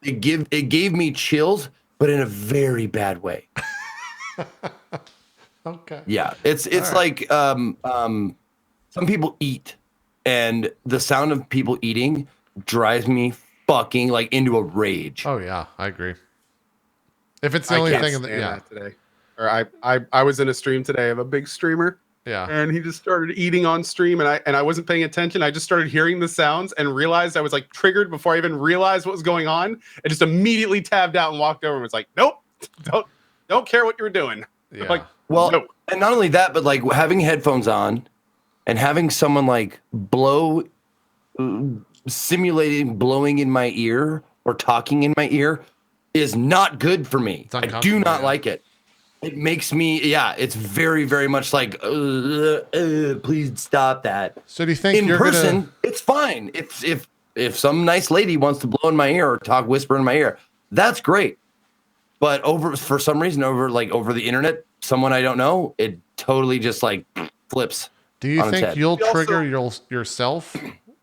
it gave me chills, but in a very bad way. Okay. Yeah, it's right. Like some people eat, and the sound of people eating drives me fucking like into a rage. Oh yeah, I agree. If it's the only thing in the today. Or I was in a stream today of a big streamer. Yeah. And he just started eating on stream, and I wasn't paying attention. I just started hearing the sounds and realized I was like triggered before I even realized what was going on. I just immediately tabbed out and walked over and was like, nope, don't care what you were doing. Yeah. Like, well, nope. And not only that, but like having headphones on and having someone like simulating blowing in my ear or talking in my ear is not good for me. I do not like it. It makes me, it's very, very much like, please stop that. So do you think in person, it's fine. If some nice lady wants to blow in my ear or whisper in my ear, that's great. But for some reason, over the internet, someone I don't know, it totally just like flips. Do you think you'll trigger yourself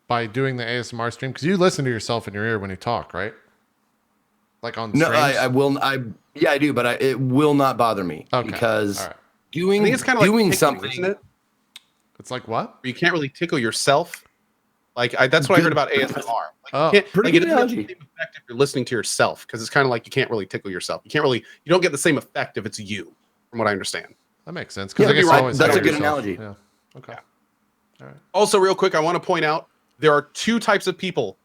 by doing the ASMR stream? Because you listen to yourself in your ear when you talk, right? Like on streams? No, I will. Yeah, I do, but it will not bother me because doing I think it's kind of doing like something. Isn't it? It's like what? You can't really tickle yourself. Like that's what I heard about ASMR. Pretty good analogy. It doesn't have the same effect if you're listening to yourself, because it's kind of like you can't really tickle yourself. You don't get the same effect if it's you, from what I understand. That makes sense. Yeah, that's a good analogy. Yeah. Okay. Yeah. All right. Also, real quick, I want to point out there are two types of people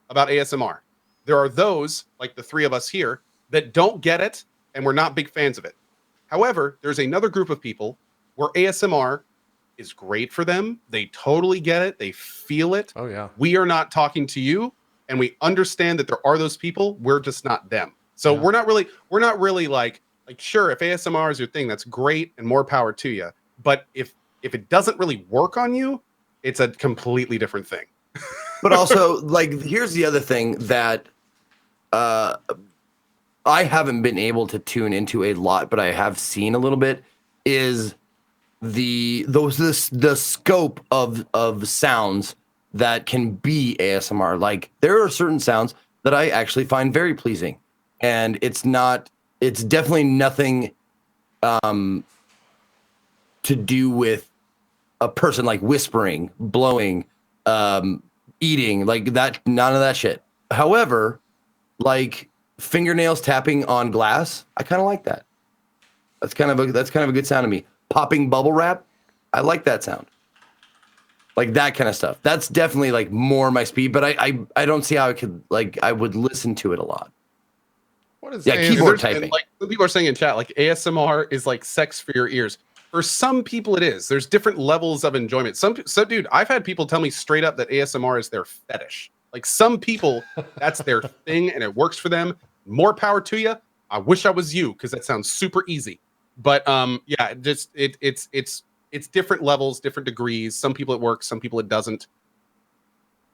about ASMR. There are those, like the three of us here, that don't get it, and we're not big fans of it. However, there's another group of people where ASMR is great for them. They totally get it. They feel it. Oh, yeah. We are not talking to you, and we understand that there are those people. We're just not them. So we're not really like sure, if ASMR is your thing, that's great and more power to you. But if it doesn't really work on you, it's a completely different thing. But also, like, here's the other thing that I haven't been able to tune into a lot, but I have seen a little bit, is the scope of sounds that can be ASMR. Like there are certain sounds that I actually find very pleasing, and it's definitely nothing to do with a person like whispering, blowing, eating, like that, none of that shit. However, like fingernails tapping on glass, I kind of like that. That's kind of a good sound to me. Popping bubble wrap, I like that sound. Like that kind of stuff. That's definitely like more my speed, but I don't see how I would listen to it a lot. What is keyboard typing? And like people are saying in chat, like ASMR is like sex for your ears. For some people, it is. There's different levels of enjoyment. So, dude, I've had people tell me straight up that ASMR is their fetish. Like some people, that's their thing, and it works for them. More power to you. I wish I was you, because that sounds super easy. But yeah, just it's different levels, different degrees. Some people it works, some people it doesn't.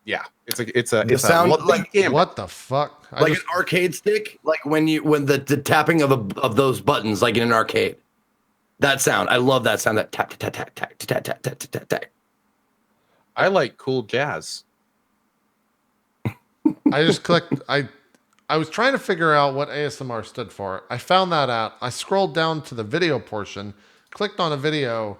Yeah, it's a sound like what the fuck? An arcade stick, like when the tapping of those buttons, like in an arcade. That sound, I love that sound. That tap tap tap tap tap tap tap tap tap. I like cool jazz. I just clicked. I was trying to figure out what ASMR stood for. I found that out. I scrolled down to the video portion, clicked on a video.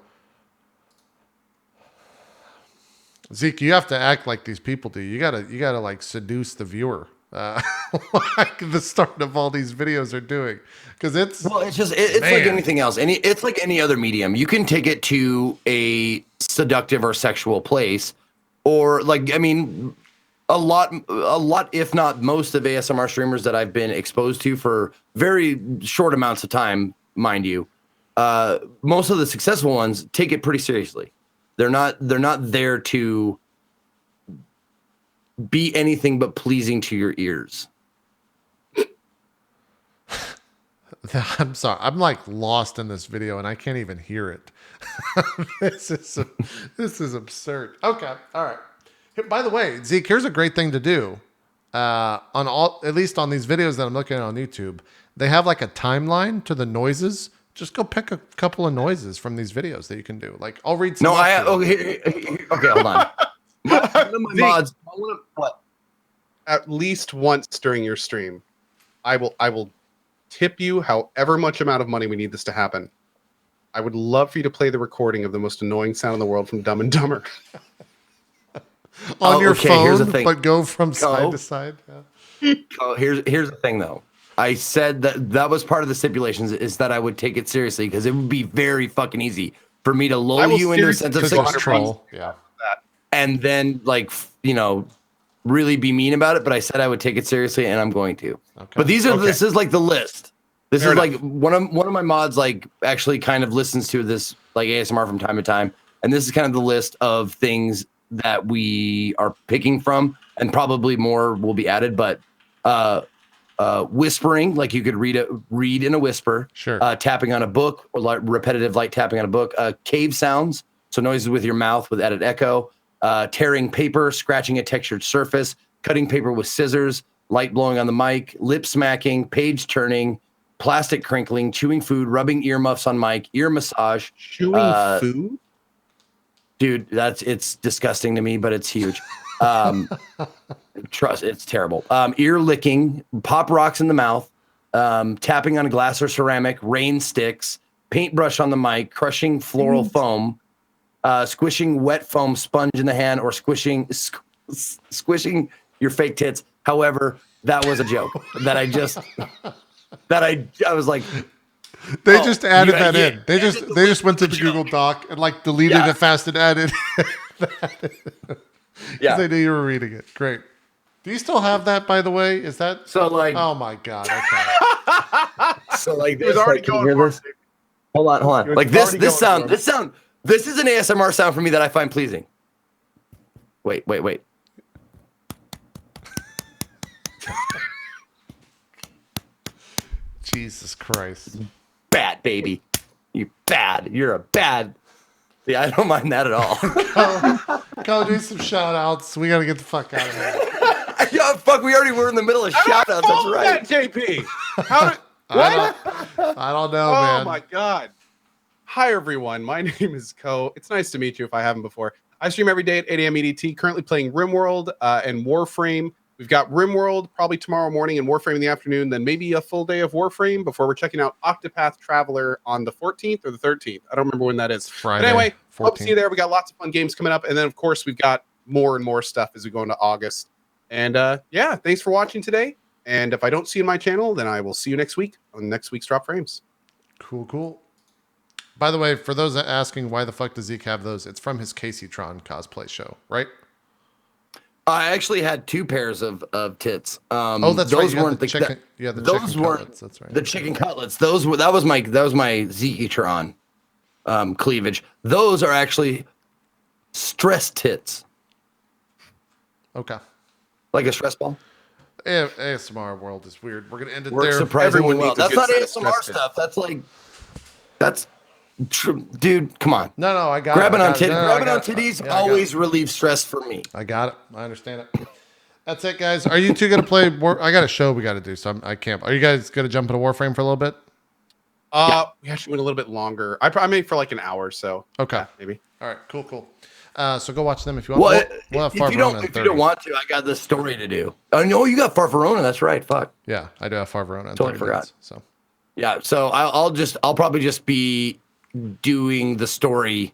Zeke, you have to act like these people do. You gotta like seduce the viewer. Like the start of all these videos are doing, because it's like anything else. It's like any other medium. You can take it to a seductive or sexual place, or like, I mean, a lot, if not most of ASMR streamers that I've been exposed to for very short amounts of time, mind you, most of the successful ones take it pretty seriously. They're not there to be anything but pleasing to your ears. I'm sorry. I'm like lost in this video and I can't even hear it. This is absurd. Okay. All right. By the way, Zeke, here's a great thing to do. At least on these videos that I'm looking at on YouTube, they have like a timeline to the noises. Just go pick a couple of noises from these videos that you can do. Like I'll read some. Okay, hold on. One of my mods. What? At least once during your stream, I will tip you however much amount of money we need this to happen. I would love for you to play the recording of the most annoying sound in the world from Dumb and Dumber. On your phone, but go from side to side. Yeah. Here's the thing, though. I said that was part of the stipulations, is that I would take it seriously, because it would be very fucking easy for me to lull you into a sense of control. Yeah. And then, like, really be mean about it. But I said I would take it seriously, and I'm going to. Okay. But this is like the list. This is like one of my mods, like, actually kind of listens to this like ASMR from time to time, and this is kind of the list of things that we are picking from, and probably more will be added. But whispering, like you could read in a whisper. Sure. Tapping on a book, or like repetitive light tapping on a book. Cave sounds, so noises with your mouth with added echo. Tearing paper, scratching a textured surface, cutting paper with scissors, light blowing on the mic, lip smacking, page turning, plastic crinkling, chewing food, rubbing earmuffs on mic, ear massage. Chewing food? Dude, it's disgusting to me, but it's huge. Trust, it's terrible. Ear licking, pop rocks in the mouth, tapping on glass or ceramic, rain sticks, paintbrush on the mic, crushing floral foam, squishing wet foam sponge in the hand, or squishing your fake tits. However, that was a joke that I was like, they just added that in. They just went to the Google Doc and like deleted it fast and added that. Yeah, they knew you were reading it. Great. Do you still have that, by the way? Is that so? Like, oh my god. Okay. So like, this, already like, going for it. Hold on. Like this sound. This is an ASMR sound for me that I find pleasing. Wait. Jesus Christ. Bad, baby. You bad. You're a bad. Yeah, I don't mind that at all. Go do some shout outs. We got to get the fuck out of here. Yeah, fuck, we already were in the middle of shout outs. That's right. JP. How did, what? I don't know, Oh man. my god. Hi everyone. My name is Ko. It's nice to meet you if I haven't before. I stream every day at 8 a.m. EDT, currently playing RimWorld and Warframe. We've got RimWorld probably tomorrow morning and Warframe in the afternoon, then maybe a full day of Warframe before we're checking out Octopath Traveler on the 14th or the 13th. I don't remember when that is. Friday, But anyway, 14th. hope to see you there. We got lots of fun games coming up. And then, of course, we've got more and more stuff as we go into August. And yeah, thanks for watching today. And if I don't see you in my channel, then I will see you next week on next week's Drop Frames. Cool. By the way, for those asking why the fuck does Zeke have those, it's from his Casey-tron cosplay show, right? I actually had 2 pairs of tits. Oh, that's those right. weren't the chicken. Yeah, the those chicken weren't cutlets. That's right. the chicken cutlets. Those were that was my Zekitron cleavage. Those are actually stress tits, Okay. like a stress ball. ASMR world is weird. We're gonna end it Works there. surprisingly Everyone well. needs a That's good not set of ASMR stress stuff. That's dude. Come on. No, I got Grabbing it. on titties Yeah, I got always it. relieves stress for me. I got it. I understand it. That's it, guys. Are you two gonna play? I got a show we got to do, so I can't. Are you guys gonna jump into Warframe for a little bit? We actually went a little bit longer. I made for like an hour, so Okay. yeah, maybe. All right. Cool. So go watch them if you want. Well, We'll have if you don't want to, I got this story to do. Oh no, you got Far Verona. That's right. Fuck. Yeah, I do have Far Verona. in Totally 30 forgot. minutes, so Yeah, so I'll probably just be doing the story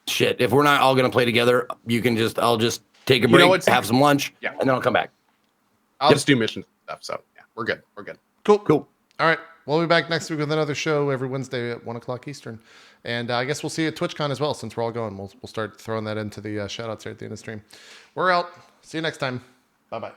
shit. If we're not all gonna play together, I'll just take a You know break, what, have some lunch, Yeah. and then I'll come back. I'll just do mission stuff. So yeah, we're good. cool. All right. We'll be back next week with another show every Wednesday at 1:00 Eastern. And I guess we'll see you at TwitchCon as well, since we're all going. We'll start throwing that into the shout outs here at the end of the stream. We're out. See you next time. Bye-bye.